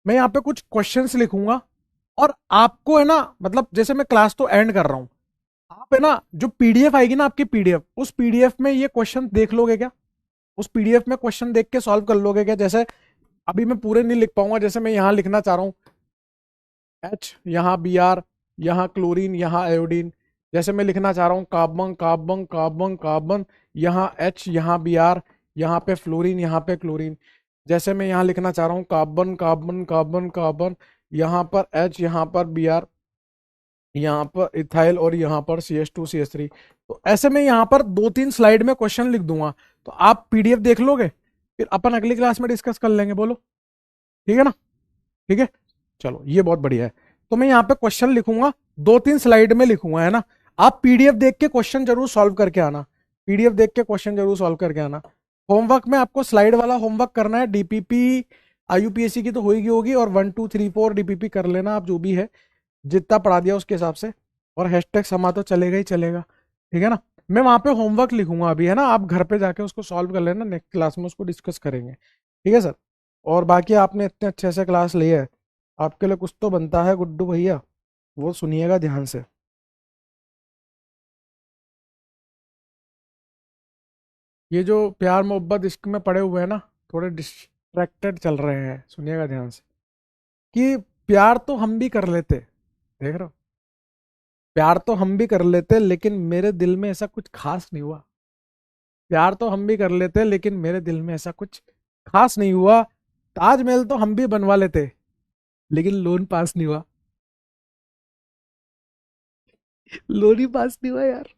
मैं यहाँ पे कुछ क्वेश्चंस लिखूंगा, और आपको है ना, मतलब जैसे मैं क्लास तो एंड कर रहा हूं, आप है ना जो पीडीएफ आएगी ना आपकी पीडीएफ, उस पीडीएफ में ये क्वेश्चन देख लोगे क्या? उस पीडीएफ में क्वेश्चन देख के सॉल्व कर लोगे क्या? जैसे अभी मैं पूरे नहीं लिख पाऊंगा, जैसे मैं यहाँ लिखना चाह रहा हूँ एच, यहाँ बी आर, यहाँ क्लोरीन, यहाँ आयोडीन। जैसे मैं लिखना चाह रहा हूँ कार्बन कार्बन कार्बन कार्बन, यहाँ एच, यहाँ बी आर, यहाँ पे फ्लोरीन, यहाँ पे क्लोरीन। जैसे मैं यहाँ लिखना चाह रहा हूँ कार्बन कार्बन कार्बन कार्बन, यहाँ पर एच, यहाँ पर बी आर, यहाँ पर इथाइल, और यहाँ पर CH2 CH3। तो ऐसे में यहाँ पर 2-3 स्लाइड में क्वेश्चन लिख दूंगा। तो आप पीडीएफ देख लोगे, फिर अपन अगली क्लास में डिस्कस कर लेंगे, बोलो ठीक है ना? ठीक है, चलो ये बहुत बढ़िया है। तो मैं यहाँ पे क्वेश्चन लिखूंगा, 2-3 स्लाइड में लिखूंगा, है ना? आप पीडीएफ देख के क्वेश्चन जरूर सॉल्व करके आना। पीडीएफ देख के क्वेश्चन जरूर सॉल्व करके आना। होमवर्क में आपको स्लाइड वाला होमवर्क करना है। डीपीपी आईयूपीएससी की तो होगी होगी, और 1 2 3 4 डीपीपी कर लेना आप, जो भी है जितना पढ़ा दिया उसके हिसाब से। और हैशटैग समा तो चलेगा ही चलेगा, ठीक है ना? मैं वहां पे होमवर्क लिखूंगा अभी, है ना? आप घर पे जाके उसको सॉल्व कर लेना, नेक्स्ट क्लास में उसको डिस्कस करेंगे, ठीक है सर? और बाकी आपने इतने अच्छे से क्लास ली है, आपके लिए कुछ तो बनता है गुड्डू भैया, वो सुनिएगा ध्यान से। ये जो प्यार मोहब्बत इश्क में पड़े हुए हैं ना, थोड़े डिस्ट्रैक्टेड चल रहे हैं, सुनिएगा ध्यान से। कि प्यार तो हम भी कर लेते, देख रहे हो? प्यार तो हम भी कर लेते, लेकिन मेरे दिल में ऐसा कुछ खास नहीं हुआ। प्यार तो हम भी कर लेते, लेकिन मेरे दिल में ऐसा कुछ खास नहीं हुआ। ताजमहल तो हम भी बनवा लेते, लेकिन लोन पास नहीं हुआ। लोन ही पास नहीं हुआ यार।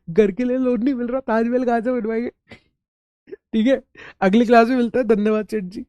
घर के लिए लोन नहीं मिल रहा, ताजमहल कहाँ से बनवाएंगे? ठीक है, अगली क्लास में मिलता है। धन्यवाद सेठ जी।